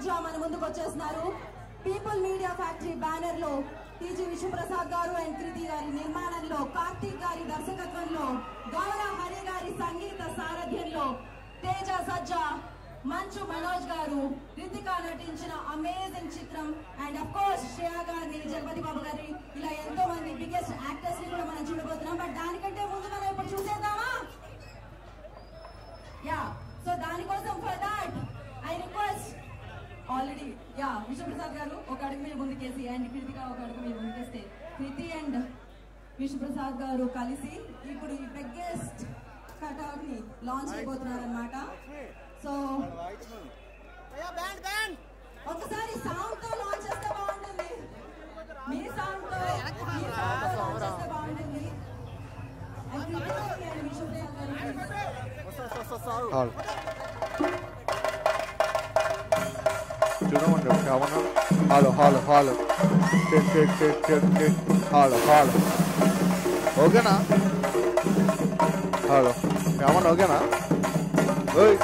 సజ్జా మన ముందుకు వచ్చేస్తున్నారు. పీపుల్ మీడియా ఫ్యాక్టరీ బ్యానర్ లో టీజీ విశ్వప్రసాద్ గారు అండ్ కృతి గారి నిర్మాణంలో, కార్తీక్ గారి దర్శకత్వంలో, గౌర హరి గారి సంగీత సారథ్యంలో తేజ సజ్జా, మంచు మనోజ్ గారు, రితిక నటించిన అమేజింగ్ చిత్రం. అండ్ అఫ్ కోర్స్ శ్రేయా గారిని, జగపతి బాబు గారి, ఇలా ఎంతో మంది బిగ్గెస్ట్ యాక్టర్స్ ని కూడా మనం చూడబోతున్నాం. బట్ దానికంటే ముందు మనం ఇప్పుడు చూసేద్దామా? యా, సో దానికోసం for that I request already Vishwaprasad గారు ఒక అడుగు మీరు ముందుకేసి అండ్ కృతిక ఒక అడుగు మీరు ముందుకేస్తే కృతి అండ్ విశ్వప్రసాద్ గారు కలిసి ఇప్పుడు ఈ బిగ్గెస్ట్ కట్అవుట్ ని లాంచ్ అయిపోతున్నారు అనమాట. సో ఒకసారి సౌండ్ తో లాంచ్ చేస్తే బాగుంటుంది. మీ సౌండ్ తో లాంచ్ చేస్తే బాగుంటుంది. చూడమండి ఏమన్నా hello hello hello hello hello ఓకేనా? హాలో ఏమన్నా ఓకేనా? ఓయ్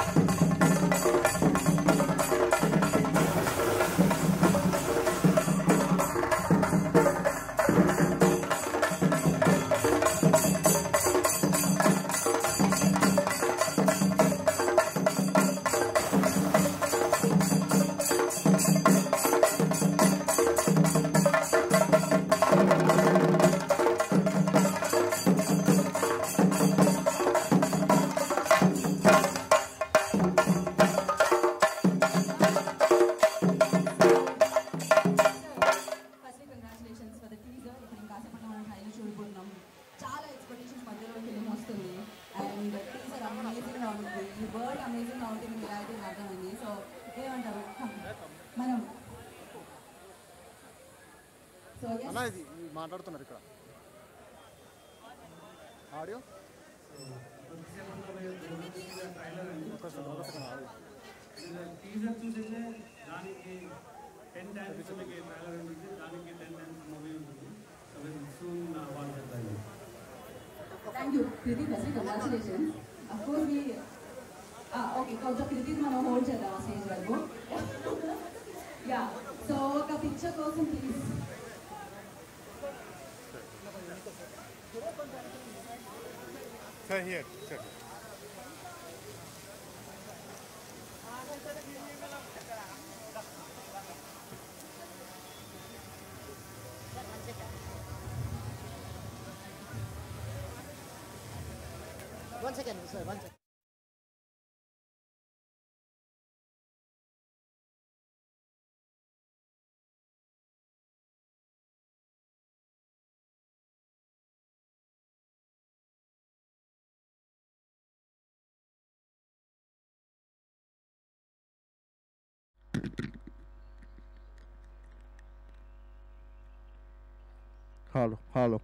మాట్లాడుతున్నారు ఇక్కడ audio Thank you, Kriti. Firstly, congratulations. Of course, we okay. So Kriti మనం హోల్డ్ చేద్దాం స్టేజ్ వరకు. Yeah. So ఒక పిక్చర్ కోసం please. Sir, here, sir. One second, sir. One second. Hello, hello.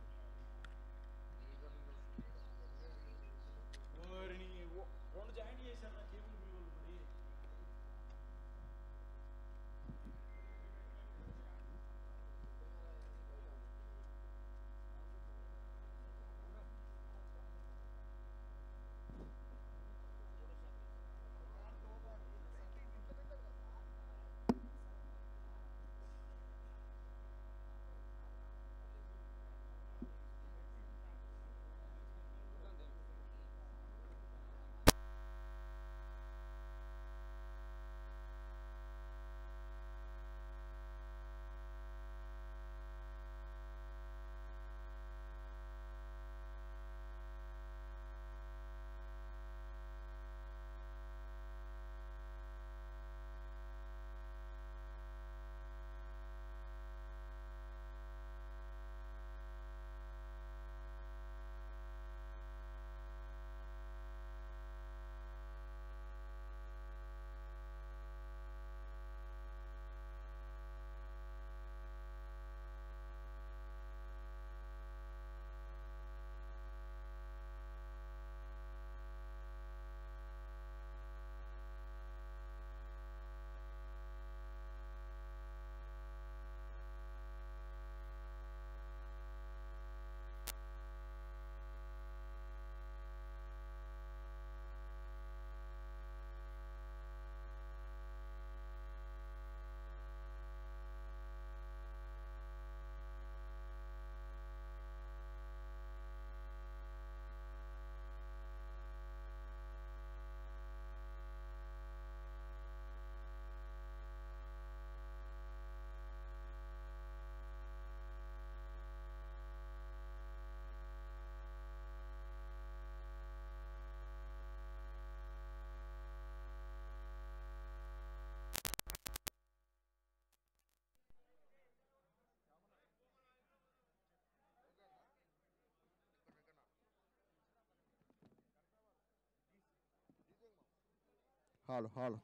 Hello hello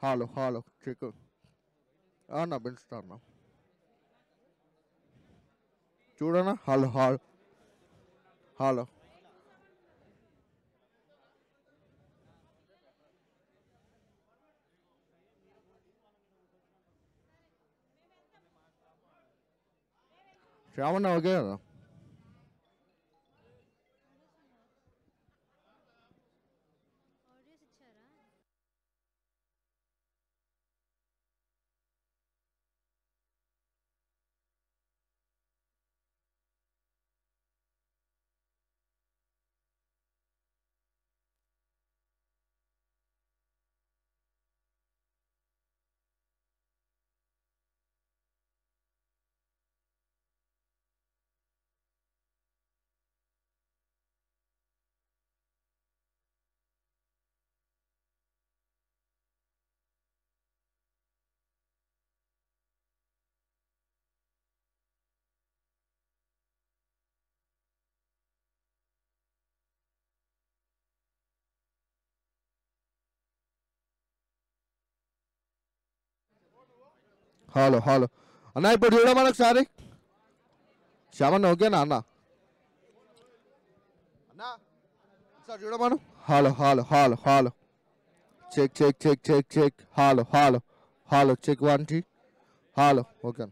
hello hello check అన్న పెంచుతా అన్న చూడనా hello hello hello శ్యామన్న ఓకే కదా ఆడియోస్ ఇచ్చారా? హలో హలో అన్న ఇప్పుడు చూడమని ఒకసారి శ్యామన్న ఓకేనా అన్న అన్న ఒకసారి చూడమను hello hello hello hello check check check check check hello hello hello check 1 2 hello okay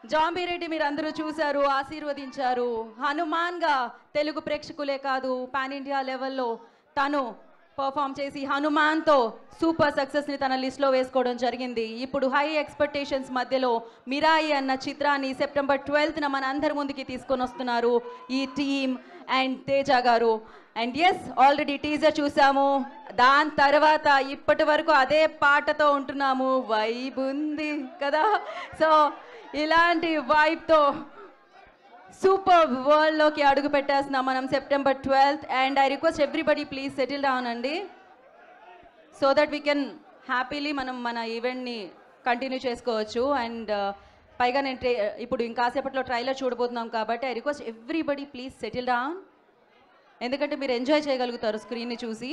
Zombie Reddy మీరు అందరూ చూశారు, ఆశీర్వదించారు. హనుమాన్గా తెలుగు ప్రేక్షకులే కాదు పాన్ ఇండియా లెవెల్లో తను పర్ఫామ్ చేసి హనుమాన్తో సూపర్ సక్సెస్ని తన లిస్ట్లో వేసుకోవడం జరిగింది. ఇప్పుడు హై ఎక్స్పెక్టేషన్స్ మధ్యలో మిరాయి అన్న చిత్రాన్ని సెప్టెంబర్ 12న మన అందరి ముందుకి తీసుకొని వస్తున్నారు ఈ టీమ్ అండ్ తేజ గారు. అండ్ ఎస్, ఆల్రెడీ టీజర్ చూసాము. దాని తర్వాత ఇప్పటి వరకు అదే పాటతో ఉంటున్నాము. వైబ్ ఉంది కదా. సో ఇలాంటి వైబ్తో సూపర్ వరల్డ్లోకి అడుగు పెట్టేస్తున్నాం మనం September 12th. And I request everybody please settle down అండి, so that we can happily మనం మన ఈవెంట్ని కంటిన్యూ చేసుకోవచ్చు. అండ్ పైగా నేను ఇప్పుడు ఇంకాసేపట్లో ట్రైలర్ చూడబోతున్నాం కాబట్టి I request everybody please settle down, ఎందుకంటే మీరు ఎంజాయ్ చేయగలుగుతారు స్క్రీన్ని చూసి.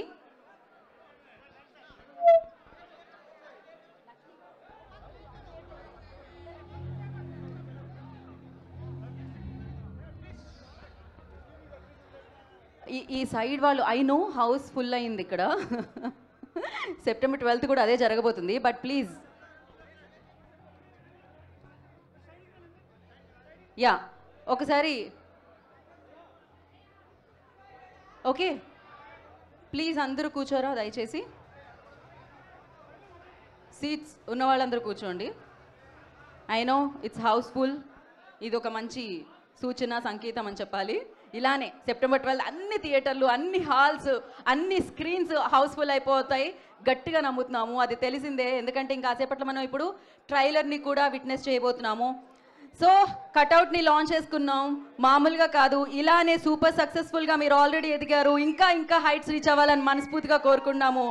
ఈ సైడ్ వాళ్ళు ఐ నో హౌస్ ఫుల్ అయింది ఇక్కడ. సెప్టెంబర్ 12th కూడా అదే జరగబోతుంది. బట్ ప్లీజ్ యా ఒకసారి ఓకే ప్లీజ్ అందరూ కూర్చోరా దయచేసి. సీట్స్ ఉన్న వాళ్ళందరూ కూర్చోండి. ఐ నో ఇట్స్ హౌస్ఫుల్, ఇది ఒక మంచి సూచన సంకేతం అని చెప్పాలి. ఇలానే సెప్టెంబర్ 12 అన్ని థియేటర్లు, అన్ని హాల్స్, అన్ని స్క్రీన్స్ హౌస్ఫుల్ అయిపోతాయి గట్టిగా నమ్ముతున్నాము. అది తెలిసిందే, ఎందుకంటే ఇంకా కాసేపట్లో మనం ఇప్పుడు ట్రైలర్ని కూడా విట్నెస్ చేయబోతున్నాము. సో కట్అవుట్ని లాంచ్ చేసుకున్నాం, మామూలుగా కాదు. ఇలానే సూపర్ సక్సెస్ఫుల్గా మీరు ఆల్రెడీ ఎదిగారు, ఇంకా ఇంకా హైట్స్ రీచ్ అవ్వాలని మనస్ఫూర్తిగా కోరుకున్నాము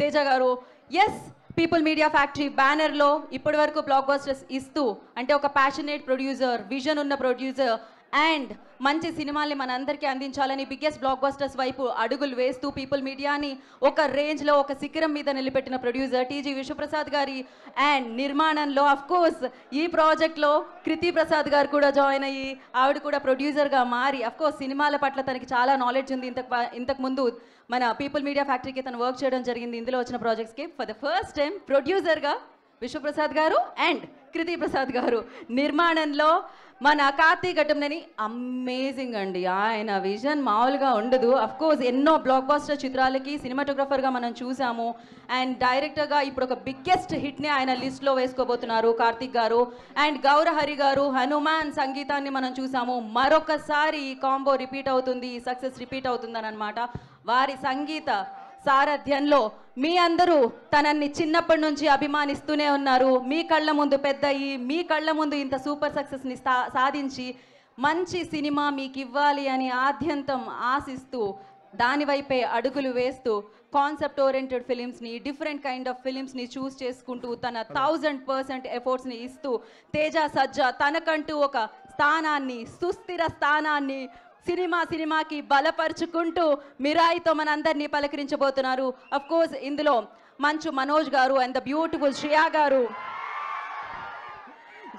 తేజ గారు. ఎస్, పీపుల్ మీడియా ఫ్యాక్టరీ బ్యానర్లో ఇప్పటి వరకు బ్లాక్ బస్టర్స్ ఇస్తూ, అంటే ఒక ప్యాషనేట్ ప్రొడ్యూసర్, విజన్ ఉన్న ప్రొడ్యూసర్ అండ్ మంచి సినిమాల్ని మనందరికీ అందించాలని బిగ్గెస్ట్ బ్లాక్ బస్టర్స్ వైపు అడుగులు వేస్తూ పీపుల్ మీడియాని ఒక రేంజ్లో, ఒక శిఖరం మీద నిలబెట్టిన ప్రొడ్యూసర్ టీజీ విశ్వప్రసాద్ గారి అండ్ నిర్మాణంలో అఫ్ కోర్స్ ఈ ప్రాజెక్ట్లో కృతి ప్రసాద్ గారు కూడా జాయిన్ అయ్యి ఆవిడ కూడా ప్రొడ్యూసర్గా మారి, అఫ్ కోర్స్ సినిమాల పట్ల తనకి చాలా నాలెడ్జ్ ఉంది. ఇంతకు ముందు మన పీపుల్ మీడియా ఫ్యాక్టరీకి తను వర్క్ చేయడం జరిగింది. ఇందులో వచ్చిన ప్రాజెక్ట్స్కి ఫర్ ద ఫస్ట్ టైం ప్రొడ్యూసర్గా విశ్వప్రసాద్ గారు అండ్ కృతి ప్రసాద్ గారు నిర్మాణంలో మన కార్తీక్ ఘట్టంనేని అమేజింగ్ అండి. ఆయన విజన్ మామూలుగా ఉండదు. అఫ్ కోర్స్ ఎన్నో బ్లాక్ బస్టర్ చిత్రాలకి సినిమాటోగ్రఫర్గా మనం చూసాము అండ్ డైరెక్టర్గా ఇప్పుడు ఒక బిగ్గెస్ట్ హిట్ని ఆయన లిస్ట్లో వేసుకోబోతున్నారు కార్తీక్ గారు. అండ్ గౌరహరి గారు హనుమాన్ సంగీతాన్ని మనం చూసాము. మరొకసారి ఈ కాంబో రిపీట్ అవుతుంది, సక్సెస్ రిపీట్ అవుతుందని అనమాట. వారి సంగీత సారథ్యంలో మీ అందరూ తనని చిన్నప్పటి నుంచి అభిమానిస్తూనే ఉన్నారు. మీ కళ్ళ ముందు పెద్దయి, మీ కళ్ళ ముందు ఇంత సూపర్ సక్సెస్ని సాధించి మంచి సినిమా మీకు ఇవ్వాలి అని ఆద్యంతం ఆశిస్తూ దానివైపే అడుగులు వేస్తూ కాన్సెప్ట్ ఓరియంటెడ్ ఫిలిమ్స్ని, డిఫరెంట్ కైండ్ ఆఫ్ ఫిలిమ్స్ని చూస్ చేసుకుంటూ తన 1000% ఎఫర్ట్స్ని ఇస్తూ తేజ సజ్జా తనకంటూ ఒక స్థానాన్ని, సుస్థిర స్థానాన్ని సినిమాకి బలపరుచుకుంటూ మిరాయితో మనందరినీ పలకరించబోతున్నారు. అఫ్ కోర్స్ ఇందులో మంచు మనోజ్ గారు అండ్ ద బ్యూటిఫుల్ శ్రేయా గారు,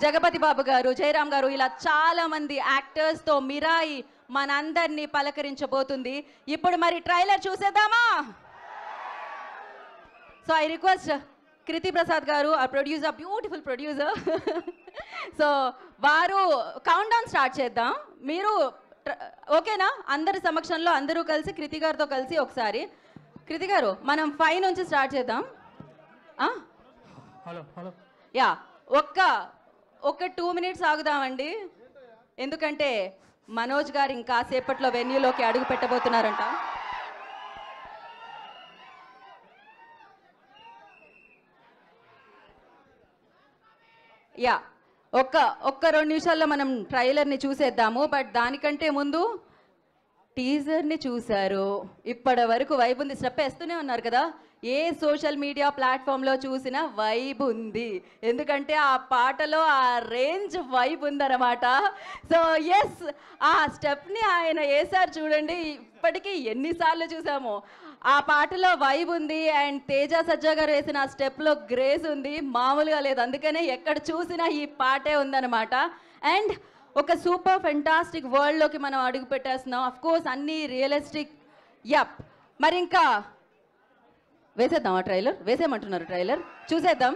జగపతి బాబు గారు, జయరామ్ గారు, ఇలా చాలా మంది యాక్టర్స్తో మిరాయి మనందరినీ పలకరించబోతుంది. ఇప్పుడు మరి ట్రైలర్ చూసేద్దామా? సో ఐ రిక్వెస్ట్ కృతి ప్రసాద్ గారు, ఆ ప్రొడ్యూసర్, బ్యూటిఫుల్ ప్రొడ్యూసర్, సో వారు కౌంట్ డౌన్ స్టార్ట్ చేద్దాం. మీరు ఓకేనా? అందరి సమక్షంలో అందరూ కలిసి కృతి గారితో కలిసి ఒకసారి. కృతి గారు, మనం 5 నుంచి స్టార్ట్ చేద్దాం. యా, ఒక్క 2 minutes ఆగుదామండి, ఎందుకంటే మనోజ్ గారు ఇంకాసేపట్లో వెన్యూలోకి అడుగు పెట్టబోతున్నారంట. యా, ఒక్క 2 నిమిషాల్లో మనం ట్రైలర్ని చూసేద్దాము. బట్ దానికంటే ముందు టీజర్ని చూశారు, ఇప్పటి వరకు వైబ్ ఉంది. స్టెప్ వేస్తూనే ఉన్నారు కదా. ఏ సోషల్ మీడియా ప్లాట్ఫామ్లో చూసినా వైబ్ ఉంది, ఎందుకంటే ఆ పాటలో ఆ రేంజ్ వైబ్ ఉందన్నమాట. సో ఎస్, ఆ స్టెప్ని ఆయన వేసారు చూడండి. ఇప్పటికీ ఎన్నిసార్లు చూసామో ఆ పాటలో వైబ్ ఉంది. అండ్ తేజ సజ్జా గారు వేసిన ఆ స్టెప్లో గ్రేస్ ఉంది, మామూలుగా లేదు. అందుకనే ఎక్కడ చూసినా ఈ పాటే ఉందన్నమాట. అండ్ ఒక సూపర్ ఫెంటాస్టిక్ వరల్డ్లోకి మనం అడుగు పెట్టేస్తున్నాం. అఫ్ కోర్స్ అన్నీ రియలిస్టిక్. యప్, మరి ఇంకా వేసేద్దాం ఆ ట్రైలర్? వేసేయమంటున్నారు ట్రైలర్? చూసేద్దాం.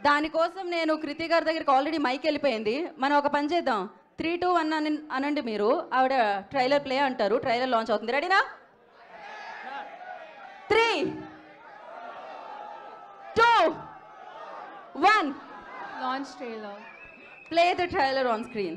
దానికోసం నేను కృతి గారి దగ్గరికి ఆల్రెడీ మైక్ వెళ్ళిపోయింది. మనం ఒక పని చేద్దాం, 3, 2, 1 అనండి మీరు. ఆవిడ ట్రైలర్ ప్లే అంటారు, ట్రైలర్ లాంచ్ అవుతుంది. రెడీనా? 3, 2, 1. Launch trailer. Play the trailer on screen.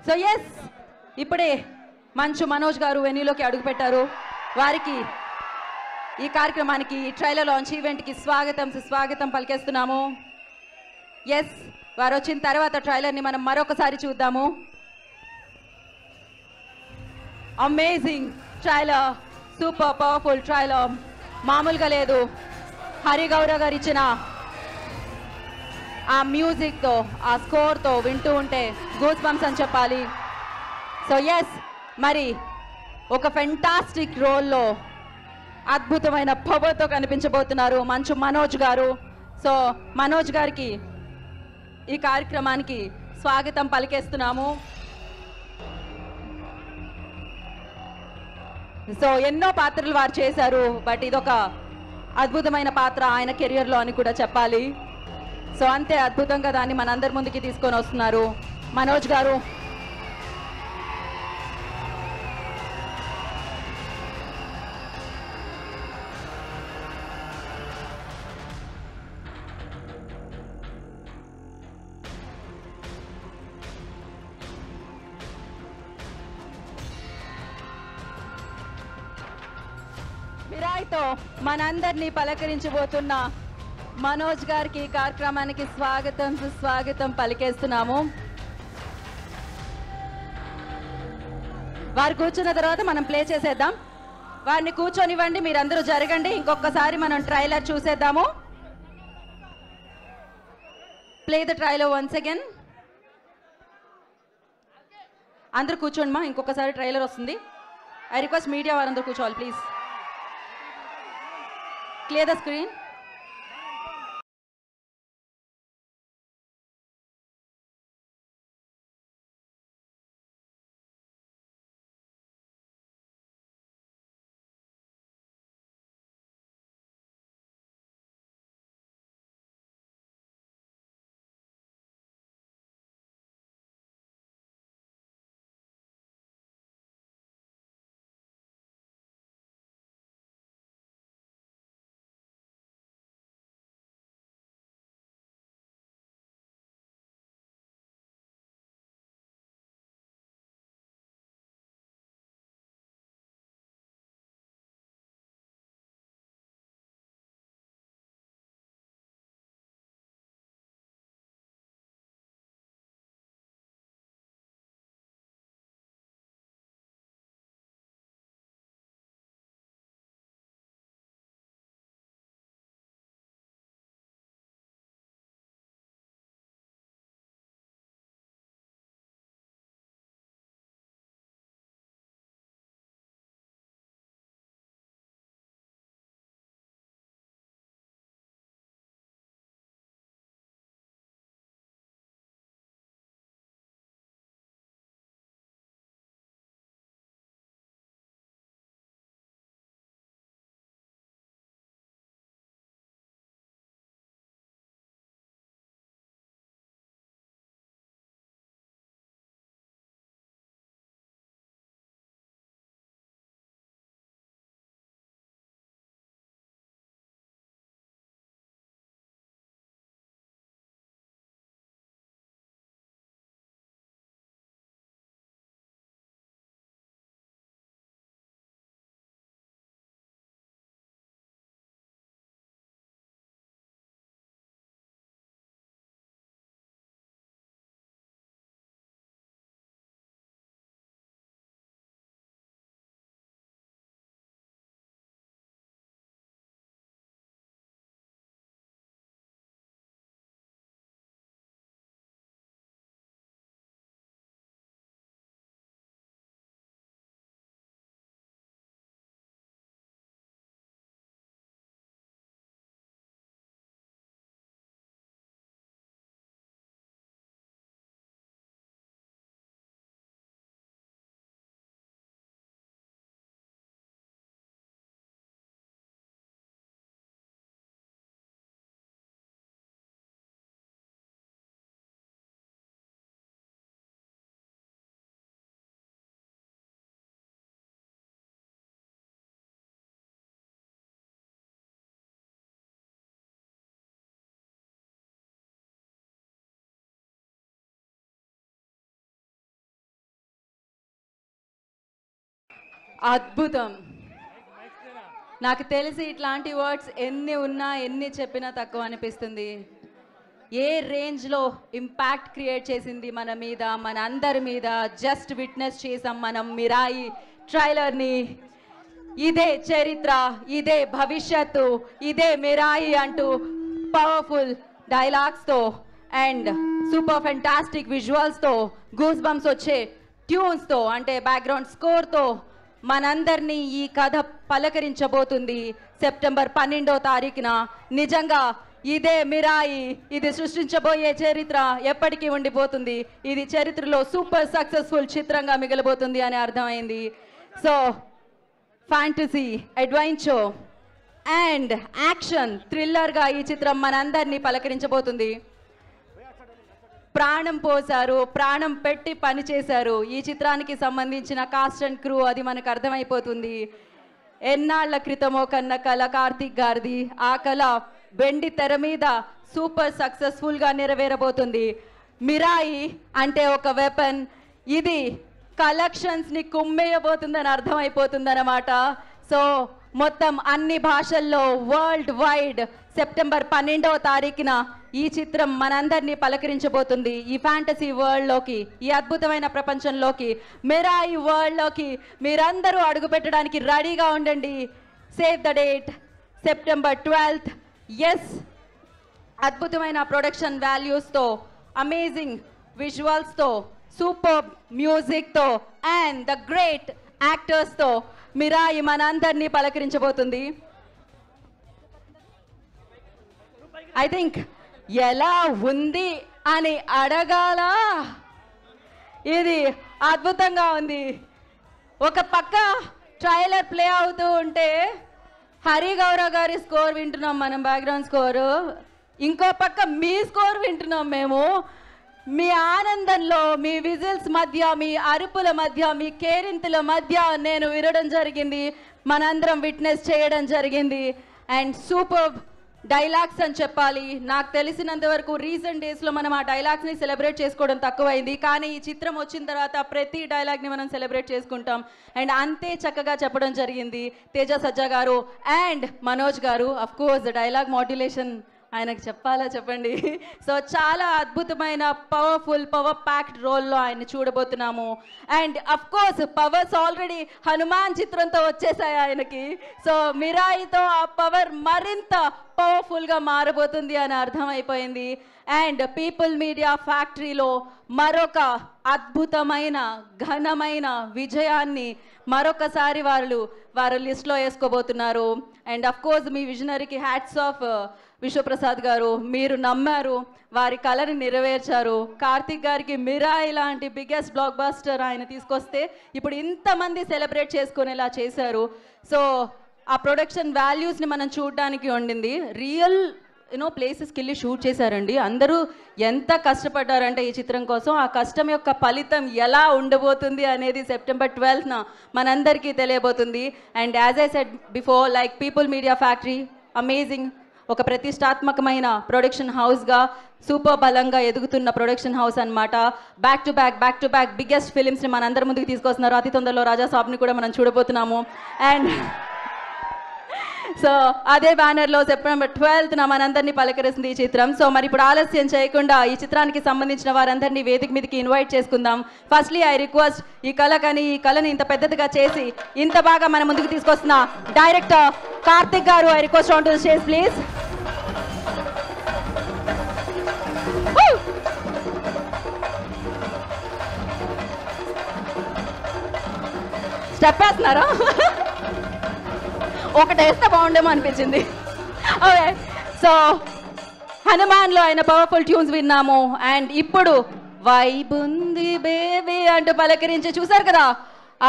So yes, ఇప్పుడే మంచు మనోజ్ గారు వెన్యూలోకి అడుగుపెట్టారు. వారికి ఈ కార్యక్రమానికి, ట్రైలర్ లాంచ్ ఈవెంట్కి స్వాగతం పలికేస్తున్నాము. ఎస్, వారు వచ్చిన తర్వాత ట్రైలర్ని మనం మరొకసారి చూద్దాము. Amazing trailer, super powerful trailer, మామూలుగా లేదు. హరి గౌరవ్ గారు ఇచ్చిన ఆ మ్యూజిక్తో, ఆ స్కోర్తో వింటూ ఉంటే గూస్ బంప్స్ అని చెప్పాలి. సో ఎస్, మరి ఒక ఫెంటాస్టిక్ రోల్లో అద్భుతమైన పవర్తో కనిపించబోతున్నారు మంచు మనోజ్ గారు. సో మనోజ్ గారికి ఈ కార్యక్రమానికి స్వాగతం పలికేస్తున్నాము. సో ఎన్నో పాత్రలు వారు చేశారు, బట్ ఇదొక అద్భుతమైన పాత్ర ఆయన కెరియర్లో అని కూడా చెప్పాలి. సో అంతే అద్భుతంగా దాన్ని మనందరి ముందుకి తీసుకొని వస్తున్నారు మనోజ్ గారు. విరాయ్తో మనందరినీ పలకరించబోతున్న మనోజ్ గారికి కార్యక్రమానికి స్వాగతం సుస్వాగతం పలికేస్తున్నాము. వారు కూర్చున్న తర్వాత మనం ప్లే చేసేద్దాం. వారిని కూర్చొనివ్వండి, మీరందరూ జరగండి. ఇంకొకసారి మనం ట్రైలర్ చూసేద్దాము. Play the trailer once again. అందరూ కూర్చోండి మా, ఇంకొకసారి ట్రైలర్ వస్తుంది. ఐ రిక్వెస్ట్ మీడియా వారందరూ కూర్చోవాలి ప్లీజ్. Clear the screen. అద్భుతం. నాకు తెలిసి ఇట్లాంటి వర్డ్స్ ఎన్ని ఉన్నా ఎన్ని చెప్పినా తక్కువ అనిపిస్తుంది. ఏ రేంజ్లో ఇంపాక్ట్ క్రియేట్ చేసింది మన మీద, మన అందరి మీద. జస్ట్ విట్నెస్ చేసాం మనం మిరాయి ట్రైలర్ని. ఇదే చరిత్ర, ఇదే భవిష్యత్తు, ఇదే మిరాయి అంటూ పవర్ఫుల్ డైలాగ్స్తో అండ్ సూపర్ ఫెంటాస్టిక్ విజువల్స్తో, గూస్ బంప్స్ వచ్చే ట్యూన్స్తో, అంటే బ్యాక్గ్రౌండ్ స్కోర్తో మనందరినీ ఈ కథ పలకరించబోతుంది సెప్టెంబర్ 12వ తారీఖున. నిజంగా ఇదే మిరాయి, ఇది సృష్టించబోయే చరిత్ర ఎప్పటికీ ఉండిపోతుంది. ఇది చరిత్రలో సూపర్ సక్సెస్ఫుల్ చిత్రంగా మిగలబోతుంది అని అర్థమైంది. So fantasy, adventure and action థ్రిల్లర్గా ఈ చిత్రం మనందరినీ పలకరించబోతుంది. ప్రాణం పోసారు, ప్రాణం పెట్టి పనిచేశారు. ఈ చిత్రానికి సంబంధించిన కాస్ట్ అండ్ క్రూ అది మనకు అర్థమైపోతుంది. ఎన్నాళ్ల క్రితమో కన్న కళ కార్తీక్ గారిది. ఆ కళ వెండి తెర మీద సూపర్ సక్సెస్ఫుల్గా నెరవేరబోతుంది. మిరాయి అంటే ఒక వెపన్. ఇది కలెక్షన్స్ని కుమ్మేయబోతుందని అర్థమైపోతుంది అన్నమాట. సో మొత్తం అన్ని భాషల్లో వరల్డ్ వైడ్ సెప్టెంబర్ 12వ తారీఖున ఈ చిత్రం మనందరినీ పలకరించబోతుంది. ఈ ఫ్యాంటసీ వరల్డ్లోకి, ఈ అద్భుతమైన ప్రపంచంలోకి, మిరాయి వరల్డ్లోకి మీరందరూ అడుగు పెట్టడానికి రెడీగా ఉండండి. Save the date, September 12th. Yes, అద్భుతమైన ప్రొడక్షన్ వాల్యూస్తో, అమేజింగ్ విజువల్స్తో, సూపర్ మ్యూజిక్తో అండ్ ద గ్రేట్ యాక్టర్స్తో మిరాయి మనందరినీ పలకరించబోతుంది. ఐ థింక్ ఎలా ఉంది అని అడగాల. ఇది అద్భుతంగా ఉంది. ఒక పక్క ట్రైలర్ ప్లే అవుతూ ఉంటే హరి గౌరవ్ గారి స్కోర్ వింటున్నాం మనం, బ్యాక్గ్రౌండ్ స్కోరు. ఇంకో పక్క మీ స్కోర్ వింటున్నాం మేము. మీ ఆనందంలో, మీ విజిల్స్ మధ్య, మీ అరుపుల మధ్య, మీ కేరింతల మధ్య నేను వినడం జరిగింది, మనందరం విట్నెస్ చేయడం జరిగింది. అండ్ సూపర్ డైలాగ్స్ అని చెప్పాలి. నాకు తెలిసినంత వరకు రీసెంట్ డేస్లో మనం ఆ డైలాగ్స్ని సెలబ్రేట్ చేసుకోవడం తక్కువైంది, కానీ ఈ చిత్రం వచ్చిన తర్వాత ప్రతి డైలాగ్ని మనం సెలబ్రేట్ చేసుకుంటాం. అండ్ అంతే చక్కగా చెప్పడం జరిగింది తేజ సజ్జా గారు అండ్ మనోజ్ గారు. అఫ్ కోర్స్ డైలాగ్ మాడ్యులేషన్ ఆయనకు చెప్పాలా చెప్పండి. సో చాలా అద్భుతమైన పవర్ఫుల్, పవర్ ప్యాక్డ్ రోల్లో ఆయన చూడబోతున్నాము. And of course powers already Hanuman చిత్రంతో వచ్చేసాయి ఆయనకి. సో మిరాయితో ఆ పవర్ మరింత పవర్ఫుల్గా మారబోతుంది అని అర్థమైపోయింది. అండ్ పీపుల్ మీడియా ఫ్యాక్టరీలో మరొక అద్భుతమైన, ఘనమైన విజయాన్ని మరొకసారి వారు లిస్ట్లో వేసుకోబోతున్నారు. అండ్ అఫ్ కోర్స్ మీ విజనరీకి హ్యాట్స్ ఆఫ్ విశ్వప్రసాద్ గారు. మీరు నమ్మారు, వారి కళని నెరవేర్చారు. కార్తిక్ గారికి మిరాయి లాంటి బిగ్గెస్ట్ బ్లాక్ బస్టర్ ఆయన తీసుకొస్తే ఇప్పుడు ఇంతమంది సెలబ్రేట్ చేసుకునేలా చేశారు. సో ఆ ప్రొడక్షన్ వాల్యూస్ని మనం చూడడానికి ఉండింది. రియల్ ప్లేసెస్కి వెళ్ళి షూట్ చేశారండి. అందరూ ఎంత కష్టపడ్డారంటే ఈ చిత్రం కోసం. ఆ కష్టం యొక్క ఫలితం ఎలా ఉండబోతుంది అనేది సెప్టెంబర్ 12న మనందరికీ తెలియబోతుంది. And as I said before, like People Media Factory amazing, ఒక ప్రతిష్టాత్మకమైన ప్రొడక్షన్ హౌస్గా, సూపర్ బలంగా ఎదుగుతున్న ప్రొడక్షన్ హౌస్ అనమాట. బ్యాక్ టు బ్యాక్ బిగ్గెస్ట్ ఫిలిమ్స్ని మనందరి ముందుకు తీసుకొస్తున్నారు. అతి తొందరలో రాజా సాబ్ని కూడా మనం చూడబోతున్నాము. అండ్ సో అదే బ్యానర్లో సెప్టెంబర్ 12న మనందరినీ పలకరిస్తుంది ఈ చిత్రం. సో మరి ఇప్పుడు ఆలస్యం చేయకుండా ఈ చిత్రానికి సంబంధించిన వారందరినీ వేదిక మీదకి ఇన్వైట్ చేసుకుందాం. ఫస్ట్లీ ఐ రిక్వెస్ట్ ఈ కళని ఇంత పెద్దదిగా చేసి ఇంత బాగా మన ముందుకు తీసుకొస్తున్న డైరెక్టర్ కార్తిక్ గారు, I request on to the stage please. Step వేస్తున్నారా? ఒకటి వేస్తే బాగుండేమో అనిపించింది. ఓకే, సో హనుమాన్లో ఆయన పవర్ఫుల్ ట్యూన్స్ విన్నాము. అండ్ ఇప్పుడు వైబుంది బేబీ అంటూ పలకరించి చూసారు కదా,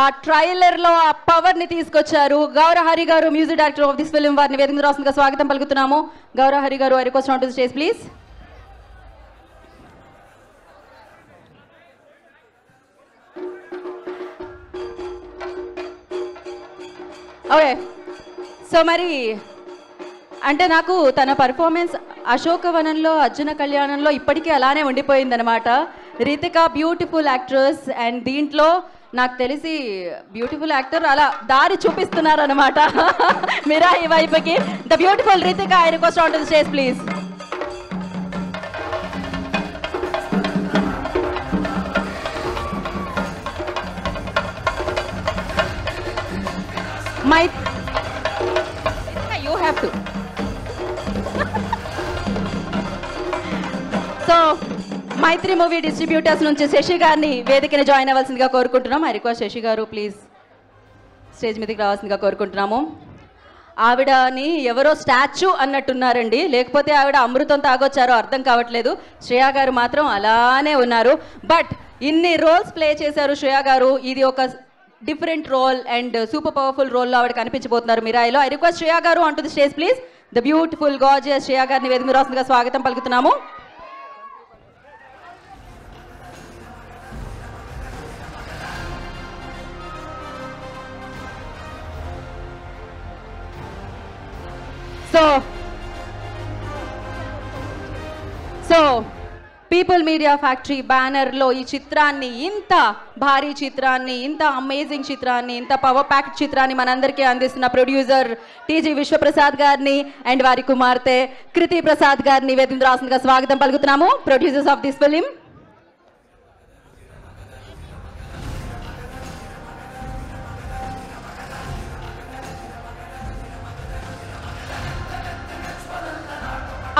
ఆ ట్రైలర్లో ఆ పవర్ని తీసుకొచ్చారు. గౌరవ హరి గారు, music director of this film, వారిని వేదిక రాష్ట్రంగా స్వాగతం పలుకుతున్నాము. గౌరవ హరి గారు, I request on to the stage please. Okay, so మరి అంటే నాకు తన పర్ఫార్మెన్స్ అశోకవనంలో, అర్జున కళ్యాణంలో ఇప్పటికీ అలానే ఉండిపోయిందనమాట. రితిక బ్యూటిఫుల్ యాక్ట్రెస్ అండ్ దీంట్లో నాకు తెలిసి బ్యూటిఫుల్ యాక్టర్ అలా దారి చూపిస్తున్నారనమాట మిరాయి వైపుకి. The beautiful Ritika, I request on to the stage please. You have to. So Mythri movie distributors నుంచి శశి గారిని వేదికని జాయిన్ అవ్వాల్సిందిగా కోరుకుంటున్నాం. ఐ రిక్వెస్ట్ శశి గారు ప్లీజ్ స్టేజ్ మీదకి రావాల్సిందిగా కోరుకుంటున్నాము. ఆవిడని ఎవరో స్టాచ్యూ అన్నట్టున్నారండి, లేకపోతే ఆవిడ అమృతం తాగొచ్చారో అర్థం కావట్లేదు. శ్రేయా గారు మాత్రం అలానే ఉన్నారు. బట్ ఇన్ని రోల్స్ ప్లే చేశారు శ్రేయా గారు. ఇది ఒక different role and super powerful రోల్లో ఆవిడ కనిపించబోతున్నారు మిరాయిలో. I request Shreya garu on to the stage please. The beautiful gorgeous Shreya గారిని వేదిక రాష్ట్రంగా స్వాగతం పలుకుతున్నాము. సో పీపుల్ మీడియా ఫ్యాక్టరీ బ్యానర్లో ఈ చిత్రాన్ని, ఇంత భారీ చిత్రాన్ని, ఇంత అమేజింగ్ చిత్రాన్ని, ఇంత పవర్ ప్యాక్డ్ చిత్రాన్ని మనందరికీ అందిస్తున్న ప్రొడ్యూసర్ టీజీ విశ్వప్రసాద్ గారిని అండ్ వారి కుమార్తె కృతి ప్రసాద్ గారిని వేదిక రాసుగా స్వాగతం పలుకుతున్నాము. Producers of this film.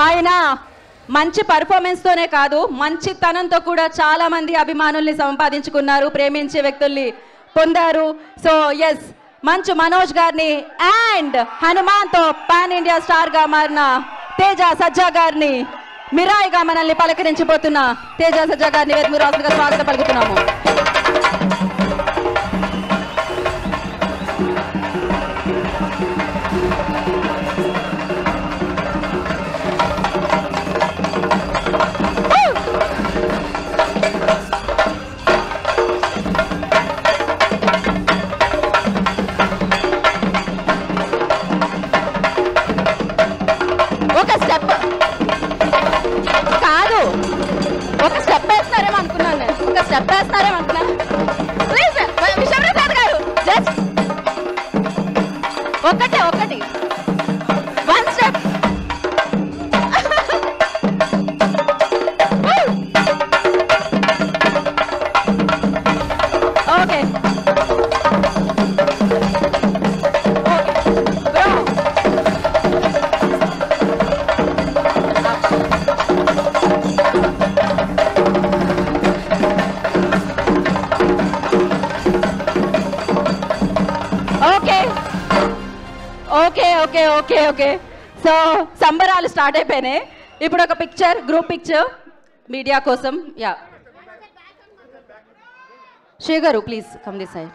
ఆయన మంచి పర్ఫార్మెన్స్తోనే కాదు, మంచితనంతో కూడా చాలా మంది అభిమానుల్ని సంపాదించుకున్నారు, ప్రేమించే వ్యక్తుల్ని పొందారు. సో ఎస్, మంచు మనోజ్ గారిని అండ్ హనుమాన్తో పాన్ ఇండియా స్టార్గా మారిన తేజ సజ్జా గారిని, మిరాయిగా మనల్ని పలకరించిపోతున్న తేజ సజ్జా గారిని వేదిక రాసుగా స్వాగతం పలుకుతున్నాము. ఒకటి one step. Okay okay okay okay okay so సంబరాలు స్టార్ట్ అయిపోయినాయి. ఇప్పుడు ఒక పిక్చర్, గ్రూప్ పిక్చర్ మీడియా కోసం. యా శ్రీ గారు please come this side.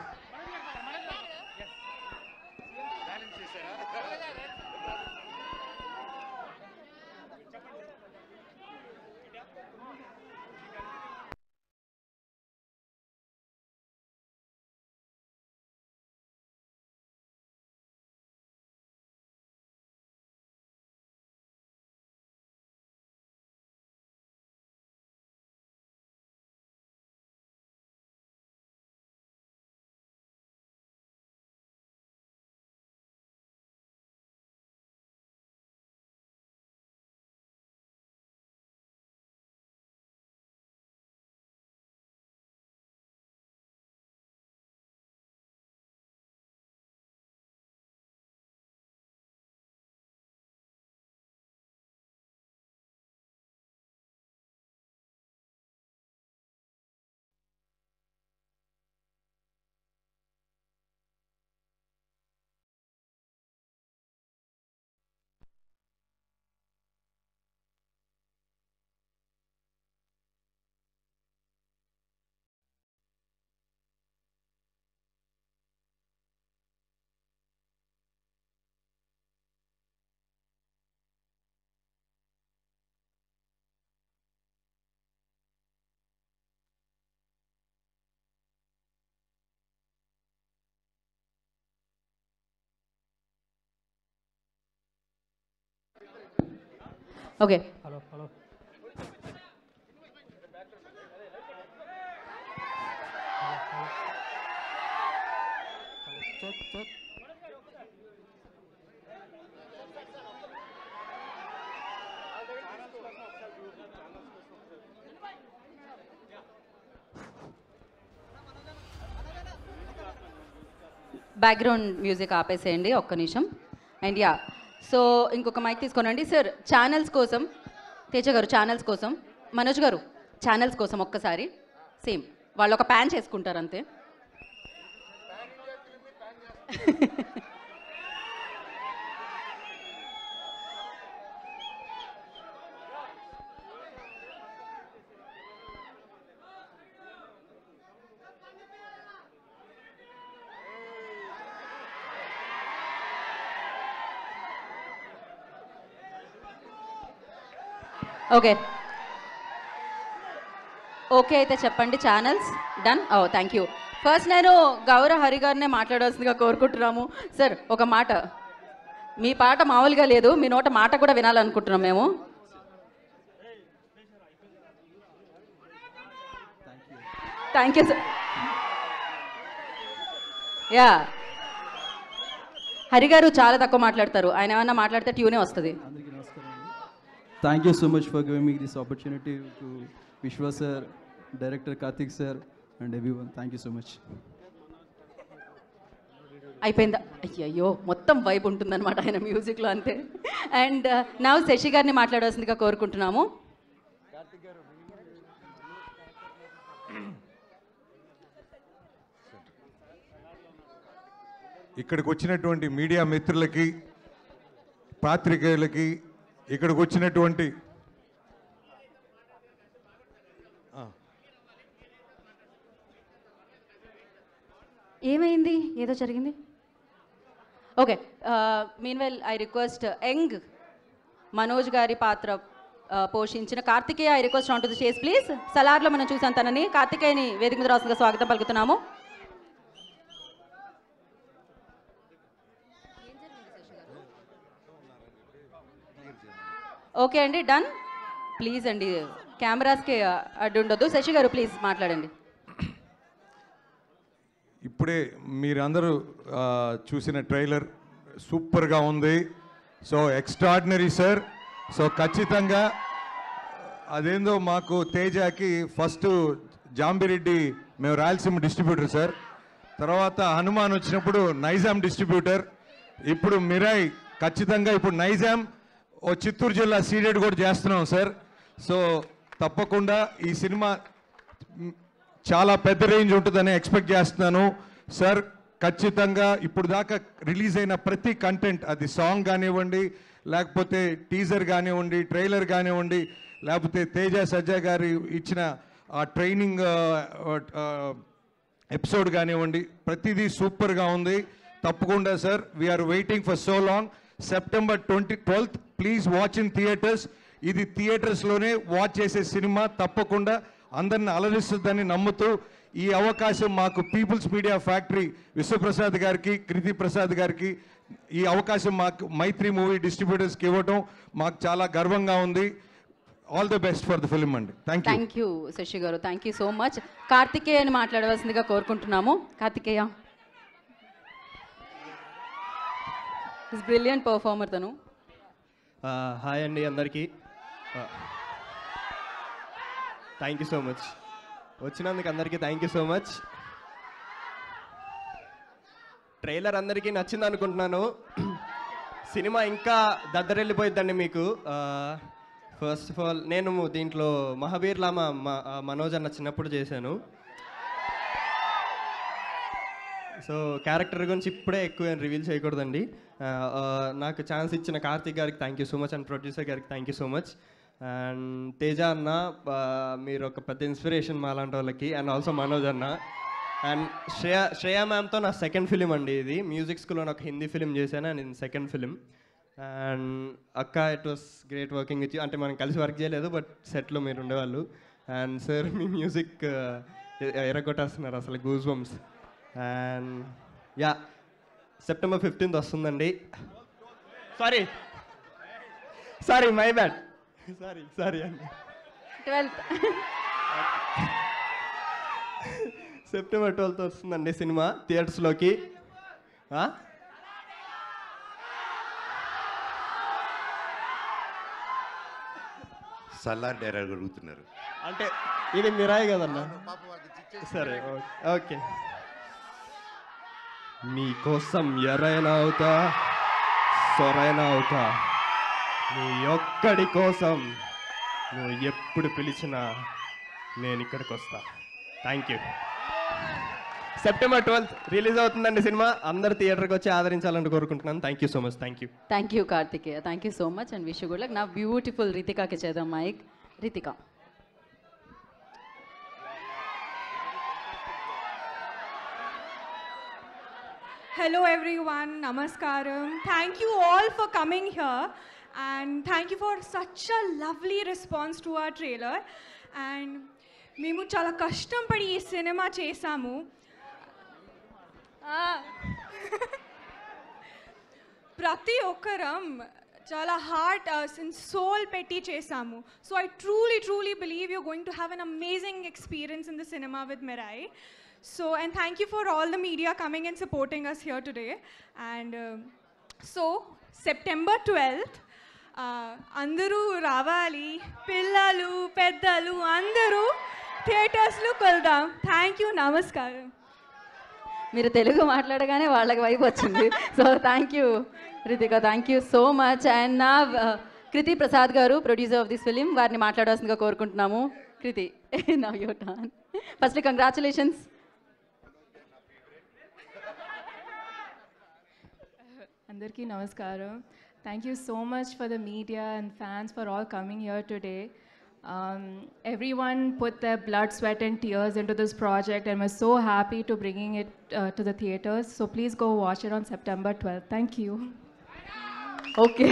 Okay background music ఆపేసేయండి ఒక్క నిమిషం. అండ్ యా, సో ఇంకొక మైక్ తీసుకోనండి సార్. ఛానల్స్ కోసం తేజ గారు, ఛానల్స్ కోసం మనోజ్ గారు, ఛానల్స్ కోసం ఒక్కసారి సేమ్ వాళ్ళు ఒక ప్యాన్ చేసుకుంటారు అంతే. ఓకే ఓకే అయితే చెప్పండి. Channels done. Oh thank you. First నేను గౌరవ హరి గారినే మాట్లాడాల్సిందిగా కోరుకుంటున్నాము. సార్ ఒక మాట, మీ పాట మామూలుగా లేదు, మీ నోట మాట కూడా వినాలనుకుంటున్నాం మేము. Thank you sir. Yeah, Hari గారు చాలా తక్కువ మాట్లాడతారు. ఆయన ఏమన్నా మాట్లాడితే ట్యూనే వస్తుంది. అందరికీ నమస్కారం అండి. Thank you so much for giving me this opportunity to Vishwa sir, director Karthik sir and everyone. Thank you so much. అయిపోయిందా? అయ్యో, మొత్తం వైబ్ ఉంటుందన్నమాట ఆయన మ్యూజిక్లో, అంతే. అండ్ నా శశి గారిని మాట్లాడాల్సిందిగా కోరుకుంటున్నాము. ఇక్కడికి వచ్చినటువంటి మీడియా మిత్రులకి, పాత్రికేయులకి, ఇక్కడికి వచ్చినటువంటి ఏమైంది? ఏదో జరిగింది. Okay, meanwhile I request young Manoj గారి పాత్ర పోషించిన Karthikeya, I request on to the stage please. సలార్లో మనం చూసాం తనని. కార్తికేయని వేదిక మీద రాసుగా స్వాగతం పలుకుతున్నాము. ఓకే అండి, డన్. ప్లీజ్ అండి, కెమెరాస్కి అడ్డు ఉండొద్దు. శశి గారు ప్లీజ్ మాట్లాడండి. ఇప్పుడే మీరందరూ చూసిన ట్రైలర్ సూపర్గా ఉంది. So extraordinary sir. సో ఖచ్చితంగా అదేందో మాకు తేజాకి ఫస్ట్ జాంబిరెడ్డి మేము రాయలసీమ డిస్ట్రిబ్యూటర్ సార్, తర్వాత హనుమాన్ వచ్చినప్పుడు నైజాం డిస్ట్రిబ్యూటర్, ఇప్పుడు మిరాయ్, ఖచ్చితంగా ఇప్పుడు నైజాం ఓ చిత్తూరు జిల్లా సీడెడ్ కూడా చేస్తున్నాం సార్. సో తప్పకుండా ఈ సినిమా చాలా పెద్ద రేంజ్ ఉంటుందని ఎక్స్పెక్ట్ చేస్తున్నాను సార్. ఖచ్చితంగా ఇప్పుడు దాకా రిలీజ్ అయిన ప్రతి కంటెంట్, అది సాంగ్ కానివ్వండి, లేకపోతే టీజర్ కానివ్వండి, ట్రైలర్ కానివ్వండి, లేకపోతే తేజ సజ్జా గారి ఇచ్చిన ఆ ట్రైనింగ్ ఎపిసోడ్ కానివ్వండి, ప్రతిదీ సూపర్గా ఉంది. తప్పకుండా sir, we're waiting for so long. September 12th please watch in theatres. ఇది థియేటర్స్లోనే వాచ్ చేసే సినిమా. తప్పకుండా అందరిని అలరిస్తుందని నమ్ముతూ ఈ అవకాశం మాకు పీపుల్స్ మీడియా ఫ్యాక్టరీ విశ్వప్రసాద్ గారికి, కృతి ప్రసాద్ గారికి ఈ అవకాశం మాకు మైత్రి మూవీ డిస్ట్రిబ్యూటర్స్కి ఇవ్వటం మాకు చాలా గర్వంగా ఉంది. All the best for the film అండి. థ్యాంక్ యూ శశి గారు, thank you so much. Karthikeya అని మాట్లాడవలసిందిగా కోరుకుంటున్నాము. కార్తికేయ ఇస్ బ్రిలియంట్ పర్ఫార్మర్ తను. హాయ్ అండి అందరికీ. థ్యాంక్ యూ సో మచ్ వచ్చినందుకు అందరికీ. Thank you so much. Trailer అందరికీ నచ్చింది అనుకుంటున్నాను. సినిమా ఇంకా దద్దరెళ్ళిపోయిద్దండి మీకు. ఫస్ట్ ఆఫ్ ఆల్ నేను దీంట్లో మహాబీర్ లామా మనోజ్ అన్న చిన్నప్పుడు చేశాను. సో క్యారెక్టర్ గురించి ఇప్పుడే ఎక్కువ రివీల్ చేయకూడదండి. నాకు ఛాన్స్ ఇచ్చిన కార్తిక్ గారికి thank you so much and producer గారికి thank you so much. And Teja అన్న, మీరు ఒక పెద్ద ఇన్స్పిరేషన్ మా లాంటి వాళ్ళకి. అండ్ ఆల్సో మనోజ్ అన్న అండ్ శ్రేయా మ్యామ్తో నా సెకండ్ ఫిలిం అండి ఇది. మ్యూజిక్ స్కూల్లో ఒక హిందీ ఫిలిం చేశాను అండ్ ఇది సెకండ్ ఫిలిం. అండ్ అక్క, it was great working with you. అంటే మనం కలిసి వర్క్ చేయలేదు, బట్ సెట్లో మీరు ఉండేవాళ్ళు. అండ్ సార్, మీ మ్యూజిక్ ఎరగొట్టేస్తున్నారు అసలు, goose bumps. And yeah, September 15th వస్తుందండి. సారీ మై బ్యాడ్, సారీ అండి. 12th September 12th వస్తుందండి సినిమా థియేటర్స్లోకి. సల్లార్ డైరెక్టర్ అడుగుతున్నారు అంటే ఇది మిరాయి కదన్నా. సరే, ఓకే. నీకోసం ఎరైనా అవుతా, సొరైనా అవుతా, నీ ఒక్కడి కోసం నువ్వు ఎప్పుడు పిలిచినా నేను ఇక్కడికి వస్తా. Thank you. September 12th release అవుతుందండి సినిమా. అందరు థియేటర్కి వచ్చి ఆదరించాలని కోరుకుంటున్నాను. Thank you so much. Thank you Karthikeya, thank you so much and wish you good luck. నా బ్యూటిఫుల్ రితికాకి చేద్దాం mic. Ritika. Hello everyone, namaskaram. Thank you all for coming here and thank you for such a lovely response to our trailer. And మేము చాలా కష్టం పడి ఈ cinema చేసాము. ప్రతి ఒక్కరం చాలా హార్ట్ సోల్ పెట్టి చేసాము. So I truly believe you're going to have an amazing experience in the cinema with Mirai. So, and thank you for all the media coming and supporting us here today. And so September 12th అందరూ రావాలి, పిల్లలు పెద్దలు అందరూ థియేటర్స్లో కలుద్దాం. Thank you, నమస్కారం. మీరు తెలుగు మాట్లాడగానే వాళ్ళకి వైపు వచ్చింది. So thank you Ritika, thank you so much. And నా కృతి ప్రసాద్ గారు, ప్రొడ్యూసర్ ఆఫ్ దిస్ ఫిలిం, వారిని మాట్లాడాల్సిందిగా కోరుకుంటున్నాము. Kriti, now your turn. Firstly congratulations. అందరికీ నమస్కారం. Thank you so much for the media and fans for all coming here today. Everyone put their blood, sweat and tears into this project and we're so happy to bringing it to the theaters. So please go watch it on September 12th. Thank you. Okay.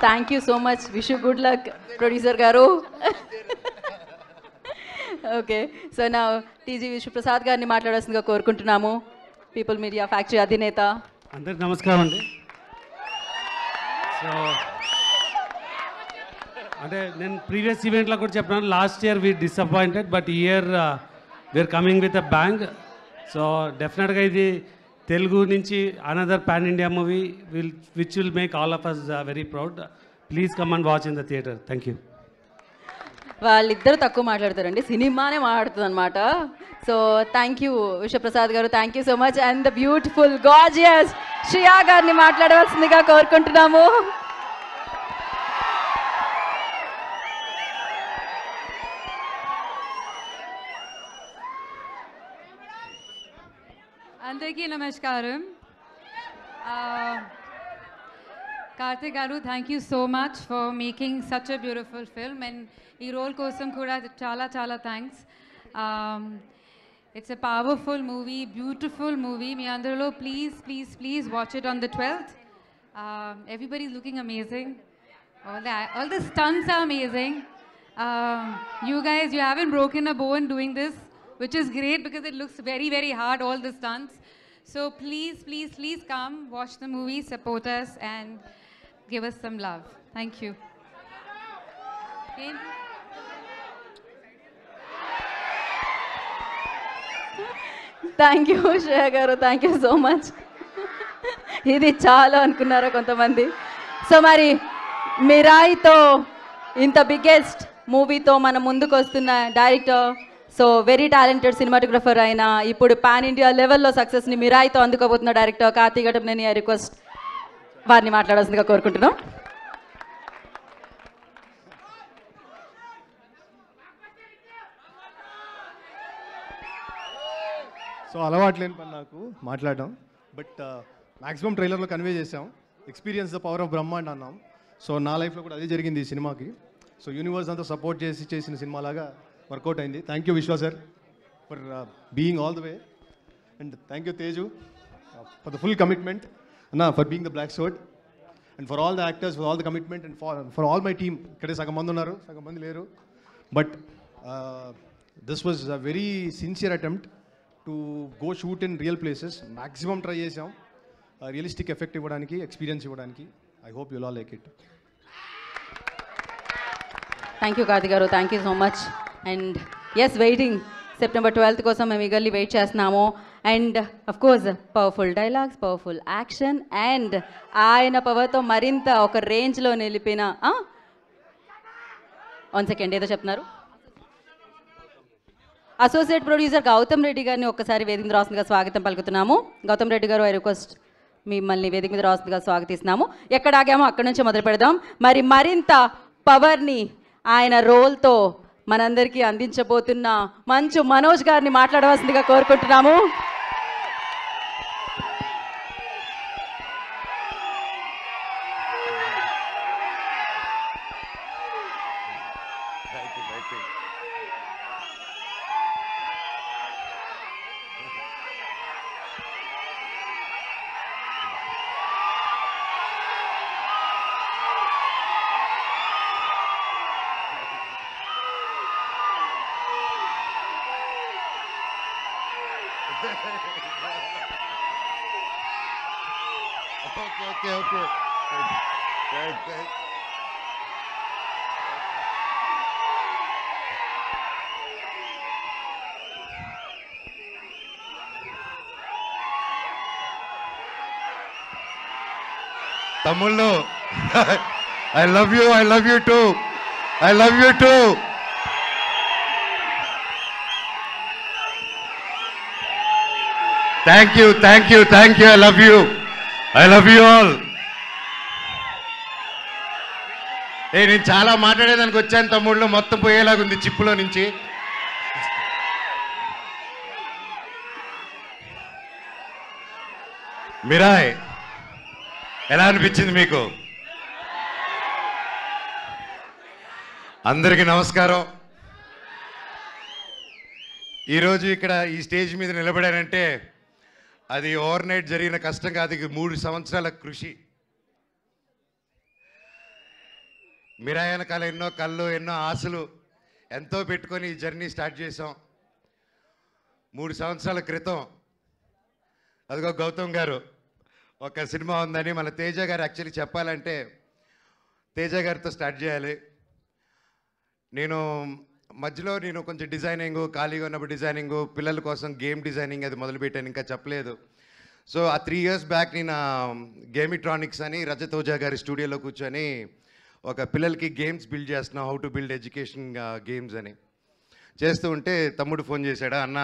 Thank you so much. Wish you good luck, producer garu. Okay. So now TG Vishwaprasad గారిని మాట్లాడాల్సిందిగా కోరుకుంటున్నాము. People Media factory అధినేత. అందరికీ నమస్కారం అండి. So అంటే నేను previous ఈవెంట్లో కూడా చెప్పినాను, last year we disappointed but ఈ year we are coming with a bang. So డెఫినెట్గా ఇది తెలుగు నుంచి another pan India movie which will make all of us very proud. Please come and watch in the theatre. Thank you. వాళ్ళిద్దరు తక్కువ మాట్లాడతారండి, సినిమానే మాట్లాడుతుంది అనమాట. సో థ్యాంక్ యూ విశ్వప్రసాద్ గారు, thank you so much. And the beautiful gorgeous Shriya గారిని మాట్లాడవలసిందిగా కోరుకుంటున్నాము. అందరికీ నమస్కారం. కార్తిక్ గారు, thank you so much for making such a beautiful film and ఈ రోల్ కోసం కూడా చాలా చాలా thanks. It's a powerful movie, beautiful movie. మీ అందరిలో please please please watch it on the 12th. Everybody is looking amazing. All the stunts are amazing. You guys, you haven't broken a bone doing this, which is great because it looks very, very hard, all the stunts. So please, please, please come, watch the movie, support us and give us some love. Thank you. Okay. Thank you Shreya గారు, thank you so much. ఇది చాలా అనుకున్నారా కొంతమంది. So మరి మిరాయితో ఇంత biggest మూవీతో మన ముందుకు వస్తున్న director, so very talented cinematographer అయిన, ఇప్పుడు పాన్ ఇండియా లెవెల్లో సక్సెస్ని మిరాయితో అందుకోబోతున్న director Karthik Ghattamaneni, I request వారిని మాట్లాడాల్సిందిగా కోరుకుంటున్నాం. సో అలవాటు లేని పని నాకు మాట్లాడడం, బట్ మ్యాక్సిమం ట్రైలర్లో కన్వే చేసాం. Experience the power of Brahmand అన్నాం. సో నా లైఫ్లో కూడా అదే జరిగింది ఈ సినిమాకి. సో యూనివర్స్ అంతా సపోర్ట్ చేసి చేసిన సినిమాలాగా వర్కౌట్ అయింది. Thank you Vishwa sir for being all the way, and thank you Teju for the full commitment అన్న, for being the black sword, and for all the actors for all the commitment, and for all my team. ఇక్కడే సగం మంది ఉన్నారు, సగం మంది లేరు, but this was a very sincere attempt to go shoot in real places. Maximum try చేసాం realistic effect ఇవ్వడానికి, experience ఇవ్వడానికి. I hope you'll all like it. Thank you Karthik గారు, thank you so much. And yes, waiting September 12th కోసం మేము eagerly wait చేస్తున్నాము. And of course powerful dialogues, powerful action, and ఆయన పవర్తో మరింత ఒక రేంజ్లో నిలిపిన 1 సెకండ్ ఏదో చెప్తున్నారు. అసోసియేట్ ప్రొడ్యూసర్ గౌతమ్ రెడ్డి గారిని ఒక్కసారి వేదిక మీద రాస్తుందిగా స్వాగతం పలుకుతున్నాము. గౌతమ్ రెడ్డి గారు, ఐ రిక్వెస్ట్ మిమ్మల్ని వేదిక మీద రాస్తుందిగా స్వాగతిస్తున్నాము. ఎక్కడ ఆగామో అక్కడి నుంచి మొదలు పెడదాం. మరి మరింత పవర్ని ఆయన రోల్తో మనందరికీ అందించబోతున్న మంచు మనోజ్ గారిని మాట్లాడవలసిందిగా కోరుకుంటున్నాము. Okay. తమ్ముళ్ళు I love you two thank you I love you all. నేను చాలా మాట్లాడేదానికి వచ్చాను తమ్ముళ్ళు, మొత్తం పోయేలాగుంది చిప్పులో నుంచి. మిరాయ్ ఎలా అనిపించింది మీకు? అందరికీ నమస్కారం. ఈరోజు ఇక్కడ ఈ స్టేజ్ మీద నిలబడానంటే అది ఓవర్ నైట్ జరిగిన కష్టం కాదు, 3 సంవత్సరాల కృషి. మిరాయ్ వెనకాల ఎన్నో కళ్ళు, ఎన్నో ఆశలు ఎంతో పెట్టుకొని ఈ జర్నీ స్టార్ట్ చేసాం. 3 సంవత్సరాల క్రితం అదిగో గౌతమ్ గారు ఒక సినిమా ఉందని మన తేజ గారు యాక్చువల్లీ చెప్పాలంటే తేజ గారితో స్టార్ట్ చేయాలి. మధ్యలో నేను కొంచెం డిజైనింగ్, ఖాళీగా ఉన్నప్పుడు డిజైనింగ్, పిల్లల కోసం గేమ్ డిజైనింగ్ అది మొదలుపెట్టాను, ఇంకా చెప్పలేదు. సో ఆ 3 years బ్యాక్ నేను గేమిట్రానిక్స్ అని రజత్ ఓజా గారి స్టూడియోలో కూర్చొని ఒక పిల్లలకి గేమ్స్ బిల్డ్ చేస్తున్నాం, how to build education games అని చేస్తూ ఉంటే తమ్ముడు ఫోన్ చేశాడు, అన్న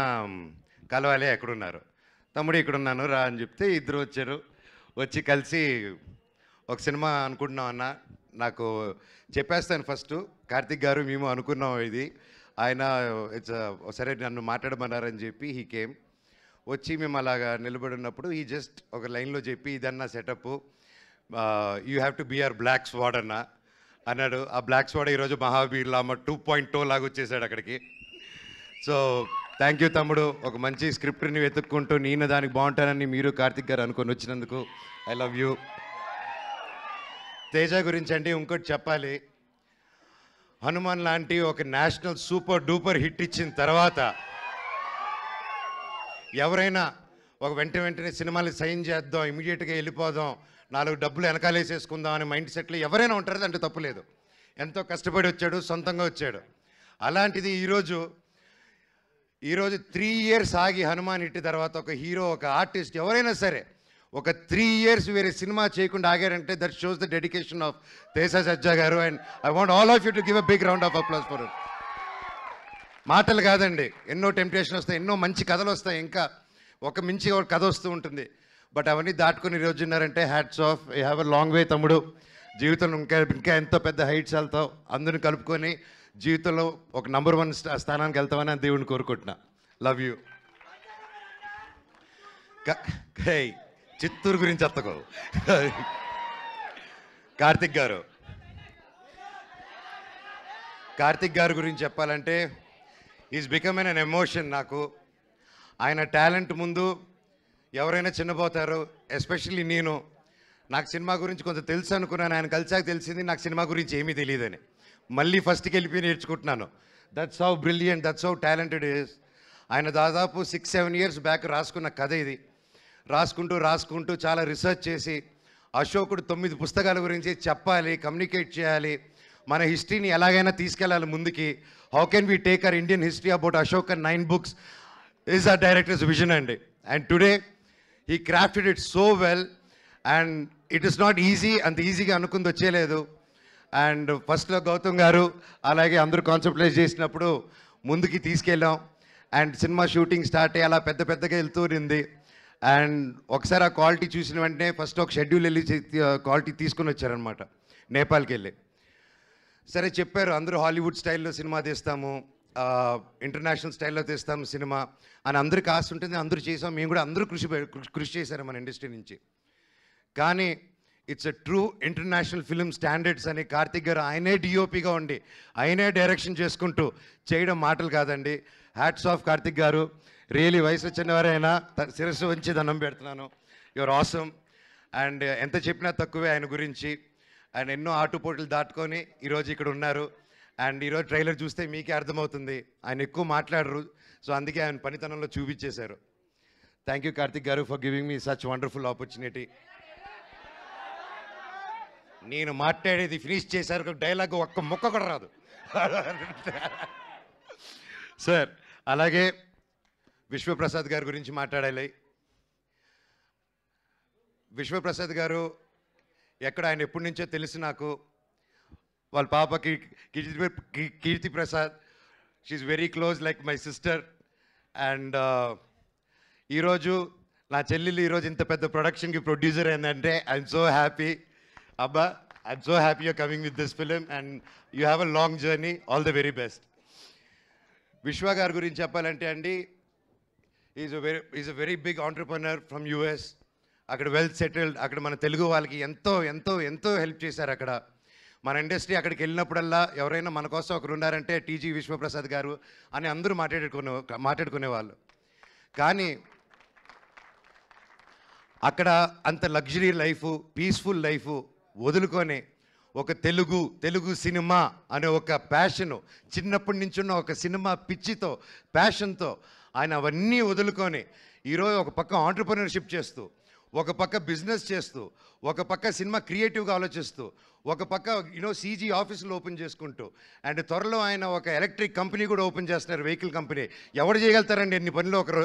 కలవాలి ఎక్కడున్నారు? తమ్ముడు ఇక్కడున్నాను రా అని చెప్తే ఇద్దరు వచ్చారు. వచ్చి కలిసి ఒక సినిమా అనుకుంటున్నాం అన్న, నాకు చెప్పేస్తాను ఫస్ట్, కార్తిక్ గారు మేము అనుకున్నాం ఇది, ఆయన సరే నన్ను మాట్లాడమన్నారని చెప్పి హీ కేమ్. వచ్చి మేము అలాగా నిలబడినప్పుడు ఈ జస్ట్ ఒక లైన్లో చెప్పి ఇదన్నా setup, you have to be our black squad అన్నాడు. ఆ బ్లాక్ స్వాడ్ ఈరోజు మహావీర్ లామ 2.0 లాగా వచ్చేసాడు అక్కడికి. సో థ్యాంక్ యూ తమ్ముడు, ఒక మంచి స్క్రిప్ట్ని వెతుక్కుంటూ నేను దానికి బాగుంటానని మీరు కార్తిక్ గారు అనుకొని వచ్చినందుకు ఐ లవ్ యూ. తేజ గురించి అంటే ఇంకోటి చెప్పాలి, హనుమాన్ లాంటి ఒక నేషనల్ సూపర్ డూపర్ హిట్ ఇచ్చిన తర్వాత ఎవరైనా ఒక వెంటనే సినిమాలు సైన్ చేద్దాం, ఇమీడియట్గా వెళ్ళిపోదాం, 4 డబ్బులు వెనకాలేసేసుకుందాం అనే మైండ్ సెట్లో ఎవరైనా ఉంటారు, అంటే తప్పులేదు. ఎంతో కష్టపడి వచ్చాడు, సొంతంగా వచ్చాడు. అలాంటిది ఈరోజు 3 years ఆగి హనుమాన్ హిట్ తర్వాత ఒక హీరో, ఒక ఆర్టిస్ట్ ఎవరైనా సరే ఒక 3 years వేరే సినిమా చేయకుండా ఆగారంటే that shows the dedication of Teja Sajja గారు. And I want all of you to give a big round of applause for it. మాటలు కాదండి, ఎన్నో టెంప్టేషన్ వస్తాయి, ఎన్నో మంచి కథలు వస్తాయి, ఇంకా ఒక మించి ఒక కథ వస్తూ ఉంటుంది. బట్ అవన్నీ దాటుకొని ఈరోజు ఉన్నారంటే hats off, you have a long way తమ్ముడు. జీవితంలో ఇంకా ఎంతో పెద్ద హైట్స్ వెళ్తావు, అందరిని కలుపుకొని జీవితంలో ఒక నంబర్ 1 స్థానానికి వెళ్తామని దేవుడిని కోరుకుంటున్నా. Love you. చిత్తూరు గురించి చెత్తకో. కార్తిక్ గారు గురించి చెప్పాలంటే ఈజ్ బికమ్ ఎన్ ఎమోషన్ నాకు. ఆయన టాలెంట్ ముందు ఎవరైనా చిన్నపోతారు, ఎస్పెషల్లీ నాకు సినిమా గురించి కొంచెం తెలుసు అనుకున్నాను, ఆయన కలిసాక తెలిసింది నాకు సినిమా గురించి ఏమీ తెలియదని. మళ్ళీ ఫస్ట్కి వెళ్ళిపోయి నేర్చుకుంటున్నాను. That's how brilliant, that's how talented is. ఆయన దాదాపు 6-7 years బ్యాక్ రాసుకున్న కథ ఇది. రాసుకుంటూ చాలా రీసెర్చ్ చేసి అశోకుడు 9 పుస్తకాల గురించి చెప్పాలి, కమ్యూనికేట్ చేయాలి, మన హిస్టరీని ఎలాగైనా తీసుకెళ్ళాలి ముందుకి. How can we take our Indian history about Ashok and 9 books is ఆ డైరెక్టర్స్ విజన్ అండి. And today he crafted it so well and it is not easy, అంత ఈజీగా అనుకుంది వచ్చేలేదు. అండ్ ఫస్ట్లో గౌతమ్ గారు అలాగే అందరూ కాన్సెప్టలైజ్ చేసినప్పుడు ముందుకి తీసుకెళ్ళాం. అండ్ సినిమా షూటింగ్ స్టార్ట్ అయ్యి అలా పెద్దగా వెళ్తూ ఉంది. అండ్ ఒకసారి ఆ క్వాలిటీ చూసిన వెంటనే ఫస్ట్ ఒక షెడ్యూల్ వెళ్ళి క్వాలిటీ తీసుకుని వచ్చారనమాట, నేపాల్కి వెళ్ళి. సరే చెప్పారు, అందరూ హాలీవుడ్ స్టైల్లో సినిమా తీస్తాము, ఇంటర్నేషనల్ స్టైల్లో తీస్తాము సినిమా అని అందరికి ఆశ ఉంటుంది, అందరూ చేసాం. మేము కూడా అందరూ కృషి చేశారు మన ఇండస్ట్రీ నుంచి. కానీ it's a true international film standards అని కార్తిక్ గారు ఆయనే డిఓపిగా ఉండి ఆయనే డైరెక్షన్ చేసుకుంటూ చేయడం మాటలు కాదండి. హ్యాట్స్ ఆఫ్ కార్తిక్ గారు, రియలీ వయసు వచ్చినవారైనా శిరస్సు వంచి దండం పెడుతున్నాను. Your awesome. అండ్ ఎంత చెప్పినా తక్కువే ఆయన గురించి. అండ్ ఎన్నో ఆటుపోట్లు దాటుకొని ఈరోజు ఇక్కడ ఉన్నారు. అండ్ ఈరోజు ట్రైలర్ చూస్తే మీకే అర్థమవుతుంది, ఆయన ఎక్కువ మాట్లాడరు, సో అందుకే ఆయన పనితనంలో చూపించేశారు. థ్యాంక్ యూ కార్తిక్ గారు for giving me such wonderful opportunity. నేను మాట్లాడేది ఫినిష్ చేశారు డైలాగ్ ఒక్క ముక్క కూడా రాదు సార్. అలాగే విశ్వప్రసాద్ గారి గురించి మాట్లాడాలి. విశ్వప్రసాద్ గారు ఎక్కడ ఆయన ఎప్పటి నుంచో తెలుసు నాకు. వాళ్ళ పాప Keerthi Prasad, she's very close like my sister. And ఈరోజు నా చెల్లెలు ఈరోజు ఇంత పెద్ద ప్రొడక్షన్కి ప్రొడ్యూసర్ ఏంటంటే ఐఎమ్ సో హ్యాపీ. అబ్బా, I'm so happy you're coming with this film and you have a long journey. All the very best. Vishwa గారి గురించి చెప్పాలంటే అండి, is a very big entrepreneur from US. అక్కడ వెల్ సెటిల్డ్. అక్కడ మన తెలుగు వాళ్ళకి ఎంతో ఎంతో ఎంతో హెల్ప్ చేశారు. అక్కడ మన ఇండస్ట్రీ అక్కడికి వెళ్ళినప్పుడల్లా ఎవరైనా మన కోసం ఒకరు ఉన్నారంటే టీజీ విశ్వప్రసాద్ గారు అని అందరూ మాట్లాడుకునేవాళ్ళు. కానీ అక్కడ అంత లగ్జరీ లైఫ్, పీస్ఫుల్ లైఫ్ వదులుకొని ఒక తెలుగు సినిమా అనే ఒక ప్యాషను, చిన్నప్పటి నుంచి ఉన్న ఒక సినిమా పిచ్చితో, ప్యాషన్తో ఆయన అవన్నీ వదులుకొని ఈరోజు ఒక పక్క ఆంటర్ప్రెన్యూర్షిప్ చేస్తూ, ఒక పక్క బిజినెస్ చేస్తూ, ఒక పక్క సినిమా క్రియేటివ్గా ఆలోచిస్తూ, ఒక పక్క సీజీ ఆఫీసులు ఓపెన్ చేసుకుంటూ, అండ్ త్వరలో ఆయన ఒక ఎలక్ట్రిక్ కంపెనీ కూడా ఓపెన్ చేస్తున్నారు, వెహికల్ కంపెనీ. ఎవరు చేయగలుగుతారండి ఎన్ని పనులు ఒకరు?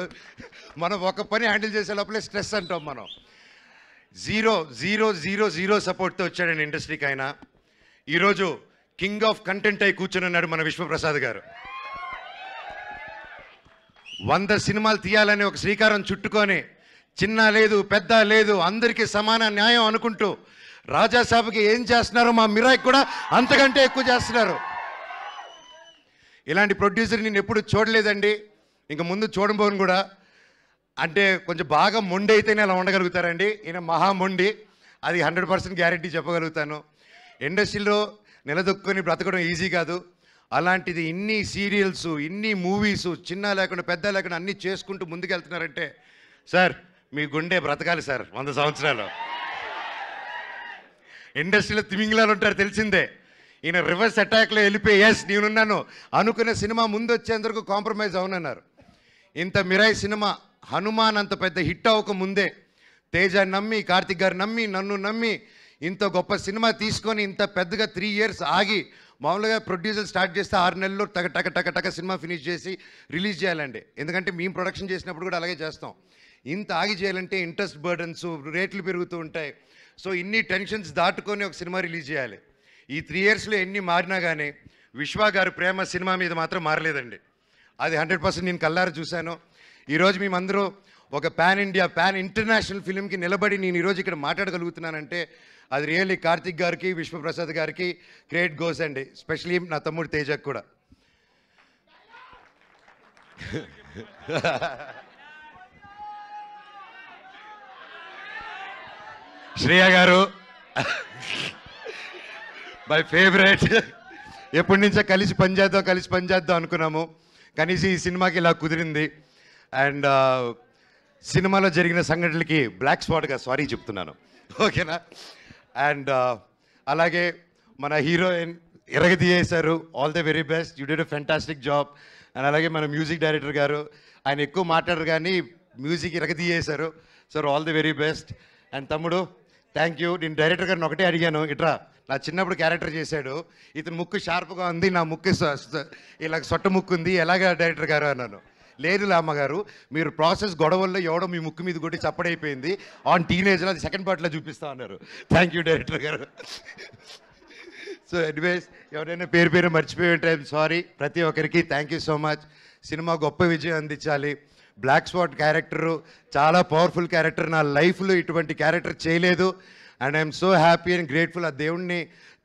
మనం ఒక పని హ్యాండిల్ చేసే లోపలే స్ట్రెస్ అంటాం మనం. జీరో సపోర్ట్తో వచ్చాడండి ఇండస్ట్రీకి ఆయన. ఈరోజు కింగ్ ఆఫ్ కంటెంట్ అయి కూర్చొని ఉన్నాడు మన విశ్వప్రసాద్ గారు. 100 సినిమాలు తీయాలని ఒక శ్రీకారం చుట్టుకొని, చిన్న లేదు పెద్ద లేదు అందరికీ సమాన న్యాయం అనుకుంటూ రాజాసాబ్కి ఏం చేస్తున్నారో మా మిరాయికి కూడా అంతకంటే ఎక్కువ చేస్తున్నారు. ఇలాంటి ప్రొడ్యూసర్ నేను ఎప్పుడు చూడలేదండి, ఇంకా ముందు చూడబోను కూడా. అంటే కొంచెం బాగా మొండి అయితేనే అలా ఉండగలుగుతారండి. ఈయన మహా మొండి, అది 100% గ్యారెంటీ చెప్పగలుగుతాను. ఇండస్ట్రీలో నిలదొక్కుని బ్రతకడం ఈజీ కాదు. అలాంటిది ఇన్ని సీరియల్స్, ఇన్ని మూవీసు, చిన్న లేకుండా పెద్ద లేకుండా అన్నీ చేసుకుంటూ ముందుకెళ్తున్నారంటే సార్ మీ గుండె బ్రతకాలి సార్ 100 సంవత్సరాలు. ఇండస్ట్రీలో తిమింగిలాలు ఉంటారు తెలిసిందే. ఈయన రివర్స్ అటాక్లో వెళ్ళిపోయి ఎస్ నేనున్నాను అనుకునే సినిమా ముందు వచ్చేందుకు కాంప్రమైజ్ అవునన్నారు. ఇంత మిరాయి సినిమా హనుమాన్ అంత పెద్ద హిట్ అవ్వక ముందే తేజ నమ్మి, కార్తిక్ గారు నమ్మి, నన్ను నమ్మి ఇంత గొప్ప సినిమా తీసుకొని ఇంత పెద్దగా 3 years ఆగి, మామూలుగా ప్రొడ్యూసర్ స్టార్ట్ చేస్తే 6 నెలల్లో టక సినిమా ఫినిష్ చేసి రిలీజ్ చేయాలండి. ఎందుకంటే మేము ప్రొడక్షన్ చేసినప్పుడు కూడా అలాగే చేస్తాం. ఇంత ఆగి చేయాలంటే ఇంట్రెస్ట్ బర్డన్స్, రేట్లు పెరుగుతూ ఉంటాయి. సో ఇన్ని టెన్షన్స్ దాటుకొని ఒక సినిమా రిలీజ్ చేయాలి. ఈ 3 yearsలో ఎన్ని మారినా కానీ విశ్వ గారి ప్రేమ సినిమా మీద మాత్రం మారలేదండి. అది 100% నేను కల్లారా చూశాను. ఈరోజు మేమందరూ ఒక పాన్ ఇండియా, పాన్ ఇంటర్నేషనల్ ఫిలింకి నిలబడి నేను ఈరోజు ఇక్కడ మాట్లాడగలుగుతున్నానంటే అది రియల్లీ కార్తిక్ గారికి, విశ్వప్రసాద్ గారికి క్రెడిట్ గోస్ అండి. ఎస్పెషలీ నా తమ్ముడు తేజకు కూడా. శ్రేయ గారు మై ఫేవరెట్. ఎప్పటి నుంచో కలిసి పనిచేద్దాం అనుకున్నాము. కనీసం ఈ సినిమాకి ఇలా కుదిరింది. అండ్ సినిమాలో జరిగిన సంఘటనలకి బ్లాక్ స్పాట్గా సారీ చెప్తున్నాను, ఓకేనా? అండ్ అలాగే మన హీరోయిన్ ఎరగదీయేశారు. All the very best, you did a fantastic job. And అలాగే మన మ్యూజిక్ డైరెక్టర్ గారు, ఆయన ఎక్కువ మాట్లాడరు కానీ మ్యూజిక్ ఎరగదీయేశారు. Sir all the very best. And తమ్ముడు థ్యాంక్ యూ. నేను డైరెక్టర్ గారిని ఒకటే అడిగాను, ఇట్రా నా చిన్నప్పుడు క్యారెక్టర్ చేశాడు, ఇతను ముక్కు షార్ప్గా ఉంది, నా ముక్కు ఇలా సొట్ట ముక్కు ఉంది, ఎలాగా డైరెక్టర్ గారు అన్నాను. లేదు అమ్మగారు, మీరు ప్రాసెస్ గొడవల్లో ఎవడో మీ ముక్కు మీద కొట్టి చప్పడైపోయింది, ఆన్ టీనేజ్లో అది సెకండ్ పార్ట్లో చూపిస్తా అన్నారు. థ్యాంక్ యూ డైరెక్టర్ గారు. సో ఎనీవేస్ ఎవరైనా పేరు మర్చిపోయి ఉంటే ఐఎమ్ సారీ. ప్రతి ఒక్కరికి thank you so much. Cinema గొప్ప విజయం అందించాలి. బ్లాక్ స్పాట్ క్యారెక్టరు చాలా పవర్ఫుల్ క్యారెక్టర్. నా లైఫ్లో ఇటువంటి క్యారెక్టర్ చేయలేదు. And I'm so happy and grateful. ఆ దేవుడిని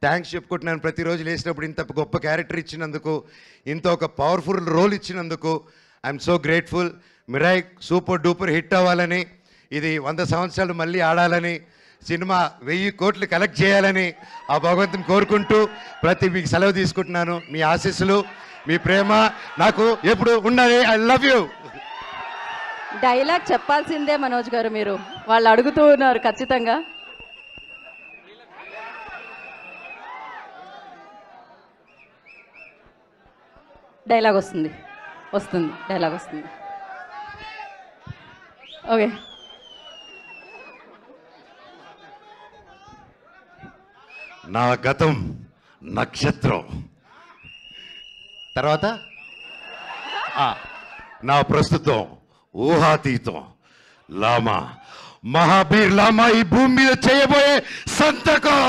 థ్యాంక్స్ చెప్పుకుంటున్నాను. ప్రతిరోజు లేచినప్పుడు ఇంత గొప్ప క్యారెక్టర్ ఇచ్చినందుకు, ఇంత ఒక పవర్ఫుల్ రోల్ ఇచ్చినందుకు I'm so grateful. Mirai super duper hit అవ్వాలని, ఇది 100 సంవత్సరాలు మళ్ళీ ఆడాలని, సినిమా 1000 కోట్లు కలెక్ట్ చేయాలని ఆ భగవంతుని కోరుకుంటూ మీకు సెలవు తీసుకుంటున్నాను. మీ ఆశీస్సులు, మీ ప్రేమ నాకు ఎప్పుడు ఉండాలి. I love you. డైలాగ్ చెప్పాల్సిందే మనోజ్ గారు, మీరు వాళ్ళు అడుగుతూ ఉన్నారు ఖచ్చితంగా. డైలాగ్ వస్తుంది డైలాగ్ వస్తుంది. ఓకే నా గతం నక్షత్రం, తర్వాత నా ప్రస్తుతం ఊహాతీతం లామా. మహాబీర్ లామా ఈ భూమి మీద చేయబోయే సంతకం.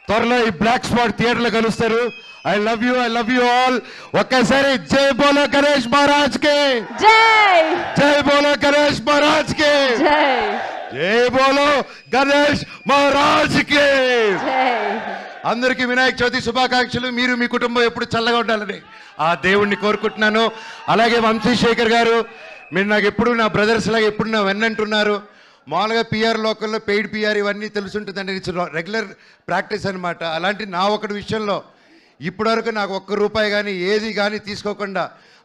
త్వరలో ఈ బ్లాక్ స్పాట్ థియేటర్లో కలుస్తారు. I love you all. ఒక్కసారి జై బోలో గణేష్ మహారాజ్ కి జై. జై బోలో గణేష్ మహారాజ్ కి జై. జై బోలో గణేష్ మహారాజ్ కి జై. అందరికీ వినాయక చవితి శుభాకాంక్షలు. మీరు మీ కుటుంబం ఎప్పుడు చల్లగా ఉండాలని ఆ దేవుణ్ణి కోరుకుంటున్నాను. అలాగే వంశీశేఖర్ గారు, మీరు నాకు ఎప్పుడు నా బ్రదర్స్ లాగా ఎప్పుడు నా వెన్నంటున్నారు. మామూలుగా పిఆర్ లోకల్లో పెయిడ్ పిఆర్ ఇవన్నీ తెలుసుంటుందండి. ఇట్స్ రెగ్యులర్ ప్రాక్టీస్ అనమాట. అలాంటి నా ఒకటి విషయంలో ఇప్పటివరకు నాకు ₹1 కానీ ఏది కానీ తీసుకోకుండా,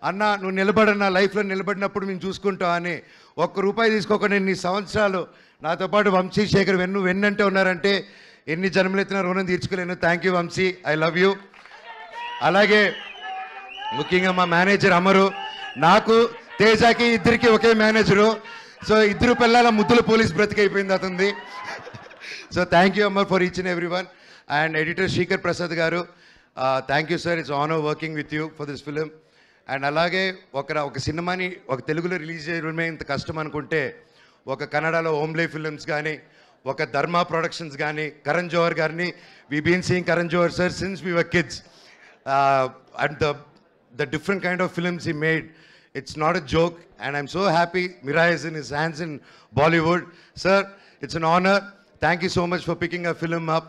అన్న నువ్వు నిలబడన్న లైఫ్లో నిలబడినప్పుడు మేము చూసుకుంటాం అని ₹1 తీసుకోకుండా ఇన్ని సంవత్సరాలు నాతో పాటు వంశీశేఖర్ వెన్నంటే ఉన్నారంటే ఎన్ని జన్మలెత్తిన రుణం తీర్చుకోలేను. Thank you Vamsi, I love you. అలాగే ముఖ్యంగా మా మేనేజర్ అమరు, నాకు తేజాకి ఇద్దరికి ఒకే మేనేజరు. సో ఇద్దరు పిల్లల ముద్దుల పోలీస్ బ్రతికైపోయింది అతనిది. So thank you Amar for each and every one. And editor Srikar Prasad గారు, thank you sir, it's honour working with you for this film. And అలాగే ఒక సినిమాని ఒక తెలుగులో రిలీజ్ చేయడమే ఇంత కష్టం అనుకుంటే, ఒక కన్నడలో ఓమ్లే ఫిలిమ్స్ కానీ, ఒక ధర్మ ప్రొడక్షన్స్ కానీ, కరణ్ జోహర్ గారిని, we been seeing Karan Johar sir since we were kids. And the different kind of films he made, it's not a joke, and I'm so happy Mirai is in his hands in Bollywood. Sir, it's an honor. Thank you so much for picking a film up.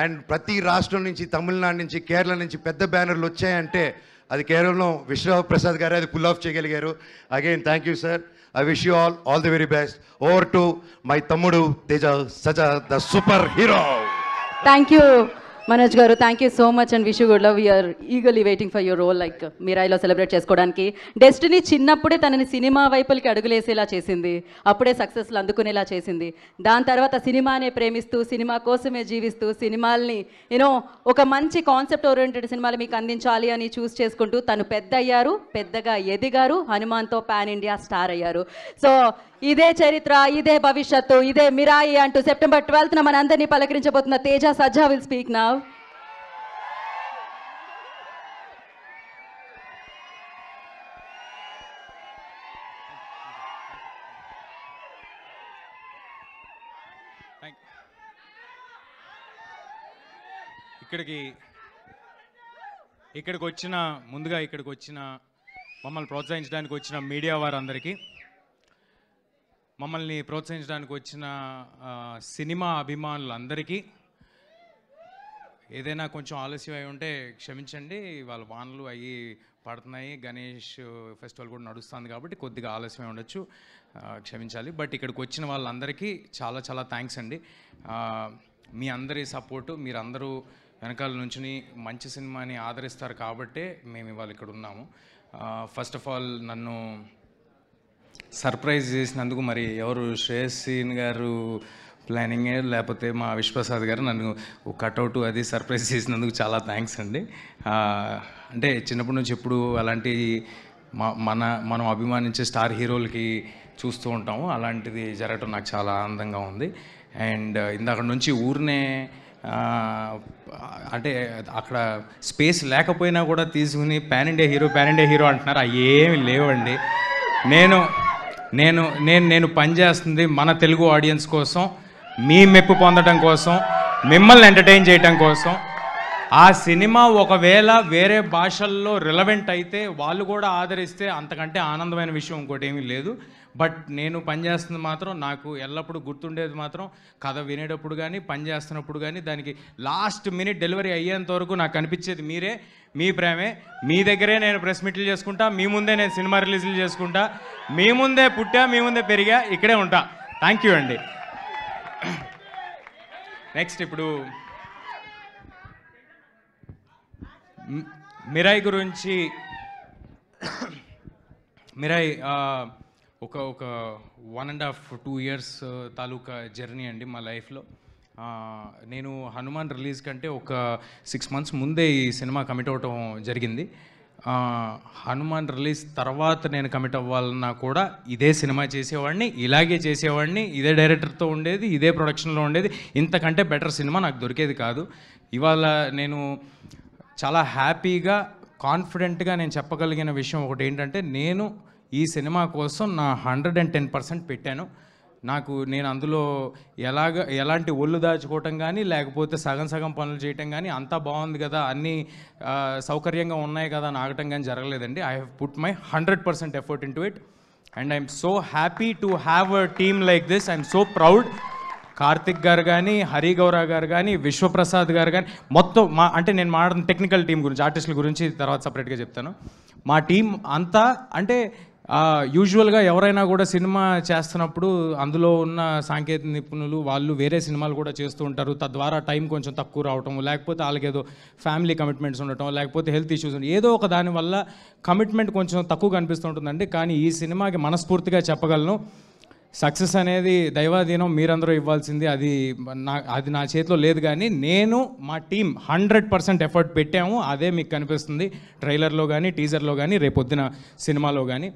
And ప్రతి రాష్ట్రం నుంచి, తమిళనాడు నుంచి, కేరళ నుంచి పెద్ద బ్యానర్లు వచ్చాయంటే అది కేవలం విశ్వరావు ప్రసాద్ గారు అది పుల్ ఆఫ్ చేయగలిగారు. Again thank you sir. I wish you all the very best. Over to my తమ్ముడు Teja Saja, the super hero. Thank you Manoj గారు, thank you so much and wish you good love. We're eagerly waiting for your role. Like మీరాయిలో celebrate చేసుకోవడానికి. Destiny చిన్నప్పుడే తనని cinema వైపులకి అడుగులేసేలా చేసింది, అప్పుడే సక్సెస్లు అందుకునేలా చేసింది. దాని తర్వాత సినిమానే ప్రేమిస్తూ, సినిమా కోసమే జీవిస్తూ, సినిమాల్ని ఒక మంచి కాన్సెప్ట్ ఓరియంటెడ్ సినిమాలు మీకు అందించాలి అని చూస్ చేసుకుంటూ తను పెద్ద అయ్యారు, పెద్దగా ఎదిగారు, హనుమాన్తో పాన్ ఇండియా స్టార్ అయ్యారు. సో ఇదే చరిత్ర, ఇదే భవిష్యత్తు, ఇదే మిరాయి అంటూ September 12th మన అందరినీ పలకరించబోతున్న తేజ సజ్జా విల్ స్పీక్ నౌ. ముందుగా ఇక్కడికి వచ్చిన మమ్మల్ని ప్రోత్సహించడానికి వచ్చిన మీడియా వారందరికీ, మమ్మల్ని ప్రోత్సహించడానికి వచ్చిన సినిమా అభిమానులందరికీ, ఏదైనా కొంచెం ఆలస్యం అయి ఉంటే క్షమించండి. వాళ్ళ వానలు అయ్యి పడుతున్నాయి, గణేష్ ఫెస్టివల్ కూడా నడుస్తుంది కాబట్టి కొద్దిగా ఆలస్యం ఉండొచ్చు, క్షమించాలి. బట్ ఇక్కడికి వచ్చిన వాళ్ళందరికీ చాలా చాలా థ్యాంక్స్ అండి. మీ అందరి సపోర్టు, మీరందరూ వెనకాల నుంచి మంచి సినిమాని ఆదరిస్తారు కాబట్టే మేము ఇవాళ ఇక్కడ ఉన్నాము. ఫస్ట్ ఆఫ్ ఆల్ నన్ను సర్ప్రైజ్ చేసినందుకు మరి ఎవరు, శ్రేయస్సీన్ గారు ప్లానింగే లేకపోతే మా విశ్వప్రసాద్ గారు నన్ను కట్అవుట్ అది సర్ప్రైజ్ చేసినందుకు చాలా థ్యాంక్స్ అండి. అంటే చిన్నప్పటి నుంచి ఎప్పుడు అలాంటి మనం అభిమానించే స్టార్ హీరోలకి చూస్తూ ఉంటాము, అలాంటిది జరగటం నాకు చాలా ఆనందంగా ఉంది. అండ్ ఇందాక నుంచి ఊరినే అంటే అక్కడ స్పేస్ లేకపోయినా కూడా తీసుకుని పాన్ ఇండియా హీరో అంటున్నారు. అవి ఏమి లేవండి. నేను పనిచేస్తుంది మన తెలుగు ఆడియన్స్ కోసం, మీ మెప్పు పొందడం కోసం, మిమ్మల్ని ఎంటర్టైన్ చేయడం కోసం. ఆ సినిమా ఒకవేళ వేరే భాషల్లో రిలవెంట్ అయితే, వాళ్ళు కూడా ఆదరిస్తే అంతకంటే ఆనందమైన విషయం ఇంకోటి ఏమీ లేదు. బట్ నేను పనిచేస్తుంది మాత్రం, నాకు ఎల్లప్పుడూ గుర్తుండేది మాత్రం కథ వినేటప్పుడు కానీ పనిచేస్తున్నప్పుడు కానీ దానికి లాస్ట్ మినిట్ డెలివరీ అయ్యేంత వరకు నాకు అనిపించేది మీరే, మీ ప్రేమే. మీ దగ్గరే నేను ప్రెస్ మీట్లు చేసుకుంటా, మీ ముందే నేను సినిమా రిలీజులు చేసుకుంటా, మీ ముందే పుట్టా, మీ ముందే పెరిగా, ఇక్కడే ఉంటా. థ్యాంక్ యూ అండి. నెక్స్ట్ ఇప్పుడు మిరాయి గురించి. మిరాయి ఒక 1.5-2 years తాలూకా జర్నీ అండి మా లైఫ్లో. నేను హనుమాన్ రిలీజ్ కంటే ఒక 6 months ముందే ఈ సినిమా కమిట్ అవటం జరిగింది. హనుమాన్ రిలీజ్ తర్వాత నేను కమిట్ అవ్వాలన్నా కూడా ఇదే సినిమా చేసేవాడిని, ఇలాగే చేసేవాడిని, ఇదే డైరెక్టర్తో ఉండేది, ఇదే ప్రొడక్షన్లో ఉండేది. ఇంతకంటే బెటర్ సినిమా నాకు దొరికేది కాదు. ఇవాళ నేను చాలా హ్యాపీగా కాన్ఫిడెంట్గా నేను చెప్పగలిగిన విషయం ఒకటి ఏంటంటే, నేను ఈ సినిమా కోసం నా 110% పెట్టాను. నేను అందులో ఎలాంటి ఒళ్ళు దాచుకోవటం కానీ, లేకపోతే సగం సగం పనులు చేయటం కానీ, అంతా బాగుంది కదా, అన్నీ సౌకర్యంగా ఉన్నాయి కదా అని ఆగటం కానీ జరగలేదండి. I have put my 100% effort into it and I'm so happy to have a team like this. I'm so proud. Karthik గారు కానీ, హరి గౌర గారు కానీ, విశ్వప్రసాద్ గారు కానీ, మొత్తం నేను మాట్లాడిన టెక్నికల్ టీం గురించి, ఆర్టిస్టుల గురించి తర్వాత సపరేట్గా చెప్తాను. మా టీం అంతా అంటే యూజువల్గా ఎవరైనా కూడా సినిమా చేస్తున్నప్పుడు అందులో ఉన్న సాంకేతిక నిపుణులు వాళ్ళు వేరే సినిమాలు కూడా చేస్తూ ఉంటారు. తద్వారా టైం కొంచెం తక్కువ రావటం, లేకపోతే వాళ్ళకి ఏదో ఫ్యామిలీ కమిట్మెంట్స్ ఉండటం, లేకపోతే హెల్త్ ఇష్యూస్ ఉండటం, ఏదో ఒక దానివల్ల కమిట్మెంట్ కొంచెం తక్కువ కనిపిస్తుంటుందండి. కానీ ఈ సినిమాకి మనస్ఫూర్తిగా చెప్పగలను, సక్సెస్ అనేది దైవాధీనం, మీరందరూ ఇవ్వాల్సింది. అది నా చేతిలో లేదు. కానీ నేను మా టీం 100% ఎఫర్ట్ పెట్టాము. అదే మీకు కనిపిస్తుంది ట్రైలర్లో కానీ, టీజర్లో కానీ, రేపొద్దున సినిమాలో కానీ.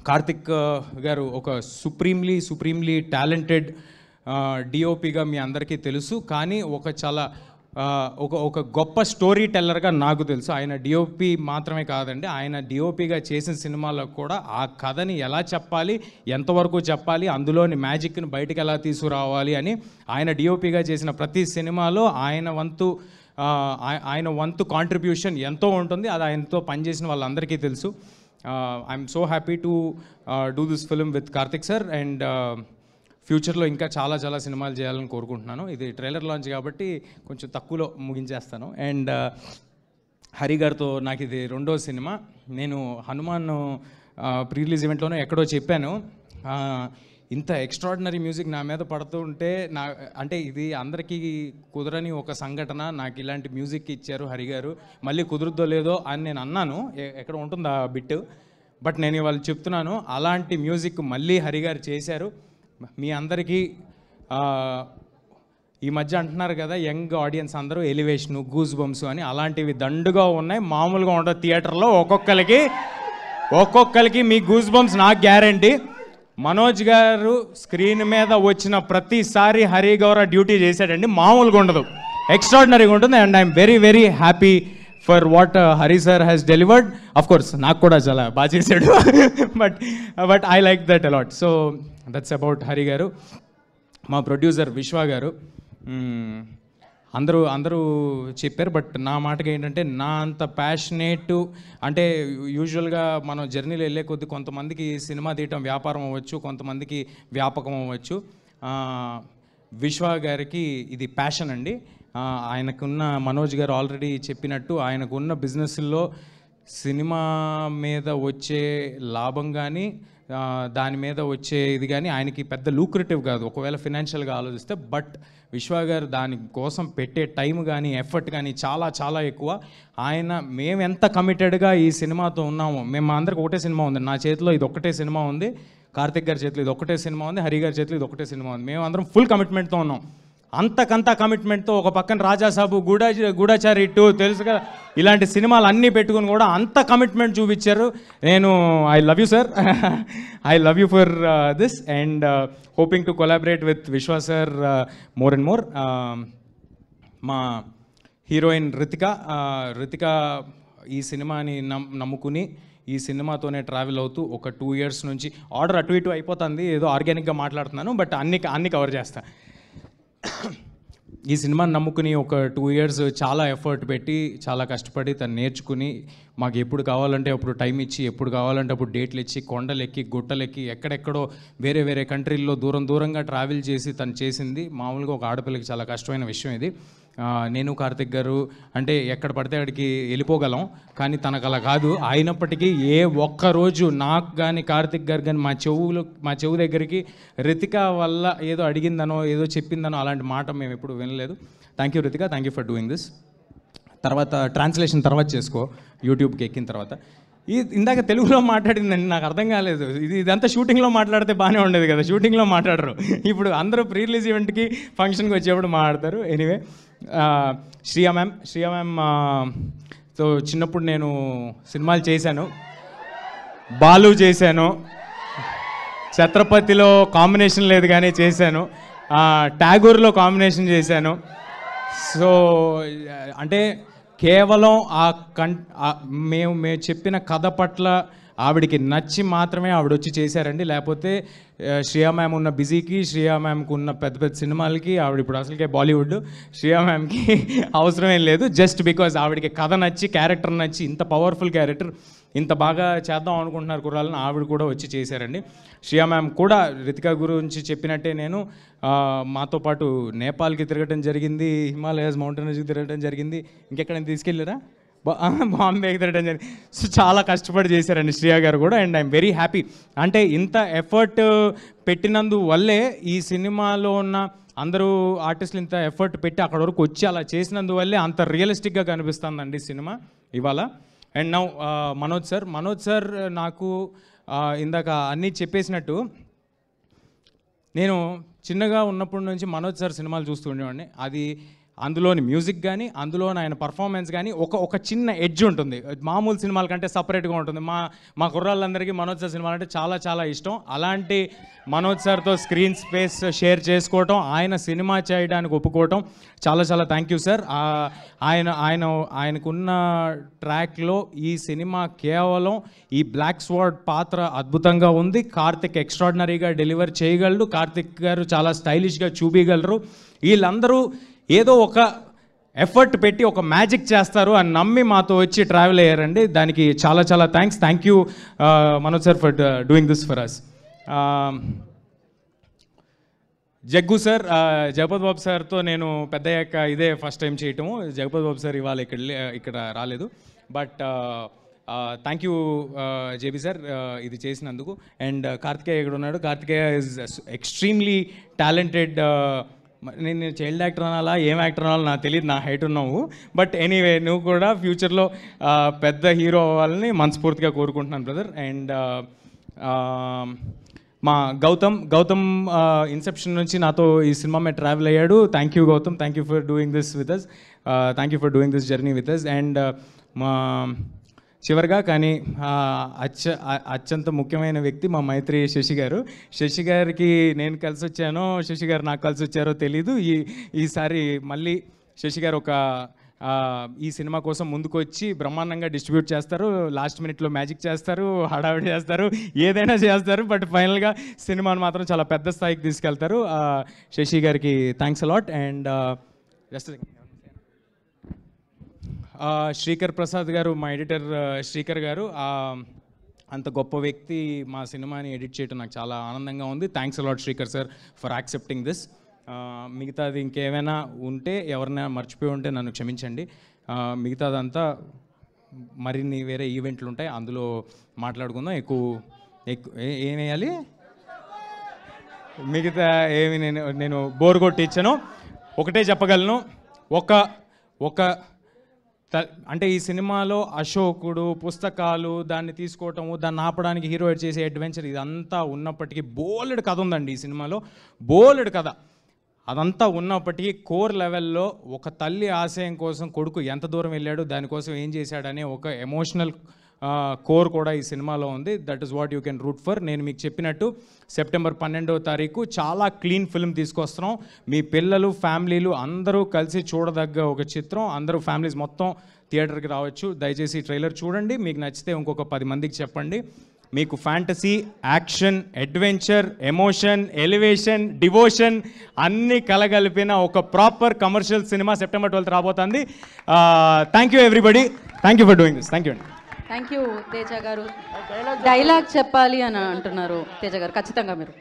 కార్తిక్ గారు ఒక సుప్రీంలీ టాలెంటెడ్ డిఓపిగా మీ అందరికీ తెలుసు. కానీ ఒక గొప్ప స్టోరీ టెల్లర్గా నాకు తెలుసు. ఆయన డిఓపి మాత్రమే కాదండి, ఆయన డిఓపిగా చేసిన సినిమాలో కూడా ఆ కథని ఎలా చెప్పాలి, ఎంతవరకు చెప్పాలి, అందులోని మ్యాజిక్ని బయటికి ఎలా తీసుకురావాలి అని ఆయన డిఓపిగా చేసిన ప్రతి సినిమాలో ఆయన వంతు కాంట్రిబ్యూషన్ ఎంతో ఉంటుంది. అది ఆయనతో పనిచేసిన వాళ్ళందరికీ తెలుసు. I'm so happy to do this film with Karthik sir and ఫ్యూచర్లో ఇంకా చాలా సినిమాలు చేయాలని కోరుకుంటున్నాను. ఇది ట్రైలర్ లాంచ్ కాబట్టి కొంచెం తక్కువలో ముగించేస్తాను. అండ్ హరి గారితో నాకు ఇది 2వ సినిమా. నేను హనుమాన్ ప్రీ రిలీజ్ ఈవెంట్లోనే ఎక్కడో చెప్పాను, ఇంత ఎక్స్ట్రాడినరీ మ్యూజిక్ నా మీద పడుతూ ఉంటే అంటే ఇది అందరికీ కుదరని ఒక సంఘటన. నాకు ఇలాంటి మ్యూజిక్ ఇచ్చారు హరి గారు, మళ్ళీ కుదురుద్దో లేదో అని నేను అన్నాను, ఎక్కడ ఉంటుంది ఆ బిట్. బట్ నేను ఇవాళ చెప్తున్నాను, అలాంటి మ్యూజిక్ మళ్ళీ హరి గారు చేశారు. మీ అందరికీ ఈ మధ్య అంటున్నారు కదా యంగ్ ఆడియన్స్ అందరూ ఎలివేషను, గూస్ బంప్స్ అని, అలాంటివి దండుగా ఉన్నాయి. మామూలుగా ఉండదు. థియేటర్లో ఒక్కొక్కరికి మీ గూస్ బంప్స్ నాకు గ్యారంటీ. మనోజ్ గారు స్క్రీన్ మీద వచ్చిన ప్రతిసారి హరి గౌర డ్యూటీ చేశాడండి, మామూలుగా ఉండదు, ఎక్స్ట్రాడినరీగా ఉంటుంది. And I'm very happy for what Hari sir has delivered. Of course నాకు కూడా చాలా బాగా చేశాడు, but I like that a lot. So that's about Hari గారు. మా ప్రొడ్యూసర్ విశ్వ గారు అందరూ చెప్పారు, బట్ నా మాటకి ఏంటంటే, నా అంత ప్యాషనేట్ అంటే యూజువల్గా మనం జర్నీలో వెళ్ళే కొద్ది కొంతమందికి సినిమా తీయటం వ్యాపారం అవ్వచ్చు, కొంతమందికి వ్యాపకం అవ్వచ్చు. విశ్వ గారికి ఇది ప్యాషన్ అండి. ఆయనకున్న, మనోజ్ గారు ఆల్రెడీ చెప్పినట్టు, ఆయనకున్న బిజినెస్లో సినిమా మీద వచ్చే లాభం కానీ, దాని మీద వచ్చే ఇది కానీ ఆయనకి పెద్ద లూక్రేటివ్ కాదు ఒకవేళ ఫినాన్షియల్గా ఆలోచిస్తే. బట్ విశ్వ గారు దానికోసం పెట్టే టైం కానీ, ఎఫర్ట్ కానీ చాలా ఎక్కువ. మేము ఎంత కమిటెడ్గా ఈ సినిమాతో ఉన్నామో, మేము అందరికి ఒకటే సినిమా ఉంది, నా చేతిలో ఇది ఒక్కటే సినిమా ఉంది, కార్తిక్ గారి చేతిలో ఇది ఒక్కటే సినిమా ఉంది, హరి గారి చేతిలో ఇది ఒక్కటే సినిమా ఉంది. మేము అందరం ఫుల్ కమిట్మెంట్తో ఉన్నాం. అంతకంతా కమిట్మెంట్తో ఒక పక్కన రాజాసాబు, గూఢాచారి 2 తెలుసు కదా, ఇలాంటి సినిమాలు అన్నీ పెట్టుకుని కూడా అంత కమిట్మెంట్ చూపించారు. I love you sir, I love you for this and hoping to collaborate with విశ్వ సార్ మోర్ అండ్ మోర్. మా హీరోయిన్ రితిక ఈ సినిమాని నమ్ముకుని ఈ సినిమాతోనే ట్రావెల్ అవుతూ ఒక 2 years నుంచి, ఆర్డర్ అటు ఇటు అయిపోతుంది, ఏదో ఆర్గానిక్గా మాట్లాడుతున్నాను, బట్ అన్ని కవర్ చేస్తాను. ఈ సినిమాని నమ్ముకుని ఒక 2 years చాలా ఎఫర్ట్ పెట్టి, చాలా కష్టపడి తను నేర్చుకుని, మాకు ఎప్పుడు కావాలంటే అప్పుడు టైం ఇచ్చి, ఎప్పుడు కావాలంటే అప్పుడు డేట్లు ఇచ్చి, కొండలెక్కి గుట్టలెక్కి ఎక్కడెక్కడో వేరే కంట్రీల్లో దూరంగా ట్రావెల్ చేసి తను చేసింది. మామూలుగా ఒక ఆడపిల్లకి చాలా కష్టమైన విషయం ఇది. నేను కార్తిక్ గారు అంటే ఎక్కడ పడితే అక్కడికి వెళ్ళిపోగలం, కానీ తనకు అలా కాదు. అయినప్పటికీ ఏ ఒక్కరోజు నాకు కానీ, కార్తిక్ గారు కానీ మా చెవు దగ్గరికి రితిక వల్ల ఏదో అడిగిందనో, ఏదో చెప్పిందనో అలాంటి మాట మేము ఎప్పుడు వినలేదు. Thank you Ritika, thank you for doing this. తర్వాత ట్రాన్స్లేషన్ తర్వాత చేసుకో, యూట్యూబ్కి ఎక్కిన తర్వాత. ఇందాక తెలుగులో మాట్లాడిందండి, నాకు అర్థం కాలేదు. ఇదంతా షూటింగ్లో మాట్లాడితే బాగానే ఉండేది కదా, షూటింగ్లో మాట్లాడరు. ఇప్పుడు అందరూ ప్రీ రిలీజ్ ఈవెంట్కి, ఫంక్షన్కి వచ్చేప్పుడు మాట్లాడతారు. ఎనీవే, శ్రియా మ్యామ్ సో చిన్నప్పుడు నేను సినిమాలు చేశాను, బాలు చేశాను, ఛత్రపతిలో కాంబినేషన్ లేదు కానీ చేశాను, ట్యాగూర్లో కాంబినేషన్ చేశాను. సో అంటే కేవలం మేము చెప్పిన కథ పట్ల ఆవిడికి నచ్చి మాత్రమే ఆవిడ వచ్చి చేశారండి. లేకపోతే శ్రియా మ్యామ్ ఉన్న బిజీకి, శ్రియా మ్యామ్కి ఉన్న పెద్ద పెద్ద సినిమాలకి, ఆవిడ ఇప్పుడు అసలుకే బాలీవుడ్, శ్రియా మ్యామ్కి అవసరం ఏం లేదు. జస్ట్ బికాజ్ ఆవిడకి కథ నచ్చి, క్యారెక్టర్ నచ్చి, ఇంత పవర్ఫుల్ క్యారెక్టర్ ఇంత బాగా చేద్దాం అనుకుంటున్నారు కుర్రాలను, ఆవిడ కూడా వచ్చి చేశారండి. శ్రియా మ్యామ్ కూడా రితికా గురించి చెప్పినట్టే నేను మాతో పాటు నేపాల్కి తిరగడం జరిగింది, హిమాలయాస్ మౌంటైన్స్కి తిరగడం జరిగింది, ఇంకెక్కడైనా తీసుకెళ్ళారా, బాంబేకి తిరగడం జరిగింది. సో చాలా కష్టపడి చేశారండి శ్రియా గారు కూడా. And I'm very happy. అంటే ఇంత ఎఫర్ట్ పెట్టినందువల్లే ఈ సినిమాలో ఉన్న అందరూ ఆర్టిస్టులు ఇంత ఎఫర్ట్ పెట్టి అక్కడ వరకు వచ్చి అలా చేసినందువల్లే అంత రియలిస్టిక్గా కనిపిస్తుందండి సినిమా ఇవాళ. అండ్ నౌ మనోజ్ సార్ నాకు ఇందాక అన్నీ చెప్పేసినట్టు నేను చిన్నగా ఉన్నప్పటి నుంచి మనోజ్ సార్ సినిమాలు చూస్తూ ఉండేవాడిని. అది అందులోని మ్యూజిక్ కానీ, అందులోని ఆయన పర్ఫార్మెన్స్ కానీ ఒక చిన్న ఎడ్జ్ ఉంటుంది. మామూలు సినిమాల కంటే సపరేట్గా ఉంటుంది. మా కుర్రాళ్ళందరికీ మనోజ్ సార్ సినిమాలు అంటే చాలా చాలా ఇష్టం. అలాంటి మనోజ్ సార్తో స్క్రీన్ స్పేస్ షేర్ చేసుకోవటం, ఆయన సినిమా చేయడానికి ఒప్పుకోవటం చాలా చాలా థ్యాంక్ యూ సార్. ఆయనకున్న ట్రాక్లో ఈ సినిమా కేవలం ఈ బ్లాక్ స్వార్డ్ పాత్ర అద్భుతంగా ఉంది. కార్తిక్ ఎక్స్ట్రాడినరీగా డెలివర్ చేయగలరు, కార్తిక్ గారు చాలా స్టైలిష్గా చూపించగలరు. వీళ్ళందరూ ఏదో ఒక ఎఫర్ట్ పెట్టి ఒక మ్యాజిక్ చేస్తారు అని నమ్మి మాతో వచ్చి ట్రావెల్ అయ్యారండి. దానికి చాలా చాలా thank you Manoj sir for doing this for us. Jaggu sir, Jagapathi Babu సార్తో నేను పెద్దయ్యాక ఇదే ఫస్ట్ టైం చేయటము. జగపతి బాబు సార్ ఇవాళ ఇక్కడ రాలేదు. But thank you JB sir ఇది చేసినందుకు. అండ్ కార్తికేయ ఇక్కడ ఉన్నాడు. Karthikeya is extremely talented. నేను చైల్డ్ యాక్టర్ అనాలా, ఏం యాక్టర్ అనాలో నాకు తెలియదు, నా హైట్ ఉన్నావు. బట్ ఎనీవే నువ్వు కూడా ఫ్యూచర్లో పెద్ద హీరో అవ్వాలని మనస్ఫూర్తిగా కోరుకుంటున్నాను బ్రదర్. అండ్ మా గౌతమ్ ఇన్సెప్షన్ నుంచి నాతో ఈ సినిమా మీద ట్రావెల్ అయ్యాడు. Thank you Gautham, thank you for doing this with us, thank you for doing this journey with us. And మా చివరిగా కానీ అత్యంత ముఖ్యమైన వ్యక్తి మా మైత్రి శశి గారు. శశి గారికి నేను కలిసి వచ్చానో, శశి గారు నాకు కలిసి వచ్చారో తెలీదు. ఈసారి మళ్ళీ శశి గారు ఈ సినిమా కోసం ముందుకు వచ్చి బ్రహ్మాండంగా డిస్ట్రిబ్యూట్ చేస్తారు, లాస్ట్ మినిట్లో మ్యాజిక్ చేస్తారు, హడావిడి చేస్తారు, ఏదైనా చేస్తారు. బట్ ఫైనల్గా సినిమాను మాత్రం చాలా పెద్ద స్థాయికి తీసుకెళ్తారు. శశి గారికి thanks a lot. And just Srikar Prasad గారు, మా ఎడిటర్ శ్రీకర్ గారు, అంత గొప్ప వ్యక్తి మా సినిమాని ఎడిట్ చేయడం నాకు చాలా ఆనందంగా ఉంది. Thanks a lot Srikar sir for accepting this. మిగతాది ఇంకేమైనా ఉంటే, ఎవరైనా మర్చిపోయి ఉంటే నన్ను క్షమించండి. మిగతాదంతా మరిన్ని వేరే ఈవెంట్లు ఉంటాయి, అందులో మాట్లాడుకుందాం. ఏం వేయాలి, మిగతా ఏమి నేను బోర్ కొట్టించాను. ఒకటే చెప్పగలను, అంటే ఈ సినిమాలో అశోకుడు, పుస్తకాలు, దాన్ని తీసుకోవటము, దాన్ని ఆపడానికి హీరో చేసే అడ్వెంచర్, ఇదంతా ఉన్నప్పటికీ బోలెడు కథ ఉందండి ఈ సినిమాలో, బోలెడు కథ. అదంతా ఉన్నప్పటికీ కోర్ లెవెల్లో ఒక తల్లి ఆశయం కోసం కొడుకు ఎంత దూరం వెళ్ళాడు, దానికోసం ఏం చేశాడనే ఒక ఎమోషనల్ కోర్ కూడా ఈ సినిమాలో ఉంది. That is what you can root for. నేను మీకు చెప్పినట్టు సెప్టెంబర్ 12వ తారీఖు చాలా క్లీన్ ఫిల్మ్ తీసుకొస్తున్నాం. మీ పిల్లలు, ఫ్యామిలీలు అందరూ కలిసి చూడదగ్గ ఒక చిత్రం. అందరూ ఫ్యామిలీస్ మొత్తం థియేటర్కి రావచ్చు. దయచేసి ట్రైలర్ చూడండి, మీకు నచ్చితే ఇంకొక 10 మందికి చెప్పండి. మీకు fantasy, action, adventure, emotion, elevation, devotion అన్నీ కలగలిపిన ఒక proper commercial cinema September 12th రాబోతుంది. Thank you everybody, thank you for doing this. Thank you అండి. థ్యాంక్ యూ తేజ గారు. డైలాగ్ చెప్పాలి అని అంటున్నారు తేజ గారు, ఖచ్చితంగా మీరు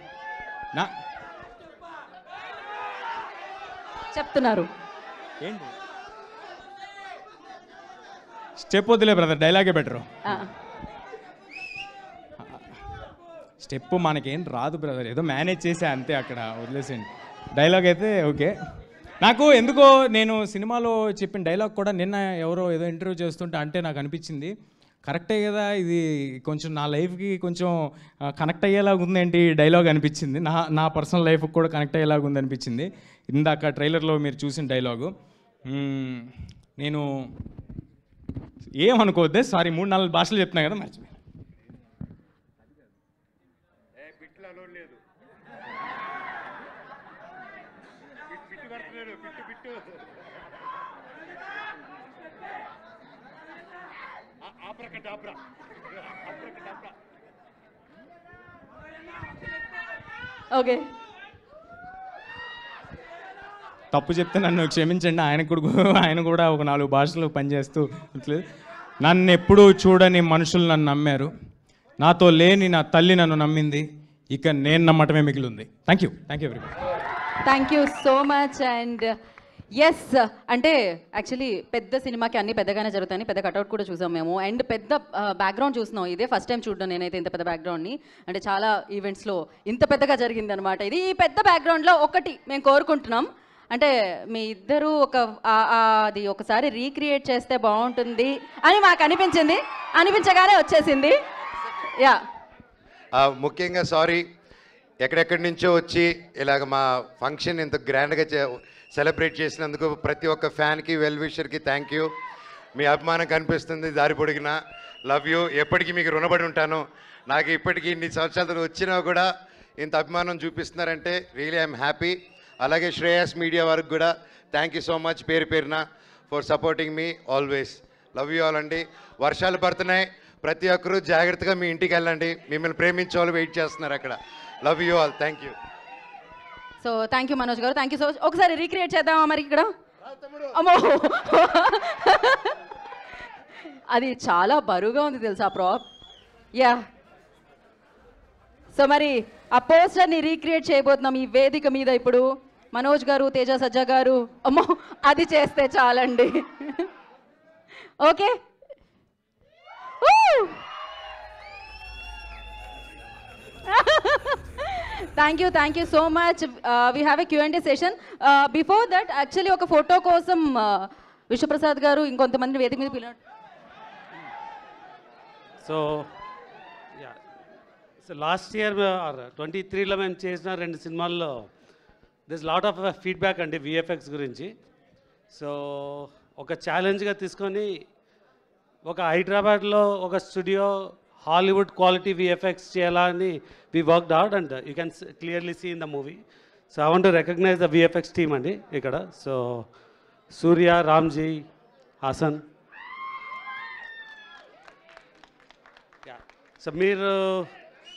చెప్తున్నారు. ఏంటి స్టెప్ వద్దులే బ్రదర్, డైలాగే బెటరు. స్టెప్ మనకేం రాదు బ్రదర్, ఏదో మేనేజ్ చేసే అంతే, అక్కడ వదిలేసేయండి. డైలాగ్ అయితే ఓకే. నాకు ఎందుకో నేను సినిమాలో చెప్పిన డైలాగ్ కూడా నిన్న ఎవరో ఏదో ఇంటర్వ్యూ చేస్తుంటే అంటే నాకు అనిపించింది, కరెక్టే కదా, ఇది కొంచెం నా లైఫ్కి కొంచెం కనెక్ట్ అయ్యేలాగా ఉందేంటి డైలాగ్ అనిపించింది. నా పర్సనల్ లైఫ్కి కూడా కనెక్ట్ అయ్యేలాగా ఉంది అనిపించింది ఇందాక ట్రైలర్లో మీరు చూసిన డైలాగు. నేను ఏమనుకోవద్దే, సారీ 3-4 భాషలు చెప్తున్నా కదా మర్చిపోయి. ఓకే, తప్పు చెప్తే నన్ను క్షమించండి. ఆయన కూడా ఒక 4 భాషలు పనిచేస్తూ ఉంటుంది. నన్ను ఎప్పుడూ చూడని మనుషులు నన్ను నమ్మారు, నాతో లేని నా తల్లి నన్ను నమ్మింది, ఇక నేను నమ్మటమే మిగిలింది. Thank you everybody. Thank you so much. And yes, అంటే యాక్చువల్లీ పెద్ద సినిమాకి అన్ని పెద్దగానే జరుగుతాయని పెద్ద కట్అవుట్ కూడా చూసాం మేము. అండ్ పెద్ద బ్యాక్గ్రౌండ్ చూస్తున్నాం, ఇదే ఫస్ట్ టైం చూడడం నేనైతే ఇంత పెద్ద బ్యాక్గ్రౌండ్ని. అంటే చాలా ఈవెంట్స్లో ఇంత పెద్దగా జరిగిందనమాట ఇది. ఈ పెద్ద బ్యాక్గ్రౌండ్లో ఒకటి మేము కోరుకుంటున్నాం, అంటే మీ ఇద్దరు అది ఒకసారి రీక్రియేట్ చేస్తే బాగుంటుంది అని మాకు అనిపించగానే వచ్చేసింది. యా, ముఖ్యంగా సారీ, ఎక్కడెక్కడి నుంచో వచ్చి ఇలాగ మా ఫంక్షన్ ఇంత గ్రాండ్గా సెలబ్రేట్ చేసినందుకు ప్రతి ఒక్క ఫ్యాన్కి, వెల్ విషర్కి థ్యాంక్ యూ. మీ అభిమానం కనిపిస్తుంది దారి పొడిగిన. లవ్ యూ, ఎప్పటికీ మీకు రుణపడి ఉంటాను. నాకు ఇప్పటికీ ఇన్ని సంవత్సరాలు వచ్చినా కూడా ఇంత అభిమానం చూపిస్తున్నారంటే రియలీ ఐఎమ్ హ్యాపీ. అలాగే శ్రేయస్ మీడియా వారికి కూడా థ్యాంక్ యూ సో మచ్ పేరున for supporting me always. Love you all అండి. వర్షాలు పడుతున్నాయి, ప్రతి ఒక్కరూ జాగ్రత్తగా మీ ఇంటికి వెళ్ళండి. మిమ్మల్ని ప్రేమించే వాళ్ళు వెయిట్ చేస్తున్నారు అక్కడ. Love you all, thank you. So thank you Manoj గారు, థ్యాంక్ యూ సో మచ్. ఒకసారి రీక్రియేట్ చేద్దామా మరి ఇక్కడ? అమ్మో, అది చాలా బరువుగా ఉంది తెలుసా ప్రాప్. యా, సో మరి ఆ పోస్టర్ని రీక్రియేట్ చేయబోతున్నాం ఈ వేదిక మీద ఇప్పుడు. మనోజ్ గారు, తేజ సజ్జా గారు, అమ్మో అది చేస్తే చాలండి. Okay, thank you so much. We have a Q&A session. Before that actually ఒక ఫోటో కోసం విశ్వప్రసాద్ గారు ఇంకొంతమంది వేదిక మీద పిల్లలు. సో లాస్ట్ ఇయర్ 23లో మేము చేసిన 2 సినిమాల్లో దిస్ లాట్ ఆఫ్ ఫీడ్బ్యాక్ అండి VFX గురించి. సో ఒక ఛాలెంజ్గా తీసుకొని ఒక హైదరాబాద్లో ఒక స్టూడియో హాలీవుడ్ క్వాలిటీ VFX చేయాలని we worked out and you can clearly see in the movie. So I want to recognise the VFX team అండి ఇక్కడ. సో సూర్య, రామ్జీ, హాసన్. సో మీరు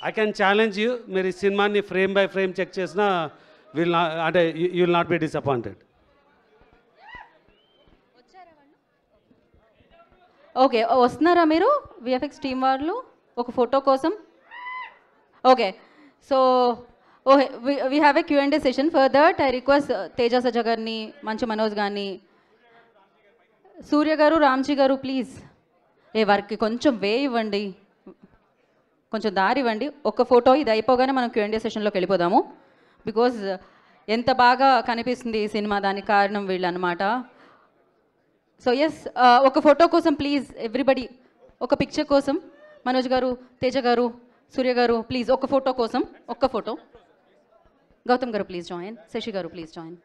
ఐ క్యాన్ ఛాలెంజ్ యూ, మీరు ఈ సినిమాని ఫ్రేమ్ బై ఫ్రేమ్ చెక్ చేసినా అంటే you will not be disappointed. Okay, వస్తున్నారా మీరు VFX టీమ్ వాళ్ళు ఒక ఫోటో కోసం? Okay, so okay, we have a Q&A session. For that I request Teja సజ్జా గారిని, మంచు మనోజ్ గారిని, సూర్య గారు, రామ్జీ గారు ప్లీజ్ వారికి కొంచెం వే ఇవ్వండి, కొంచెం దారి ఇవ్వండి. ఒక ఫోటో ఇది అయిపోగానే మనం Q&A సెషన్లోకి వెళ్ళిపోదాము. బికాజ్ ఎంత బాగా కనిపిస్తుంది ఈ సినిమా, దానికి కారణం వీళ్ళు అనమాట. సో ఎస్, ఒక ఫోటో కోసం ప్లీజ్ ఎవ్రీబడి, ఒక పిక్చర్ కోసం. మనోజ్ గారు, తేజ గారు, సూర్య గారు ప్లీజ్ ఒక ఫోటో కోసం, ఒక్క ఫోటో. గౌతమ్ గారు ప్లీజ్ జాయిన్, శశి గారు ప్లీజ్ జాయిన్.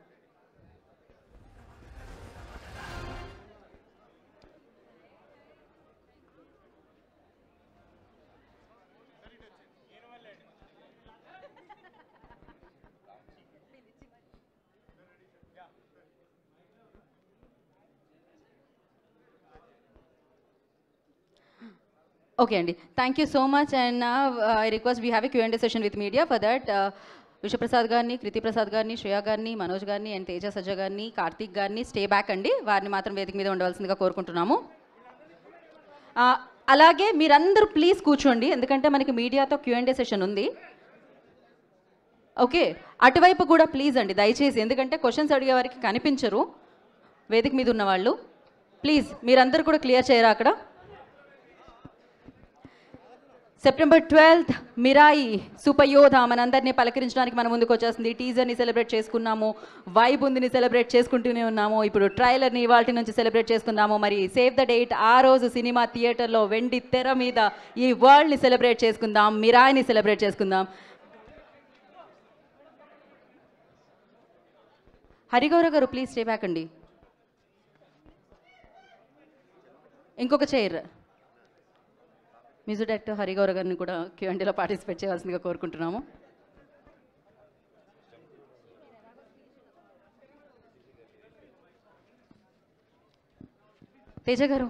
ఓకే అండి, thank you so much. And I request we have a Q&A session with media. For that Vishwaprasad గారిని, కృతి ప్రసాద్ గారిని, శ్రేయ గారిని, మనోజ్ గారిని అండ్ తేజ సజ్జా గారిని, కార్తీక్ గారిని స్టే బ్యాక్ అండి, వారిని మాత్రం వేదిక మీద ఉండవలసిందిగా కోరుకుంటున్నాము. అలాగే మీరందరూ ప్లీజ్ కూర్చోండి, ఎందుకంటే మనకి మీడియాతో Q&A సెషన్ ఉంది. ఓకే, అటువైపు కూడా ప్లీజ్ అండి దయచేసి, ఎందుకంటే క్వశ్చన్స్ అడిగే వారికి కనిపించరు వేదిక మీద ఉన్నవాళ్ళు. ప్లీజ్ మీరందరూ కూడా క్లియర్ చేయరా అక్కడ. సెప్టెంబర్ 12th మిరాయి సూపర్ యోధ మనందరినీ పలకరించడానికి మన ముందుకు వచ్చేస్తుంది. టీజర్ని సెలబ్రేట్ చేసుకున్నాము, వైబ్ ఉందిని సెలబ్రేట్ చేసుకుంటూనే ఉన్నాము, ఇప్పుడు ట్రైలర్ని ఇవాల్టి నుంచి సెలబ్రేట్ చేసుకుందాము. మరి సేవ్ ద డేట్, ఆ రోజు సినిమా థియేటర్లో వెండి తెర మీద ఈ వరల్డ్ని సెలబ్రేట్ చేసుకుందాం, మిరాయిని సెలబ్రేట్ చేసుకుందాం. హరిగౌర గారు ప్లీజ్ స్టే బ్యాక్ అండి. ఇంకొక చైర్ మ్యూజిక్ డైరెక్టర్ హరిగౌర గారిని కూడా Q&Aలో పార్టిసిపేట్ చేయాల్సిందిగా కోరుకుంటున్నాము. తేజ గారు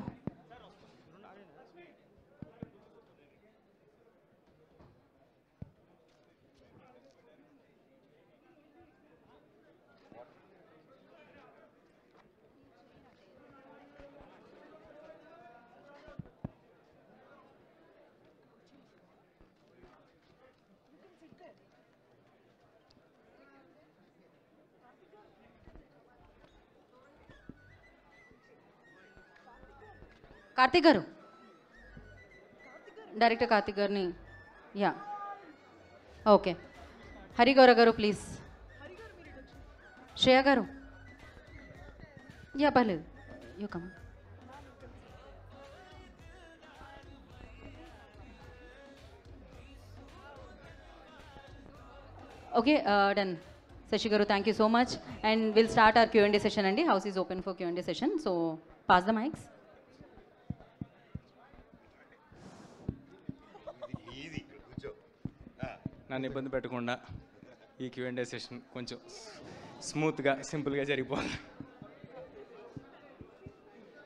కార్తిక్ గారు డైరెక్టర్ కార్తిక్ గారిని యా ఓకే హరిగౌర గారు ప్లీజ్ శ్రేయ గారు యా పర్లేదు you come okay done Sashi గారు thank you so much and will start our Q&A session అండి. House is open for Q&A session so pass the mics. నన్ను ఇబ్బంది పెట్టకుండా ఈ Q&A సెషన్ కొంచెం స్మూత్గా సింపుల్గా జరిగిపోవాలి.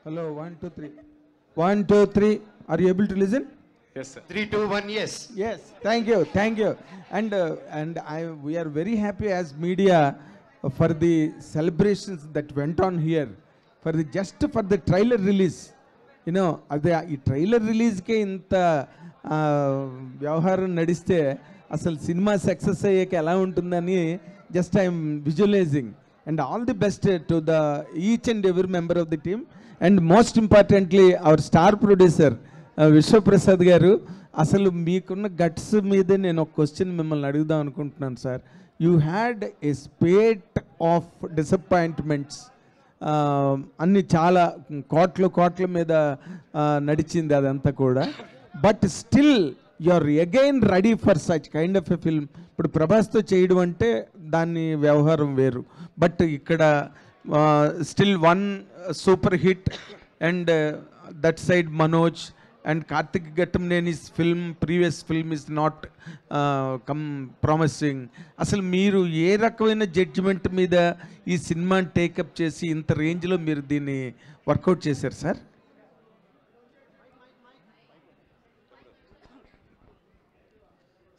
Hello, 1 2 3 1 2 3 are you able to listen? Yes sir. 3 2 1 yes. Yes, thank you and we are very happy as media for the celebrations that went on here just for the trailer release. You know, ఈ trailer రిలీజ్కే ఇంత వ్యవహారం నడిస్తే అసలు cinema success అయ్యాక ఎలా ఉంటుందని just I'm visualising and all the best to the each and every member of the team and most importantly our star producer Vishwaprasad garu. అసలు మీకున్న గట్స్ మీదే నేను ఒక క్వశ్చన్ మిమ్మల్ని అడుగుదాం అనుకుంటున్నాను sir. You had a spate of disappointments, అన్ని చాలా కోట్ల మీద నడిచింది అదంతా కూడా. But still you are again ready for such kind of a film. ఇప్పుడు ప్రభాస్తో చేయడం అంటే దాని వ్యవహారం వేరు, బట్ ఇక్కడ still one super hit and that side Manoj and Karthik ఘట్టంనేని's film previous film is not promising. అసలు మీరు ఏ రకమైన జడ్జిమెంట్ మీద ఈ సినిమాని టేకప్ చేసి ఇంత రేంజ్లో మీరు దీన్ని వర్కౌట్ చేశారు సార్?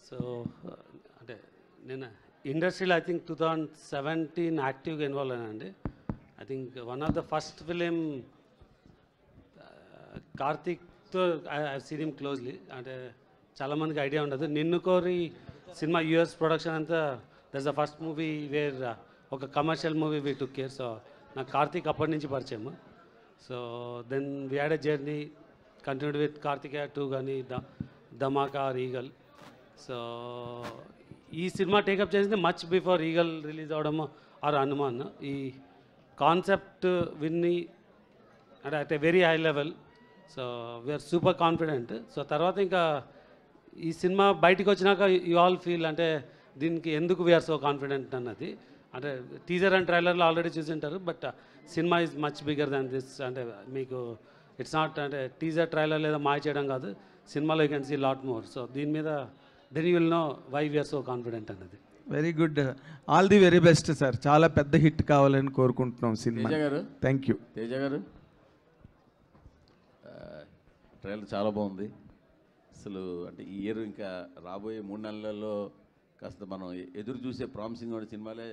సో అంటే నేను ఇండస్ట్రీలో ఐ థింక్ 2017 యాక్టివ్గా ఇన్వాల్వ్ అయినండి. I think one of the first film కార్తిక్తో ఐ సీన్ హిమ్ క్లోజ్లీ. అంటే చాలామందికి ఐడియా ఉండదు, Ninnu Kori cinema US production అంతా that's the first movie where ఒక commercial movie we took care. So నాకు కార్తిక్ అప్పటి నుంచి పరిచయం. So then we had a journey continued with Karthikeya 2 కానీ ధమాకా ఆర్ ఈగల్. సో ఈ సినిమా టేకప్ చేసింది మచ్ బిఫోర్ ఈగల్ రిలీజ్ అవడము ఆర్ హనుమాన్. ఈ కాన్సెప్ట్ విన్ని అంటే at a very high level. So we're super confident. So తర్వాత ఇంకా ఈ సినిమా బయటికి వచ్చినాక యూ ఆల్ ఫీల్ అంటే దీనికి ఎందుకు వీఆర్ సో కాన్ఫిడెంట్ అన్నది. అంటే టీజర్ అండ్ ట్రైలర్లో ఆల్రెడీ చూసింటారు, but cinema is much bigger than this. అంటే మీకు ఇట్స్ నాట్ అంటే టీజర్ ట్రైలర్ లేదా మాయ చేయడం కాదు, సినిమాలో you can see lot more. So దీని మీద then you will know why we're so confident అన్నది. Very good, all the very best sir. చాలా పెద్ద హిట్ కావాలని కోరుకుంటున్నాం సినిమా. Thank you. తేజ గారు, ట్రైలర్ చాలా బాగుంది. అసలు అంటే ఈ ఇయర్ ఇంకా రాబోయే 3 నెలల్లో కాస్త మనం ఎదురు చూసే ప్రామిసింగ్ ఉన్న సినిమాలే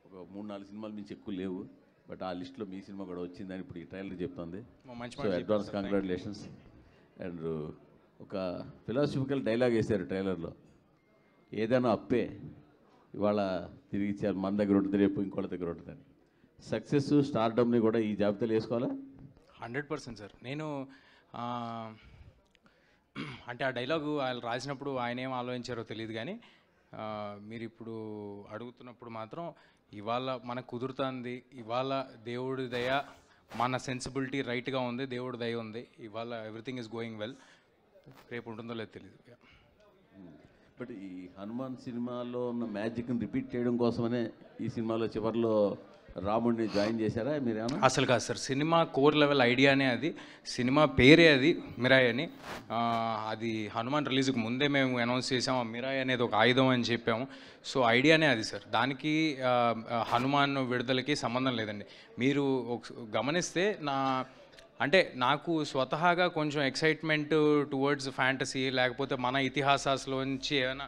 ఒక 3-4 సినిమాలు మించి ఎక్కువ లేవు. బట్ ఆ లిస్ట్లో మీ సినిమా కూడా వచ్చిందని ఇప్పుడు ఈ ట్రైలర్ చెప్తుంది. So advance congratulations. అండ్ ఒక ఫిలాసఫికల్ డైలాగ్ వేశారు ట్రైలర్లో, ఏదైనా అప్పే ఇవాళ తిరిగి ఇచ్చారు, మన దగ్గర ఉంటుంది రేపు ఇంకోళ్ళ దగ్గర ఉంటుందని. సక్సెస్ స్టార్డమ్ని కూడా ఈ జాబితాలో వేసుకోవాలా? 100% సార్. నేను అంటే ఆ డైలాగు ఆయన రాసినప్పుడు ఆయన ఏం ఆలోచించారో తెలియదు, కానీ మీరు ఇప్పుడు అడుగుతున్నప్పుడు మాత్రం ఇవాళ మనకు కుదురుతుంది, ఇవాళ దేవుడి దయ, మన సెన్సిబిలిటీ రైట్గా ఉంది, దేవుడి దయ ఉంది, ఇవాళ ఎవ్రీథింగ్ ఈజ్ గోయింగ్ వెల్. రేపు ఉంటుందో లేదో తెలియదు. బట్ ఈ హనుమాన్ సినిమాలో ఉన్న మ్యాజిక్ని రిపీట్ చేయడం కోసమనే ఈ సినిమాలో చివరిలో రాముడిని జాయిన్ చేశారా మీరు ఏమన్నా? అసలు కాదు సార్, సినిమా కోర్ లెవెల్ ఐడియానే అది, సినిమా పేరే అది మిరాయ్ అని. అది హనుమాన్ రిలీజ్కి ముందే మేము అనౌన్స్ చేసాము, మిరాయ్ అనేది ఒక ఆయుధం అని చెప్పాము. సో ఐడియానే అది సార్, దానికి హనుమాన్ విడుదలకి సంబంధం లేదండి. మీరు గమనిస్తే నాకు స్వతహాగా కొంచెం ఎక్సైట్మెంట్ టువర్డ్స్ ఫ్యాంటసీ, లేకపోతే మన ఇతిహాసాల్లోంచి ఏమైనా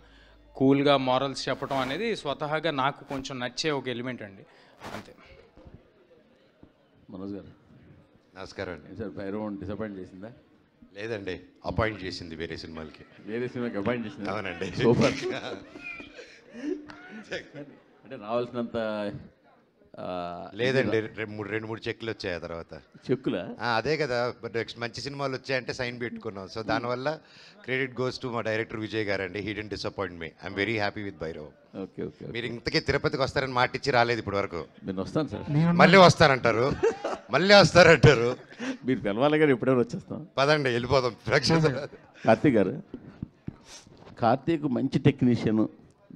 కూల్గా మారల్స్ చెప్పడం అనేది స్వతహాగా నాకు కొంచెం నచ్చే ఒక ఎలిమెంట్ అండి, అంతే. మనోజ్ గారు నమస్కారం అండి. సార్ భైరవ్ డిసప్పాయింట్ చేసిందా? లేదండి, అపాయింట్ చేసింది వేరే సినిమాలకి. వేరే సినిమాకి అపాయింట్ చేసింది? అవునండి. సూపర్. అంటే రావాల్సినంత లేదండి, రెండు మూడు చెక్కులు వచ్చాయి ఆ తర్వాత. చెక్కులా? అదే కదా, బట్ నెక్స్ట్ మంచి సినిమాలు వచ్చాయంటే సైన్ పెట్టుకున్నాం. సో దానివల్ల క్రెడిట్ గోస్ టు మా డైరెక్టర్ విజయ్ గారు అండి. He didn't disappoint me. I'm very happy with Bhairav. Okay okay. మీరు ఇంతకీ తిరుపతికి వస్తారని మాటిచ్చి రాలేదు ఇప్పటి వరకు. నేను వస్తాను సార్. మళ్ళీ వస్తానంటారు, మళ్ళీ వస్తారంటారు. మీరు పిలవాలి కానీ ఎప్పుడైనా వచ్చేస్తాం. పదండి వెళ్ళిపోదాం. కార్తీక్ గారు, కార్తీక్ మంచి టెక్నీషియన్,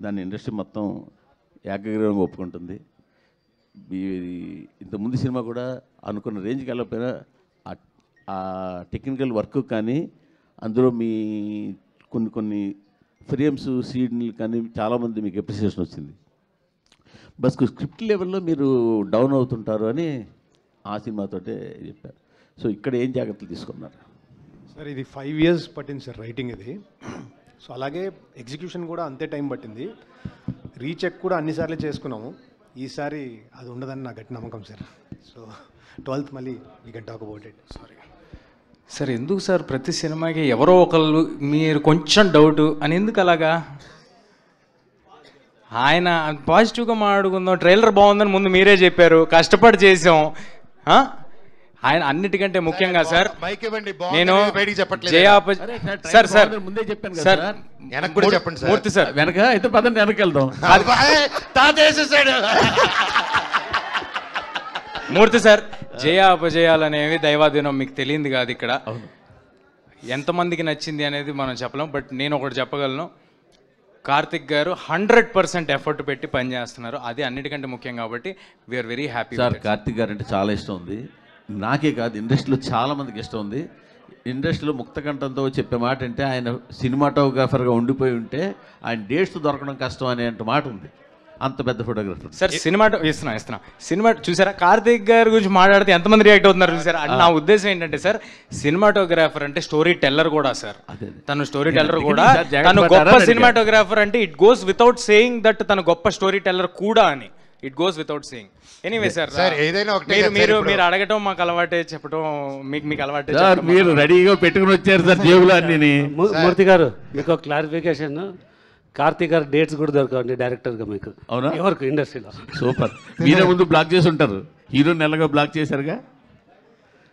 దాన్ని ఇండస్ట్రీ మొత్తం ఏకగ్రీవంగా ఒప్పుకుంటుంది. ఇంతకుముందు సినిమా కూడా అనుకున్న రేంజ్కి వెళ్ళకపోయినా ఆ టెక్నికల్ వర్క్ కానీ అందులో మీ కొన్ని ఫ్రేమ్స్ సీన్లు కానీ చాలామంది మీకు అప్రిసియేషన్ వచ్చింది. బస్ స్క్రిప్ట్ లెవెల్లో మీరు డౌన్ అవుతుంటారు అని ఆ సినిమాతోటే చెప్పారు. సో ఇక్కడ ఏం జాగ్రత్తలు తీసుకున్నారు సార్? ఇది 5 years పట్టింది సార్ రైటింగ్ ఇది. సో అలాగే ఎగ్జిక్యూషన్ కూడా అంతే టైం పట్టింది. రీచెక్ కూడా అన్నిసార్లు చేసుకున్నాము. ఈసారి అది ఉండదని నా గట్టి నమ్మకం సార్. సో 12th మళ్ళీ we can talk about it. Sorry sir, ఎందుకు సార్ ప్రతి సినిమాకి ఎవరో ఒకళ్ళు మీరు కొంచెం డౌట్ అని ఎందుకు అలాగా? ఆయన పాజిటివ్గా మాట్లాడుకుందాం, ట్రైలర్ బాగుందని ముందు మీరే చెప్పారు, కష్టపడి చేసాం. ఆయన అన్నిటికంటే ముఖ్యంగా సార్ నేను సార్ సార్ సార్ మూర్తి సార్ వెనక అయితే పదండి వెనక్కి వెళ్దాం. మూర్తి సార్, జయ అపజయాలు అనేవి దైవాధీనం, మీకు తెలియంది కాదు. ఇక్కడ ఎంతమందికి నచ్చింది అనేది మనం చెప్పలేం. బట్ నేను ఒకటి చెప్పగలను, కార్తిక్ గారు 100% ఎఫర్ట్ పెట్టి పనిచేస్తున్నారు, అది అన్నిటికంటే ముఖ్యం. కాబట్టి we're very happy. Sir Karthik garu అంటే చాలా ఇష్టం ఉంది, నాకే కాదు ఇండస్ట్రీలో చాలామందికి ఇష్టం ఉంది. ఇండస్ట్రీలో ముక్తకంఠంతో చెప్పే మాట అంటే ఆయన సినిమాటోగ్రాఫర్గా ఉండిపోయి ఉంటే ఆయన డేట్స్ దొరకడం కష్టం అనే మాట ఉంది. అంత పెద్ద ఫోటోగ్రాఫర్ సార్. సినిమా చూసారా? కార్తిక్ గారి గురించి మాట్లాడితే ఎంతమంది రియాక్ట్ అవుతున్నారు చూసారా? నా ఉద్దేశం ఏంటంటే సార్, సినిమాటోగ్రాఫర్ అంటే స్టోరీ టెల్లర్ కూడా సార్. తను స్టోరీ టెల్లర్ కూడా, తను గొప్ప సినిమాటోగ్రాఫర్ అంటే it goes without saying that తను గొప్ప స్టోరీ టెల్లర్ కూడా అని. It goes without saying. Anyway sir, మీరు అడగటం మాకు అలవాటే, చెప్పడం మీకు అలవాటే. మీరు రెడీగా పెట్టుకుని వచ్చారు సార్ జేబులో అన్ని. మూర్తి గారు, మీకు క్లారిఫికేషన్, కార్తీక్ గారు డేట్స్ కూడా దొరకండి డైరెక్టర్గా మీకు. అవునా? ఎవరికి ఇండస్ట్రీలో. సూపర్. మీరే ముందు బ్లాక్ చేసి ఉంటారు, హీరో నెలగా బ్లాక్ చేశారుగా.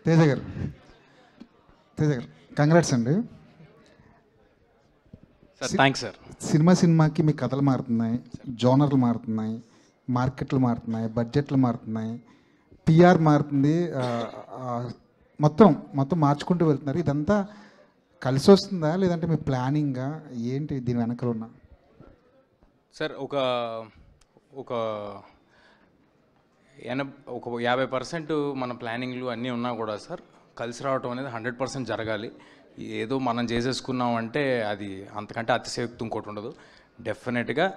తేజ గారు కంగ్రాట్స్ అండి. Thanks sir. సినిమాకి మీ కథలు మారుతున్నాయి, జోనర్లు మారుతున్నాయి, మార్కెట్లు మారుతున్నాయి, బడ్జెట్లు మారుతున్నాయి, పిఆర్ మారుతుంది, మొత్తం మార్చుకుంటూ వెళ్తున్నారు. ఇదంతా కలిసి వస్తుందా లేదంటే మీ ప్లానింగా ఏంటి దీని వెనకాల ఉన్న? సార్ ఒక 50% మన ప్లానింగ్లు అన్నీ ఉన్నా కూడా సార్, కలిసి రావటం అనేది 100% జరగాలి. ఏదో మనం చేసేసుకున్నాం అంటే అది అంతకంటే అతిశయోక్తి ఇంకోటి ఉండదు. డెఫినెట్గా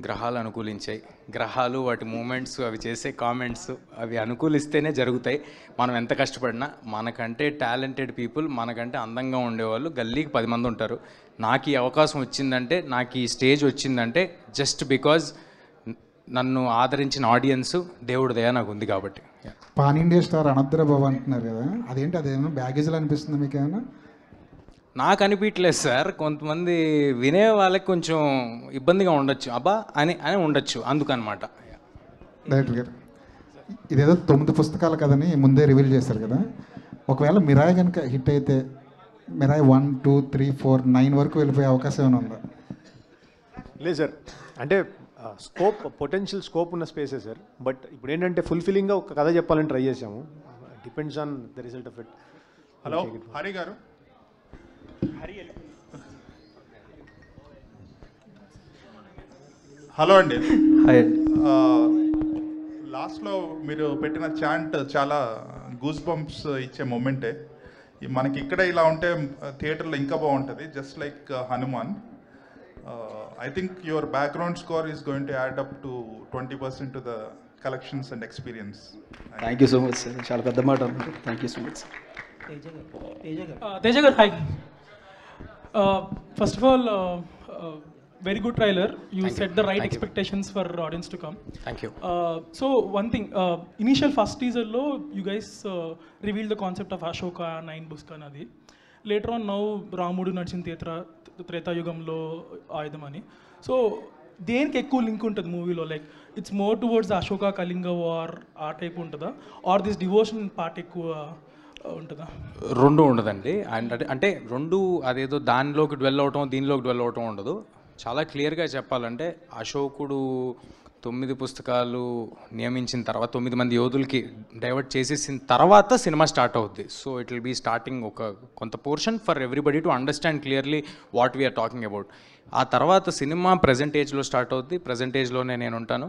గ్రహాలు అనుకూలించాయి, గ్రహాలు వాటి మూమెంట్స్ అవి చేసే కామెంట్స్ అవి అనుకూలిస్తేనే జరుగుతాయి. మనం ఎంత కష్టపడినా మనకంటే టాలెంటెడ్ పీపుల్, మనకంటే అందంగా ఉండేవాళ్ళు గల్లీకి 10 మంది ఉంటారు. నాకు ఈ అవకాశం వచ్చిందంటే, నాకు ఈ స్టేజ్ వచ్చిందంటే జస్ట్ బికాజ్ నన్ను ఆదరించిన ఆడియన్స్ దేవుడి దయ నాకు ఉంది కాబట్టి. పాన్ ఇండియా స్టార్ అనద్ర బాబు అంటున్నారు కదా, అదేంటి? అదేమన్నా బ్యాగేజ్లు అనిపిస్తుంది మీకు ఏమైనా? నాకు అనిపించలేదు సార్, కొంతమంది వినే వాళ్ళకి కొంచెం ఇబ్బందిగా ఉండొచ్చు, అబ్బా అని ఉండొచ్చు, అందుకనమాట. డైరెక్టర్ గారు, ఇదేదో 9 పుస్తకాలు కదని ముందే రివీల్ చేశారు కదా, ఒకవేళ మిరాయ్ కనుక హిట్ అయితే మిరాయ్ 1, 2, 3, 4, 9 వరకు వెళ్ళిపోయే అవకాశం ఏమైనా ఉందా? లేదు సార్, అంటే పొటెన్షియల్ స్కోప్ ఉన్న స్పేసే సార్. బట్ ఇప్పుడు ఏంటంటే ఫుల్ఫిల్లింగ్గా ఒక కథ చెప్పాలని ట్రై చేసాము. Depends on the result of it. Hello Hari గారు. హలో అండి. లాస్ట్లో మీరు పెట్టిన చాంట్ చాలా గూస్ బంప్స్ ఇచ్చే మూమెంటే. మనకి ఇక్కడ ఇలా ఉంటే థియేటర్లో ఇంకా బాగుంటుంది. Just like Hanuman. I think your background score is going to add up to 20% to the collections and experience. Thank you so much sir. చాలా పెద్ద మాట అన్నారు. Thank you so much. Teja gar, hi. First of all, very good trailer. You Thank set you. the right Thank you. expectations for audience to come. Thank you. So one thing, initial first teaser lo, you guys revealed the concept of Ashoka, 9 Buska Nadi. Later on now, Ramudu Narsin Treta Yugamlo Ayudhamani. So దేనికి ఎక్కువ link ఉంటుంది మూవీలో? Like it's more towards Ashoka Kalinga war ఆ type ఉంటుందా, are this devotion part ఎక్కువ ఉంటుందా? రెండు ఉండదండి. అండ్ అంటే రెండు అదేదో దానిలోకి డ్వెల్ అవటం దీనిలోకి డ్వెల్ అవటం ఉండదు. చాలా క్లియర్గా చెప్పాలంటే అశోకుడు 9 పుస్తకాలు నియమించిన తర్వాత 9 మంది యోధులకి డైవర్ట్ చేసేసిన తర్వాత సినిమా స్టార్ట్ అవుద్ది. So it will be starting ఒక కొంత portion for everybody to understand clearly what we're talking about. ఆ తర్వాత సినిమా ప్రజెంట్ ఏజ్లో స్టార్ట్ అవుద్ది. ప్రజెంట్ ఏజ్లోనే నేను ఉంటాను.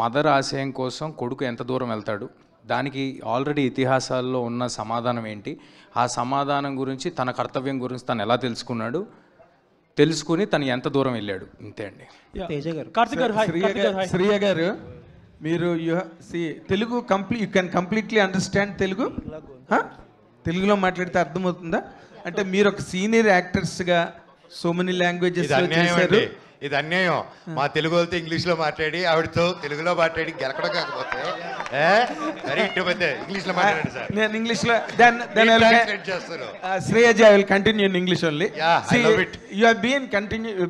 మదర్ ఆశయం కోసం కొడుకు ఎంత దూరం వెళ్తాడు, దానికి ఆల్రెడీ ఇతిహాసాల్లో ఉన్న సమాధానం ఏంటి, ఆ సమాధానం గురించి తన కర్తవ్యం గురించి తను ఎలా తెలుసుకుని తను ఎంత దూరం వెళ్ళాడు, ఇంతే అండి. శ్రీయ గారు, మీరు Telugu you can completely understand Telugu? తెలుగులో మాట్లాడితే అర్థమవుతుందా? అంటే మీరు ఒక సీనియర్ యాక్టర్స్గా సో మెనీ లాంగ్వేజెస్ చేశారు. ఇది అన్యాయం. మా తెలుగు వాళ్ళతో ఇంగ్లీష్లో మాట్లాడి ఆవిడతో తెలుగులో మాట్లాడి గెలకడం కాకపోతే ఇంగ్లీష్లో మాట్లాడండి సార్. నేను ఇంగ్లీష్లో చేస్తాను. Shreyaji, I will continue in English only. You have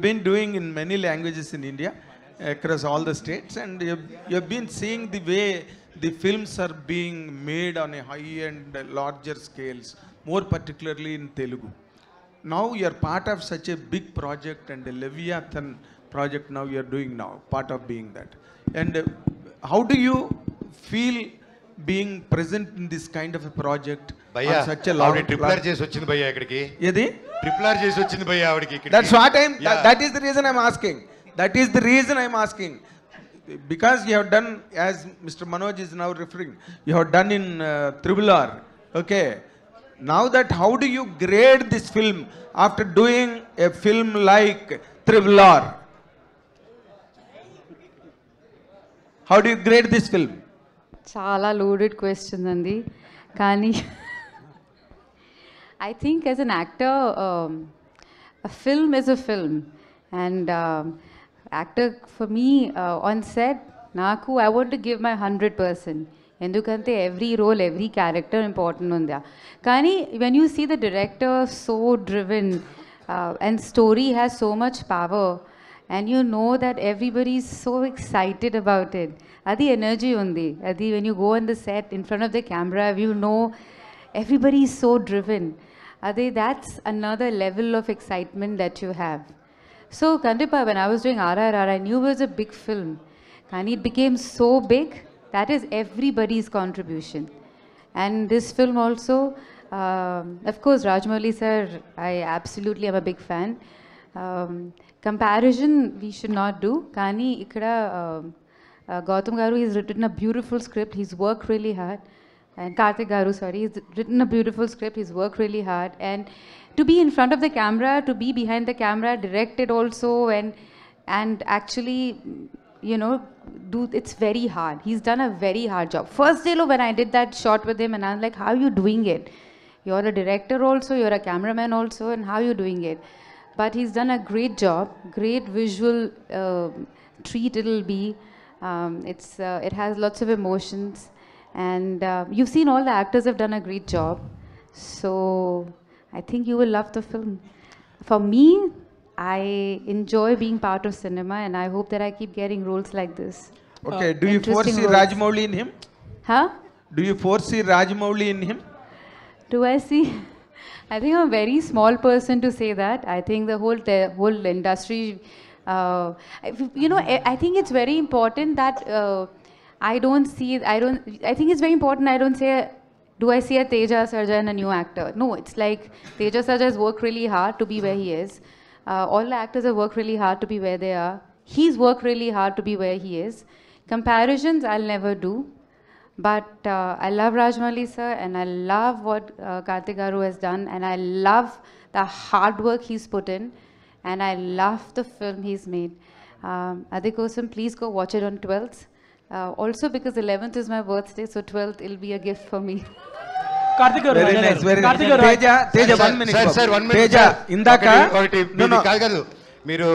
been doing in many languages in India across all the states, and you have been seeing the way the films are being made on a high and larger scales, more particularly in Telugu. Now you are part of such a big project, and a Leviathan project now you are doing now, part of being that. And how do you feel being present in this kind of a project on such a long triple R చేసి వచ్చింది భయ్యా ఇక్కడికి. ఏది triple R చేసి వచ్చింది భయ్యా ఆవిడకి. That's what that is the reason I'm asking. That is the reason I'm asking. Because you have done, as Mr. Manoj is now referring, you have done in Triple R. Okay. Now that, how do you grade this film after doing a film like Triple R? How do you grade this film? చాలా loaded question అండి. కానీ I think as an actor, a film is a film. And actor for me on set, naku I want to give my 100%. ఎందుకంటే every role every character important ఉంది. కానీ when you see the director so driven and story has so much power and you know that everybody is so excited about it, అది energy ఉంది. అది when you go on the set in front of the camera you know everybody is so driven. అదే that's another level of excitement that you have. So Kandipa, when I was doing RRR, I knew it was a big film. And it became so big, that is everybody's contribution. And this film also, of course, Rajamouli sir, I absolutely am a big fan. Comparison we should not do. Kani ikkada Gautam Garu, he's written a beautiful script, he's worked really hard. And Karthik Garu, sorry, he's written a beautiful script, he's worked really hard. And to be in front of the camera, to be behind the camera, directed also, and actually, you know, it's very hard. He's done a very hard job. First day when I did that shot with him, and I was like, how are you doing it? You're a director also, you're a cameraman also, and how are you doing it? But he's done a great job, great visual treat it'll be. It has lots of emotions, and you've seen all the actors have done a great job. So I think you will love the film. For me, I enjoy being part of cinema, and I hope that I keep getting roles like this. Okay, do you foresee Rajamouli in him? Huh? Do you foresee Rajamouli in him? Do I see? I think I'm a very small person to say that. I think the whole industry, you know, I think it's very important that I think it's very important I don't say, do I see a Teja Sarja and a new actor? No, it's like Teja Sarja has worked really hard to be where he is. All the actors have worked really hard to be where they are. he's worked really hard to be where he is. Comparisons I'll never do, but I love Rajamouli sir, and I love what Kartik Garu has done, and I love the hard work he's put in, and I love the film he's made. Adikosam, please go watch it on 12th. Also because 11th is my birthday, so 12th will be a gift for me. Kartik garu, very nice, very nice. Teja, 1 minute. Sir, 1 minute. Teja, indaka కాదు మీరు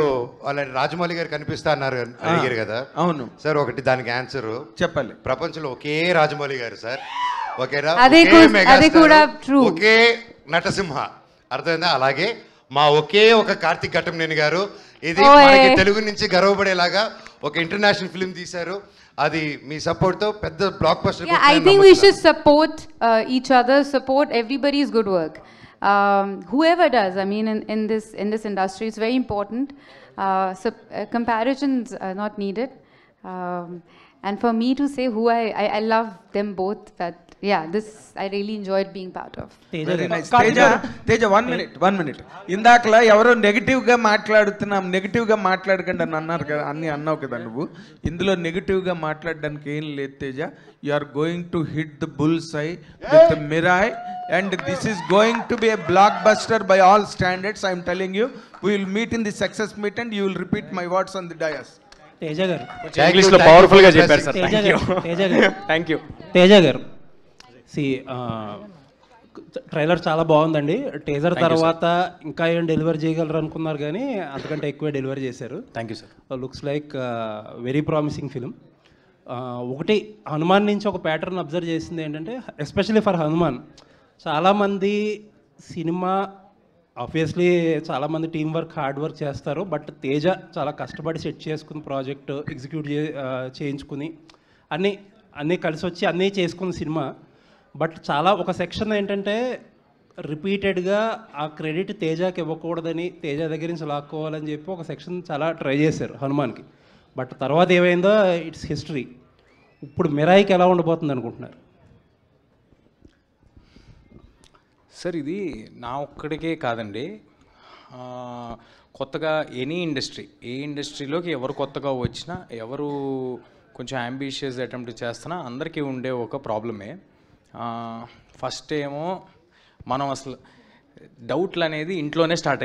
వాళ్ళ రాజమౌళి గారు కనిపిస్తా అన్నారు అడిగారు కదా. అవును sir, ఒకటి దానికి ఆన్సర్ చెప్పాలి. ప్రపంచంలో ఒకే రాజమౌళి గారు సార్, ఒకేరా, ఒకే నటసింహ, అర్థమైందా? అలాగే మా ఒకే ఒక కార్తిక్ ఘట్టంనేని గారు, ఇది మనకి తెలుగు నుంచి గర్వపడేలాగా ఒక ఇంటర్నేషనల్ ఫిల్మ్ తీశారు. అది మీ సపోర్ట్ తో పెద్ద block buster. Yeah, I think we should support each other, support everybody's good work. Whoever does, I mean, in this industry, it's very important. Comparisons are not needed. And for me to say who I love them both, but yeah, this I really enjoyed being part of. Very nice. Teja, 1 minute. ఇందాకలా ఎవరో negative గా మాట్లాడకండి అని అన్నారు కదా, అన్ని అన్నావు కదా నువ్వు. ఇందులో నెగటివ్ గా మాట్లాడడానికి ఏం లేదు Teja. You are going to hit the bull's eye with Mirai, and this is going to be a blockbuster by all standards. I am telling you, we will meet in the success meet and you will repeat my words on the dais. Teja గారు English లో powerful గా చెప్పారు sir. Thank you Teja గారు. Trailer చాలా బాగుందండి. Teaser తర్వాత ఇంకా ఏం డెలివరీ చేయగలరు అనుకున్నారు, కానీ అంతకంటే ఎక్కువ డెలివరీ చేశారు. Thank you sir. Looks like very promising film. ఒకటి హనుమాన్ నుంచి ఒక ప్యాటర్న్ అబ్జర్వ్ చేసింది ఏంటంటే, ఎస్పెషల్లీ ఫర్ హనుమాన్, చాలామంది సినిమా ఆబ్వియస్లీ చాలామంది టీం వర్క్, హార్డ్ వర్క్ చేస్తారు, బట్ తేజ చాలా కష్టపడి సెట్ చేసుకుని ప్రాజెక్ట్ ఎగ్జిక్యూట్ చేయించుకుని అన్నీ కలిసి వచ్చి అన్నీ చేసుకున్న సినిమా. బట్ చాలా ఒక సెక్షన్ ఏంటంటే రిపీటెడ్గా ఆ క్రెడిట్ తేజకి ఇవ్వకూడదని, తేజ దగ్గర నుంచి లాక్కోవాలని చెప్పి ఒక సెక్షన్ చాలా ట్రై చేశారు హనుమాన్కి. బట్ తర్వాత ఏమైందో ఇట్స్ హిస్టరీ. ఇప్పుడు మిరాయికి ఎలా ఉండబోతుంది అనుకుంటున్నారు సార్? ఇది నా ఒక్కడికే కాదండి, కొత్తగా ఎనీ ఇండస్ట్రీ, ఏ ఇండస్ట్రీలోకి ఎవరు కొత్తగా వచ్చినా, ఎవరు కొంచెం అంబిషియస్ అటెంప్ట్ చేస్తున్నా అందరికీ ఉండే ఒక ప్రాబ్లమే. ఫస్ట్ ఏమో మనం అసలు డౌట్లు అనేది ఇంట్లోనే స్టార్ట్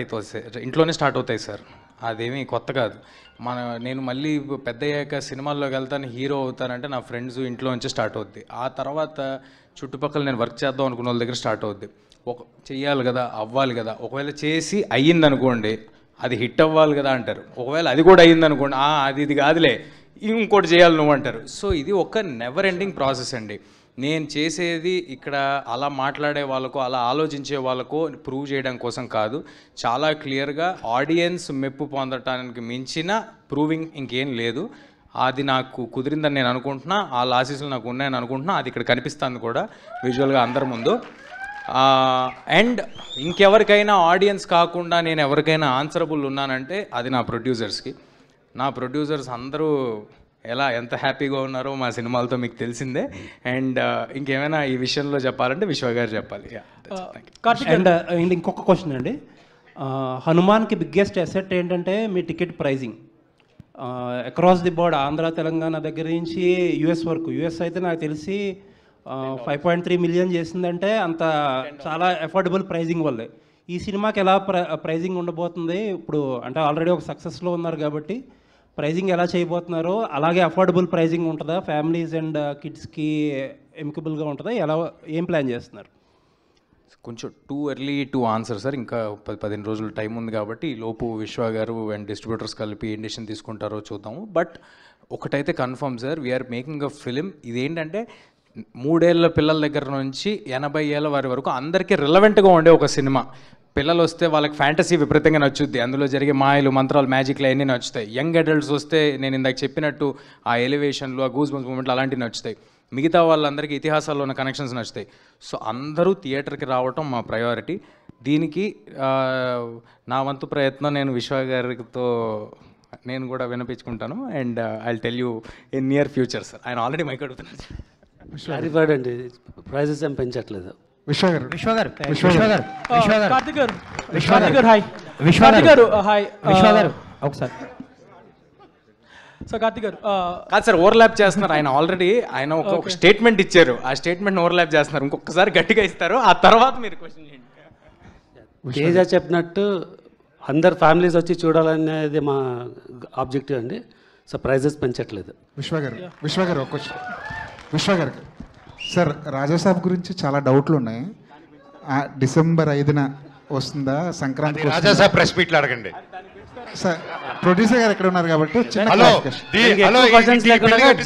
అవుతాయి సార్. అదేమీ కొత్త కాదు. నేను మళ్ళీ పెద్ద అయ్యాక సినిమాల్లోకి వెళ్తాను, హీరో అవుతానంటే నా ఫ్రెండ్స్ ఇంట్లో నుంచి స్టార్ట్ అవుద్ది. ఆ తర్వాత చుట్టుపక్కల నేను వర్క్ చేద్దాం అనుకున్న వాళ్ళ దగ్గర స్టార్ట్ అవుద్ది. చెయ్యాలి కదా, అవ్వాలి కదా. ఒకవేళ చేసి అయ్యిందనుకోండి, అది హిట్ అవ్వాలి కదా అంటారు. ఒకవేళ అది కూడా అయ్యిందనుకోండి, ఇది కాదులే ఇంకోటి చేయాలి నువ్వు అంటారు. సో ఇది ఒక నెవర్ ఎండింగ్ ప్రాసెస్ అండి. నేను చేసేది ఇక్కడ అలా మాట్లాడే వాళ్ళకు, అలా ఆలోచించే వాళ్ళకు ప్రూవ్ చేయడం కోసం కాదు. చాలా క్లియర్గా ఆడియన్స్ మెప్పు పొందటానికి మించిన ప్రూవింగ్ ఇంకేం లేదు. అది నాకు కుదిరిందని నేను అనుకుంటున్నా, ఆ లాసెస్లు నాకు ఉన్నాయని అనుకుంటున్నా. అది ఇక్కడ కనిపిస్తుంది కూడా విజువల్గా అందరి ముందు. అండ్ ఇంకెవరికైనా ఆడియన్స్ కాకుండా నేను ఎవరికైనా ఆన్సరబుల్ ఉన్నానంటే అది నా ప్రొడ్యూసర్స్కి. నా ప్రొడ్యూసర్స్ అందరూ ఎంత హ్యాపీగా ఉన్నారో మా సినిమాలతో మీకు తెలిసిందే. అండ్ ఇంకేమైనా ఈ విషయంలో చెప్పాలంటే విశ్వ గారు చెప్పాలి. అండ్ ఇంకొక క్వశ్చన్ అండి, హనుమాన్కి బిగ్గెస్ట్ అసెట్ ఏంటంటే మీ ticket pricing. Across the board, Andhra Telangana దగ్గర నుంచి యుఎస్ వరకు. యుఎస్ అయితే నాకు తెలిసి 5.3 మిలియన్ చేసిందంటే అంత చాలా అఫోర్డబుల్ ప్రైజింగ్ వల్లే. ఈ సినిమాకి ఎలా ప్రైజింగ్ ఉండబోతుంది ఇప్పుడు? అంటే ఆల్రెడీ ఒక సక్సెస్లో ఉన్నారు కాబట్టి ప్రైజింగ్ ఎలా చేయబోతున్నారో, అలాగే అఫోర్డబుల్ ప్రైజింగ్ ఉంటుందా? ఫ్యామిలీస్ అండ్ కిడ్స్కి ఎమికబుల్గా ఉంటుందా? ఏం ప్లాన్ చేస్తున్నారు? కొంచెం too early to answer sir. ఇంకా 10-15 రోజులు టైం ఉంది కాబట్టి ఈ లోపు విశ్వ గారు అండ్ డిస్ట్రిబ్యూటర్స్ కలిపి ఏం డెసిషన్ తీసుకుంటారో చూద్దాము. బట్ ఒకటైతే confirm sir, we're making a film. ఇదేంటంటే 3 ఏళ్ళ పిల్లల దగ్గర నుంచి 80 ఏళ్ళ వారి వరకు అందరికీ రిలవెంట్గా ఉండే ఒక సినిమా. పిల్లలు వస్తే వాళ్ళకి ఫ్యాంటసీ విపరీతంగా నచ్చుద్ది, అందులో జరిగే మాయలు, మంత్రాలు, మ్యాజిక్లు అన్నీ నచ్చుతాయి. యంగ్ అడల్ట్స్ వస్తే నేను ఇందాక చెప్పినట్టు ఆ ఎలివేషన్లు, ఆ గూస్ బంప్స్ మూమెంట్లు అలాంటివి నచ్చుతాయి. మిగతా వాళ్ళందరికీ ఇతిహాసాల్లో ఉన్న కనెక్షన్స్ నచ్చుతాయి. సో అందరూ థియేటర్కి రావటం మా ప్రయారిటీ. దీనికి నా వంతు ప్రయత్నం నేను విశ్వ గారితో నేను కూడా వినిపించుకుంటాను. And I tell you in near future sir. ఆయన ఆల్రెడీ మైక్ అడుగుతున్నారు. అండి, ప్రైజెస్ ఏం పెంచట్లేదు. ఒకసారి సో కార్తిక్ గారు కాదు సార్, ఓవర్లాప్ చేస్తున్నారు. ఆయన ఆల్రెడీ ఆయన ఒక స్టేట్మెంట్ ఇచ్చారు, ఆ స్టేట్మెంట్ ఓవర్లాప్ చేస్తున్నారు. ఇంకొకసారి గట్టిగా ఇస్తారు, ఆ తర్వాత మీరు క్వశ్చన్ చేయండి. తేజ చెప్పినట్టు అందరు ఫ్యామిలీస్ వచ్చి చూడాలనేది మా ఆబ్జెక్టివ్ అండి. సో ప్రైజెస్ పెంచట్లేదు. విశ్వ గారు ఒక క్వశ్చన్. విశ్వ గారికి సార్, రాజాసాబ్ గురించి చాలా డౌట్లు ఉన్నాయి. డిసెంబర్ 5న వస్తుందా సంక్రాంతి? రాజాసాబ్ ప్రెస్ మీట్లు అడగండి సార్. ప్రొడ్యూసర్ గారు ఎక్కడ ఉన్నారు కాబట్టి చిన్న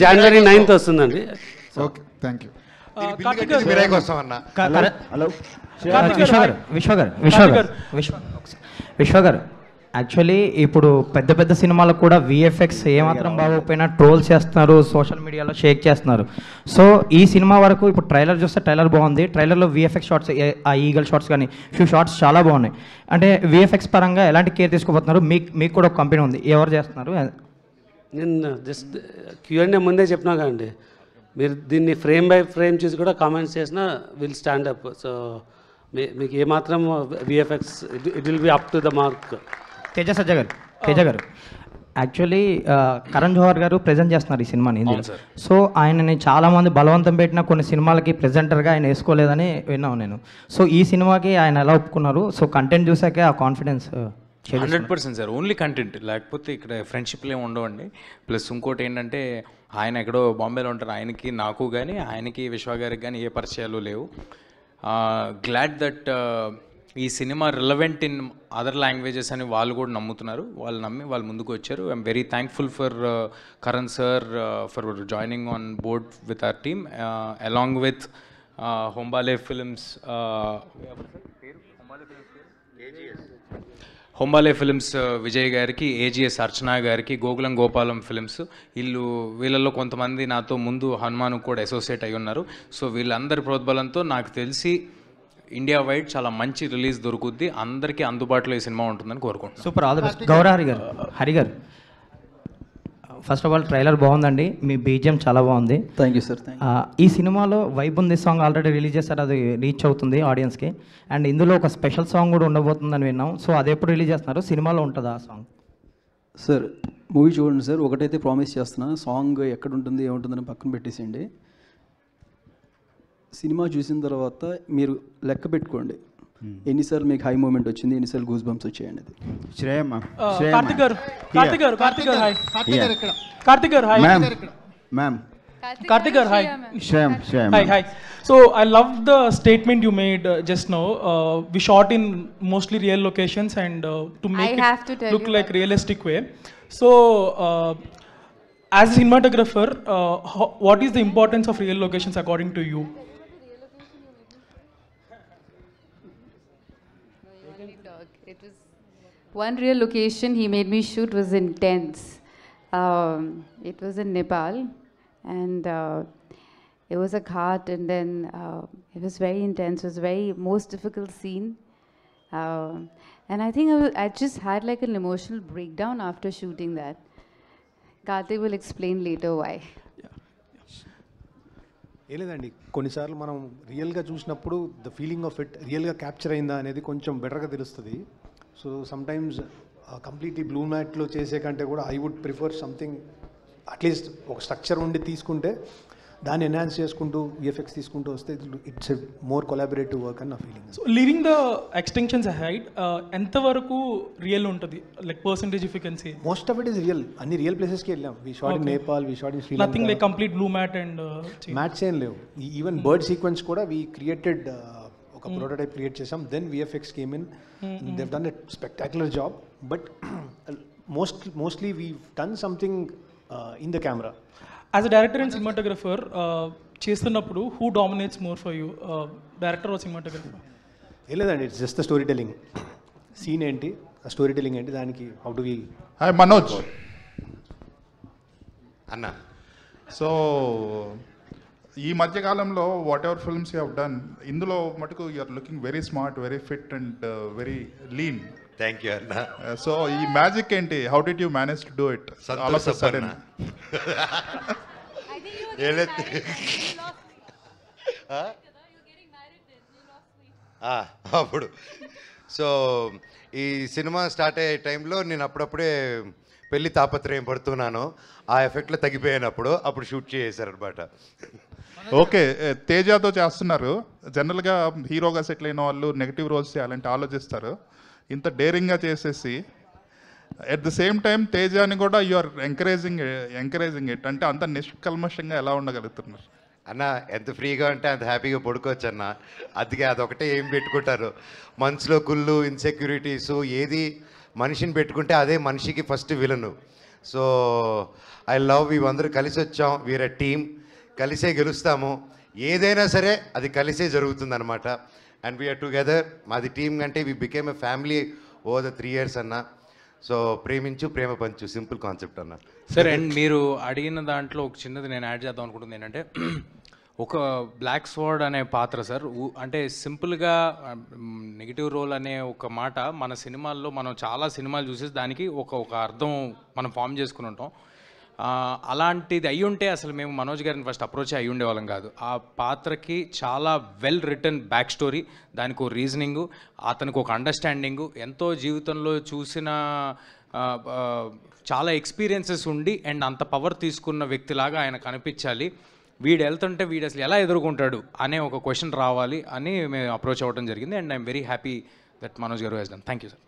జనవరి 9th వస్తుందండి. Okay, thank you. విశ్వ గారు యాక్చువల్లీ ఇప్పుడు పెద్ద పెద్ద సినిమాలకు కూడా విఎఫ్ఎక్స్ ఏమాత్రం బాగోకపోయినా ట్రోల్ చేస్తున్నారు, సోషల్ మీడియాలో షేక్ చేస్తున్నారు. సో ఈ సినిమా వరకు ఇప్పుడు ట్రైలర్ చూస్తే ట్రైలర్ బాగుంది. ట్రైలర్లో విఎఫ్ఎక్స్ షార్ట్స్, ఆ ఈగల్ షార్ట్స్ కానీ ఫ్యూ షార్ట్స్ చాలా బాగున్నాయి. అంటే విఎఫ్ఎక్స్ పరంగా ఎలాంటి కేర్ తీసుకోబోతున్నారు? మీకు కూడా ఒక కంపెనీ ఉంది, ఎవరు చేస్తున్నారు? నేను జస్ట్ Q&A ముందే చెప్పినా కదండి, మీరు దీన్ని ఫ్రేమ్ బై ఫ్రేమ్ చూసి కూడా కామెంట్స్ చేసినా విల్ స్టాండ్ అప్. సో మీకు ఏమాత్రం VFX it will be up to the mark. Teja గారు యాక్చువల్లీ కరణ్ జోహర్ గారు ప్రజెంట్ చేస్తున్నారు ఈ సినిమాని హిందీలో. సో ఆయనని చాలామంది బలవంతం పెట్టిన కొన్ని సినిమాలకి ప్రెజెంటర్గా ఆయన వేసుకోలేదని విన్నాను నేను. సో ఈ సినిమాకి ఆయన ఎలా ఒప్పుకున్నారు? సో కంటెంట్ చూసాకే ఆ కాన్ఫిడెన్స్. 100% సార్, ఓన్లీ కంటెంట్, లేకపోతే ఇక్కడ ఫ్రెండ్షిప్లు ఏమి ఉండవండి. ప్లస్ ఇంకోటి ఏంటంటే ఆయన ఎక్కడో బాంబేలో ఉంటారు, ఆయనకి నాకు కానీ ఆయనకి విశ్వ గారికి కానీ ఏ పరిచయాలు లేవు. గ్లాడ్ దట్ ఈ cinema relevant in other languages అని వాళ్ళు కూడా నమ్ముతున్నారు. వాళ్ళు నమ్మి వాళ్ళు ముందుకు వచ్చారు. I'm very thankful for Karan sir for joining on board with our team along with Hombale films, Hombale films Vijay గారికి, ఏజిఎస్ అర్చనా గారికి, గోకులం గోపాలం ఫిల్మ్స్. వీళ్ళల్లో కొంతమంది నాతో ముందు హనుమాన్ కూడా అసోసియేట్ అయి ఉన్నారు. సో వీళ్ళందరి ప్రోద్బలంతో నాకు తెలిసి ఇండియా వైడ్ చాలా మంచి రిలీజ్ దొరుకుద్ది, అందరికీ అందుబాటులో ఈ సినిమా ఉంటుందని కోరుకుంటున్నాను. Super, all the best. Hari గారు ఫస్ట్ ఆఫ్ ఆల్ ట్రైలర్ బాగుందండి, మీ బీజిఎం చాలా బాగుంది. Thank you sir. ఈ సినిమాలో వైబ్ ఉంది సాంగ్ ఆల్రెడీ రిలీజ్ చేస్తారు, అది రీచ్ అవుతుంది ఆడియన్స్కి. అండ్ ఇందులో ఒక స్పెషల్ సాంగ్ కూడా ఉండబోతుందని విన్నాం. సో అది ఎప్పుడు రిలీజ్ చేస్తున్నారు? సినిమాలో ఉంటుందా ఆ సాంగ్? సార్ మూవీ చూడండి సార్, ఒకటైతే ప్రామిస్ చేస్తున్నా, సాంగ్ ఎక్కడ ఉంటుంది ఏముంటుందని పక్కన పెట్టేసేయండి. సినిమా చూసిన తర్వాత మీరు లెక్క పెట్టుకోండి ఎన్నిసార్లు మీకు హై మూమెంట్ వచ్చింది, ఎన్నిసార్లు గూస్ బంప్స్ వచ్చాయండి. అది కార్తిక్ గారు hi. So I love the statement you made just now. We shot in mostly real locations and to make it look like realistic way. So as a cinematographer, what is the importance of real locations according to you? One real location he made me shoot was intense. It was in Nepal, and it was a ghat, and then it was very intense. It was very most difficult scene, and I think I just had like an emotional breakdown after shooting that. Karthik will explain later why. లేదండి, కొన్నిసార్లు మనం రియల్గా చూసినప్పుడు the feeling of it రియల్గా capture అయిందా అనేది కొంచెం బెటర్గా తెలుస్తుంది. సో సమ్టైమ్స్ కంప్లీట్లీ బ్లూ మ్యాట్లో చేసే కంటే కూడా I would prefer something at least ఒక స్ట్రక్చర్ ఉండి తీసుకుంటే దాన్ని ఎన్హాన్స్ చేసుకుంటూ విఎఫ్ఎక్స్ తీసుకుంటూ వస్తే it's a more collaborative work అని నా feeling. So living the extensions ahead, ఎంతవరకు రియల్ ఉంటుంది, like percentage if you can say? Most of it is real. అన్ని రియల్ ప్లేసెస్కి వెళ్ళాం. వి shot in Nepal, we shot in Sri Lanka. Nothing like complete blue mat and mats ఏం లేవు. Even bird sequence కూడా we created ఒక prototype create చేసాం. Then VFX came in, they've done a spectacular job, but mostly we've done something in the camera. As a director and cinematographer, చేస్తున్నప్పుడు who dominates more for you, director or cinematographer? లేదండి, it's just the story telling. Scene ఏంటి, ఆ story telling ఏంటి, దానికి how do we. Hi Manoj అన్న. So ఈ మధ్యకాలంలో whatever films you have done, ఇందులో మటుకు you are looking very smart, very fit and very lean. Thank you అన్న. సో ఈ మ్యాజిక్ ఏంటి, how did you manage to do it all of a sudden? అప్పుడు so ఈ cinema start అయ్యే టైంలో నేను అప్పుడప్పుడే పెళ్లి తాపత్రయం పడుతున్నానో ఆ ఎఫెక్ట్లో తగ్గిపోయినప్పుడు అప్పుడు షూట్ చేశారనమాట. ఓకే, తేజాతో చేస్తున్నారు. జనరల్గా హీరోగా సెటిల్ అయిన వాళ్ళు నెగిటివ్ రోల్స్ చేయాలంటే ఆలోచిస్తారు. ఇంత డేరింగ్గా చేసేసి ఎట్ ద సేమ్ టైం తేజాని కూడా యు ఆర్ ఎంకరేజింగ్ ఇట్. అంటే అంత నిష్కల్మషంగా ఎలా ఉండగలుగుతున్నారు? అన్న ఎంత ఫ్రీగా ఉంటే అంత హ్యాపీగా పడుకోవచ్చు అన్న. అందుకే అదొకటే ఏం పెట్టుకుంటారు మనసులో, కుళ్ళు, ఇన్సెక్యూరిటీస్, ఏది మనిషిని పెట్టుకుంటే అదే మనిషికి first villain. So I love, ఇవందరూ కలిసి వచ్చాం, వీఆర్ టీమ్, కలిసే గెలుస్తాము. ఏదైనా సరే అది కలిసే జరుగుతుంది అనమాట. And we're together. మాది టీమ్ కంటే we became a family over the 3 years అన్న. సో ప్రేమించు, ప్రేమ పంచు, సింపుల్ కాన్సెప్ట్ అన్న. సరే, అండ్ మీరు అడిగిన దాంట్లో ఒక చిన్నది నేను యాడ్ చేద్దాం అనుకుంటుంది ఏంటంటే, ఒక బ్లాక్ స్వార్డ్ అనే పాత్ర సార్, అంటే సింపుల్గా నెగిటివ్ రోల్ అనే ఒక మాట మన సినిమాల్లో మనం చాలా సినిమాలు చూసేసి దానికి ఒక అర్థం మనం ఫామ్ చేసుకుని ఉంటాం. అలాంటిది అయ్యి ఉంటే అసలు మేము మనోజ్ గారిని ఫస్ట్ అప్రోచ్ అయ్యి ఉండేవాళ్ళం కాదు. ఆ పాత్రకి చాలా వెల్ రిటర్న్ బ్యాక్ స్టోరీ, దానికి ఒక రీజనింగు, అతనికి ఒక అండర్స్టాండింగు, ఎంతో జీవితంలో చూసిన చాలా ఎక్స్పీరియన్సెస్ ఉండి అండ్ అంత పవర్ తీసుకున్న వ్యక్తిలాగా ఆయన కనిపించాలి. వీడు వెళ్తుంటే వీడు అసలు ఎలా ఎదుర్కొంటాడు అనే ఒక క్వశ్చన్ రావాలి అని మేము అప్రోచ్ అవ్వడం జరిగింది. And I'm very happy that Manoj గారు has done. Thank you sir.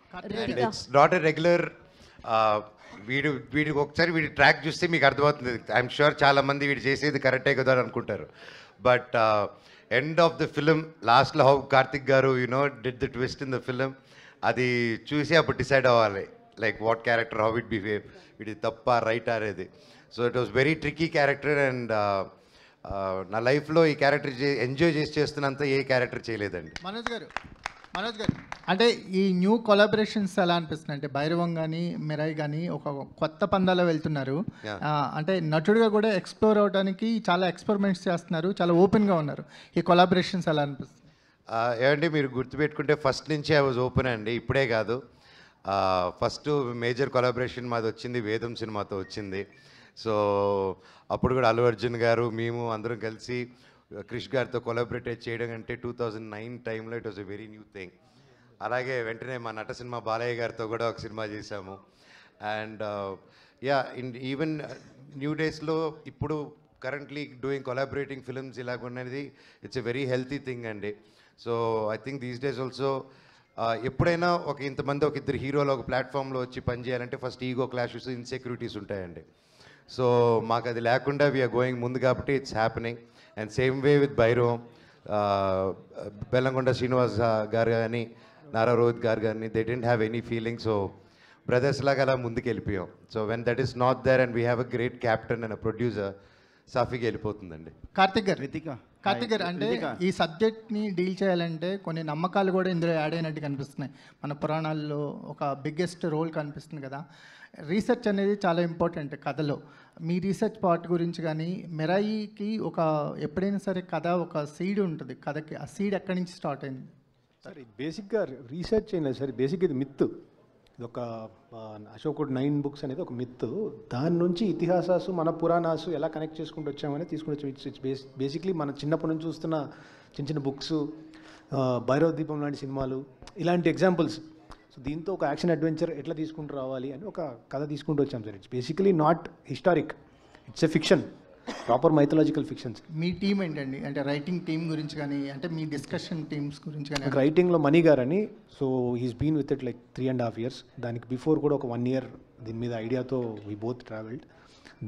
It's not a regular, వీడికి ఒకసారి వీడి ట్రాక్ చూస్తే మీకు అర్థమవుతుంది. ఐఎమ్ షూర్ చాలామంది వీడు చేసేది కరెక్టే కదా అని అనుకుంటారు. But end of the film లాస్ట్లో హౌ కార్తిక్ గారు did the twist in the film, అది చూసి అప్పుడు డిసైడ్ అవ్వాలి like what character, how it behave, ఇది తప్ప రైట్ అనేది. So it was very tricky character. And నా లైఫ్లో ఈ క్యారెక్టర్ ఎంజాయ్ చేస్తున్నంత ఏ క్యారెక్టర్ చేయలేదండి. మనోజ్ గారు అంటే ఈ న్యూ కొలాబరేషన్స్ ఎలా అనిపిస్తుంది అంటే భైరవం కానీ మిరాయి కానీ ఒక కొత్త పందాలో వెళ్తున్నారు. అంటే నటుడిగా కూడా ఎక్స్ప్లోర్ అవడానికి చాలా ఎక్స్పెరిమెంట్స్ చేస్తున్నారు, చాలా ఓపెన్గా ఉన్నారు. ఈ కొలాబరేషన్స్ ఎలా అనిపిస్తుంది? ఏమంటే మీరు గుర్తుపెట్టుకుంటే ఫస్ట్ నుంచి ఐ వాజ్ ఓపెన్ అండి, ఇప్పుడే కాదు. ఫస్ట్ మేజర్ కొలాబరేషన్ మాది వచ్చింది వేదం సినిమాతో వచ్చింది. సో అప్పుడు కూడా అల్లు అర్జున్ గారు మేము అందరం కలిసి క్రిష్ గారితో కొలాబరేట్ చేయడం అంటే 2009 టైంలో it was a very new thing. అలాగే వెంటనే మా నట సినిమా బాలయ్య గారితో కూడా ఒక సినిమా చేశాము. అండ్ ఈవెన్ న్యూ డేస్లో ఇప్పుడు కరెంట్లీ డూయింగ్ కొలాబరేటింగ్ ఫిల్మ్స్ ఇలాగున్నది it's a very healthy thing అండి. So I think these days also ఎప్పుడైనా ఇంతమంది ఒక ఇద్దరు హీరోలు ఒక ప్లాట్ఫామ్లో వచ్చి పనిచేయాలంటే ఫస్ట్ ఈగో క్లాషెస్, ఇన్సెక్యూరిటీస్ ఉంటాయండి. సో మాకు అది లేకుండా వీఆర్ గోయింగ్ ముందు కాబట్టి it's happening. And same way with Bhairavam, Bellamkonda Srinivas గారు కానీ నారా రోహిత్ గారు కానీ they didn't have any feeling. So brothers లాగా అలా ముందుకు వెళ్ళిపోయాం. So when that is not there and we have a great captain and a producer, సాఫీగా వెళ్ళిపోతుందండి. కార్తిక్ గారు అంటే ఈ సబ్జెక్ట్ని డీల్ చేయాలంటే కొన్ని నమ్మకాలు కూడా ఇందులో యాడ్ అయినట్టు కనిపిస్తున్నాయి. మన పురాణాల్లో ఒక బిగ్గెస్ట్ రోల్ కనిపిస్తుంది కదా. రీసెర్చ్ అనేది చాలా ఇంపార్టెంట్ కథలో. మీ రీసెర్చ్ పార్ట్ గురించి కానీ, మిరాయికి ఎప్పుడైనా సరే కథ ఒక సీడ్ ఉంటుంది కథకి, ఆ సీడ్ ఎక్కడి నుంచి స్టార్ట్ అయింది? సార్ ఇది బేసిక్గా రీసెర్చ్ ఏం లేదు సార్, బేసిక్ ఇది మిత్. ఇది ఒక అశోకుడు 9 books అనేది ఒక మిత్. దాని నుంచి ఇతిహాసాలు మన పురాణాసు ఎలా కనెక్ట్ చేసుకుంటూ వచ్చామని తీసుకుని వచ్చాం. ఇట్స్ బేసిక్లీ మన చిన్నప్పటి నుంచి చూస్తున్న చిన్న బుక్స్, భైరవ దీపం లాంటి సినిమాలు, ఇలాంటి ఎగ్జాంపుల్స్. సో దీంతో ఒక యాక్షన్ అడ్వెంచర్ ఎట్లా తీసుకుంటూ రావాలి అని ఒక కథ తీసుకుంటూ వచ్చాం sir. It's basically not historic, it's a fiction, proper mythological fictions. Me team ఏంటండి, అంటే రైటింగ్ టీం గురించి కానీ, అంటే మీ డిస్కషన్ టీమ్స్ గురించి కానీ? రైటింగ్లో మణి గారని, so he's been with it like 3.5 years. దానికి బిఫోర్ కూడా ఒక 1 year దీని మీద ఐడియాతో వీ బోత్ ట్రావెల్డ్.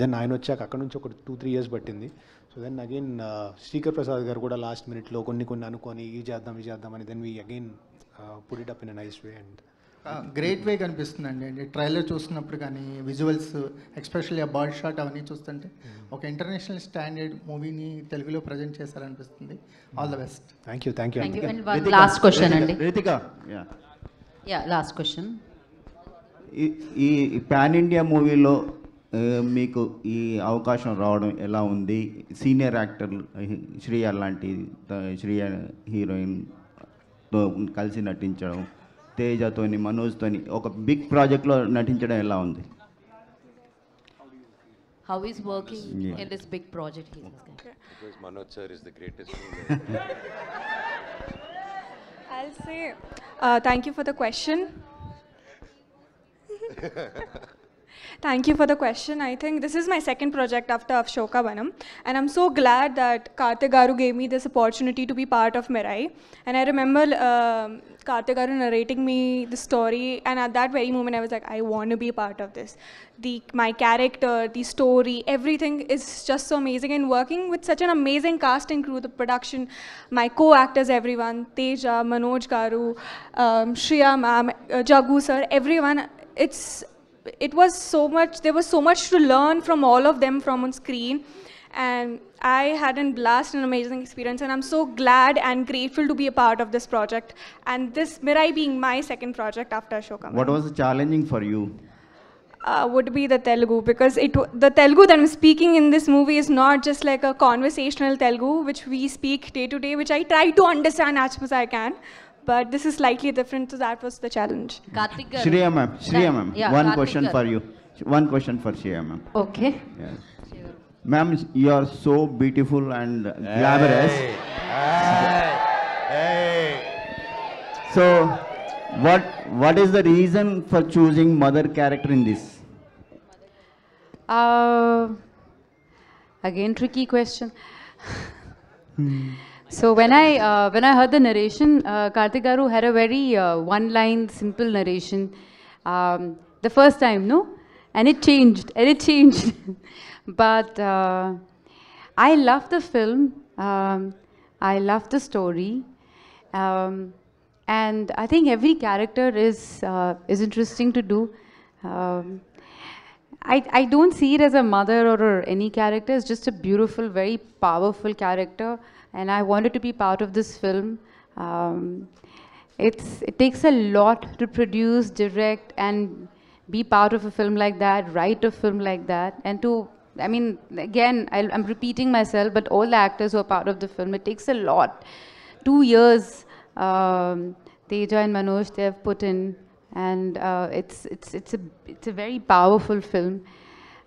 దెన్ ఆయన వచ్చాక అక్కడ నుంచి ఒక 2-3 years పట్టింది. So then again Srikar Prasad garu కూడా లాస్ట్ మినిట్లో కొన్ని అనుకొని ఇది చేద్దాం అని then we again put it up in a nice way and great way కనిపిస్తుందండి. అంటే ట్రైలర్ చూస్తున్నప్పుడు కానీ విజువల్స్, ఎస్పెషల్లీ ఆ బర్డ్ షాట్ అవన్నీ చూస్తుంటే ఒక ఇంటర్నేషనల్ స్టాండర్డ్ మూవీని తెలుగులో ప్రజెంట్ చేశారనిపిస్తుంది. All the best. Thank you. Last question అండి. Last question. ఈ పాన్ ఇండియా మూవీలో మీకు ఈ అవకాశం రావడం ఎలా ఉంది? సీనియర్ యాక్టర్ శ్రీయ లాంటి హీరోయిన్తో కలిసి నటించడం, తేజతోని మనోజ్తోని ఒక బిగ్ ప్రాజెక్ట్లో నటించడం ఎలా ఉంది? How is working in this big project? Because Manoj sir is the greatest. I'll say thank you for the question. Thank you for the question. I think this is my second project after Ashoka Vanam, and I'm so glad that Karthik Garu gave me this opportunity to be part of Mirai. And I remember Karthik Garu narrating me the story, and at that very moment I was like, I want to be a part of this. My character, the story, everything is just so amazing. And working with such an amazing cast and crew, the production, my co-actors, everyone, Teja, Manoj Garu, Shriya ma'am, Jagu sir, everyone, it was so much, there was so much to learn from all of them from on screen, and I had a blast and amazing experience, and I'm so glad and grateful to be a part of this project, and this Mirai being my second project after Ashoka. What was challenging for you? Would be the Telugu, because the Telugu that I'm speaking in this movie is not just like a conversational Telugu which we speak day to day, which I try to understand as much as I can. But this is slightly different, so that was the challenge. Karthik garu. Shriya ma'am, Yeah, one Karthik question garu. for you. One question for Shriya ma'am. Okay. Yes. Ma'am, you are so beautiful and glamorous. So, what is the reason for choosing mother character in this? Again, tricky question. So when I heard the narration, Karthik Garu had a very one-line, simple narration. The first time, no? And it changed. But I love the film. I love the story. And I think every character is interesting to do. I don't see it as a mother or any character. It's just a beautiful, very powerful character. And I wanted to be part of this film. It takes a lot to produce, direct, and be part of a film like that, write a film like that. And I mean, again, I'm repeating myself, but all the actors who are part of the film, it takes a lot. 2 years, Teja and Manoj, they have put in, and it's a very powerful film.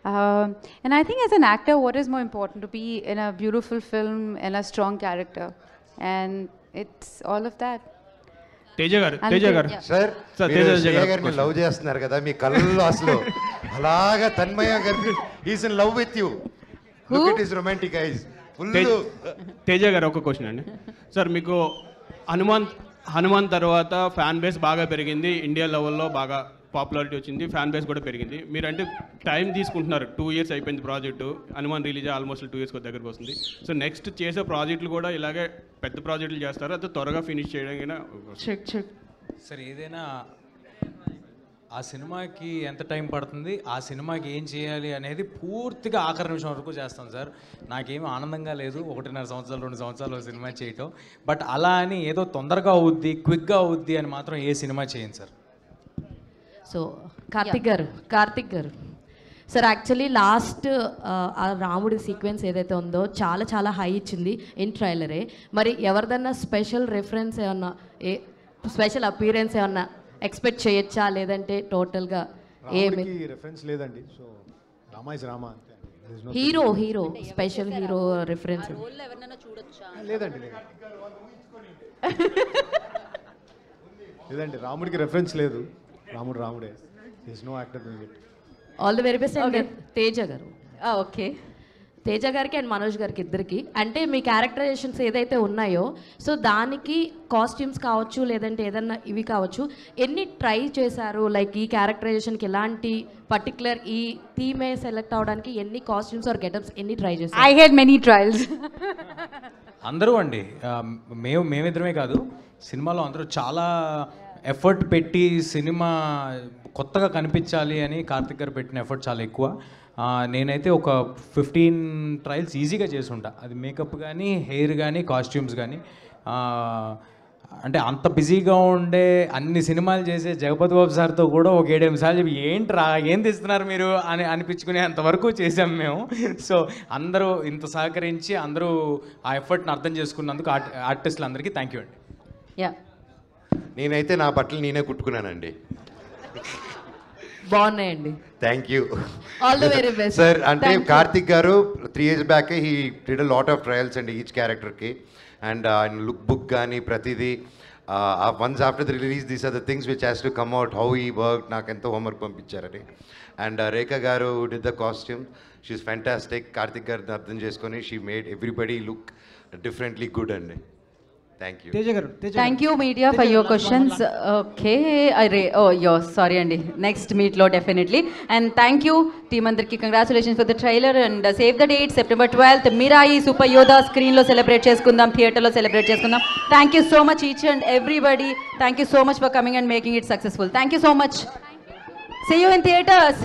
And I think as an actor, what is more important? To be in a beautiful film and a strong character. And it's all of that. Teja గారు sir Shreya గారిని love చేస్తున్నారు కదా, మీ కళ్ళల్లో అసలు అలాగా తన్మయ గారు is in love with you. Look it is romantic ice full. Teja గారు ఒక క్వశ్చన్ అండి సార్, మీకు హనుమాన్ తర్వాత ఫ్యాన్ బేస్ బాగా పెరిగింది, ఇండియా లెవెల్లో బాగా పాపులారిటీ వచ్చింది, ఫ్యాన్ బేస్ కూడా పెరిగింది. మీరంటే టైం తీసుకుంటున్నారు, 2 years అయిపోయింది project, Hanuman release almost 2 years దగ్గరకు వస్తుంది. సో నెక్స్ట్ చేసే ప్రాజెక్టులు కూడా ఇలాగే పెద్ద ప్రాజెక్టులు చేస్తారా, అది త్వరగా ఫినిష్ చేయడానికి? సార్ ఏదైనా ఆ సినిమాకి ఎంత టైం పడుతుంది, ఆ సినిమాకి ఏం చేయాలి అనేది పూర్తిగా ఆఖరి నిమిషం వరకు చేస్తాం సార్. నాకేమీ ఆనందంగా లేదు 1.5 సంవత్సరాలు 2 సంవత్సరాలు సినిమా చేయటం. బట్ అలా అని ఏదో తొందరగా అవుద్ది, క్విక్గా అవుద్ది అని మాత్రం ఏ సినిమా చేయండి సార్. సో కార్తిక్ గారు సార్, యాక్చువల్లీ లాస్ట్ ఆ రాముడి సీక్వెన్స్ ఏదైతే ఉందో చాలా చాలా హై ఇచ్చింది ఇన్ ట్రైలరే. మరి ఎవరిదన్నా స్పెషల్ రెఫరెన్స్ ఏమన్నా, స్పెషల్ అపీరెన్స్ ఏమన్నా ఎక్స్పెక్ట్ చేయొచ్చా, లేదంటే టోటల్గా ఏమి రెఫరెన్స్ లేదండి? సో రామా ఇస్ రామా అంతే. హీరో స్పెషల్ హీరో రెఫరెన్స్ లేదండి. లేదండి, రాముడికి రెఫరెన్స్ లేదు. రాముడే. There is no actor doing it. All the very best. And Teja garu, okay, Teja గారికి అండ్ మనోజ్ గారికి ఇద్దరికి, అంటే మీ క్యారెక్టరైజేషన్స్ ఏదైతే ఉన్నాయో, సో దానికి కాస్ట్యూమ్స్ కావచ్చు, లేదంటే ఏదన్నా ఇవి కావచ్చు, ఎన్ని ట్రై చేశారు? లైక్ ఈ క్యారెక్టరైజేషన్కి ఎలాంటి పర్టికులర్ ఈ థీమే సెలెక్ట్ అవడానికి ఎన్ని కాస్ట్యూమ్స్ ఆర్ గెటప్స్ ఎన్ని ట్రై చేశారు? I head many trials. అందరూ అండి, మేమిద్దరమే కాదు, సినిమాలో అందరూ చాలా ఎఫర్ట్ పెట్టి సినిమా కొత్తగా కనిపించాలి అని కార్తిక్ గారు పెట్టిన ఎఫర్ట్ చాలా ఎక్కువ. నేనైతే ఒక 15 ట్రయల్స్ ఈజీగా చేసి ఉంటా. అది మేకప్ కానీ, హెయిర్ కానీ, కాస్ట్యూమ్స్ కానీ. అంటే అంత బిజీగా ఉండే అన్ని సినిమాలు చేసే జగపతి బాబు సార్తో కూడా ఒక 7-8 సార్లు చెప్పి ఏంట్రా ఏం తీస్తున్నారు మీరు అని అనిపించుకునే అంతవరకు చేసాం మేము. సో అందరూ ఇంత సహకరించి అందరూ ఆ ఎఫర్ట్ని అర్థం చేసుకున్నందుకు ఆర్టిస్టులు అందరికీ థ్యాంక్ యూ అండి. నేనైతే నా బట్టలు నేనే కుట్టుకున్నానండి. బాగున్నాయండి. Thank you. All the very best sir. అంటే కార్తిక్ గారు 3 years back he did a lot of trials అండి ఈచ్ క్యారెక్టర్కి. అండ్ ఆయన లుక్ బుక్ కానీ ప్రతిదీ Once after the release, these are the things which has to come out, how he worked, నాకు ఎంతో homework పంపించారని. And రేఖ గారు did the costume, she's fantastic. Karthik గారిని అర్థం చేసుకొని she made everybody look differently good అండి. Thank you. Thank you media for your questions. Okay, sorry అండి, next మీట్లో definitely. And thank you team అందరికి, congratulations for the trailer and save the date September 12th Mirai super Yodha స్క్రీన్లో celebrate చేసుకుందాం, థియేటర్లో celebrate చేసుకుందాం. Thank you so much each and everybody. Thank you so much for coming and making it successful. Thank you so much. See you in theaters.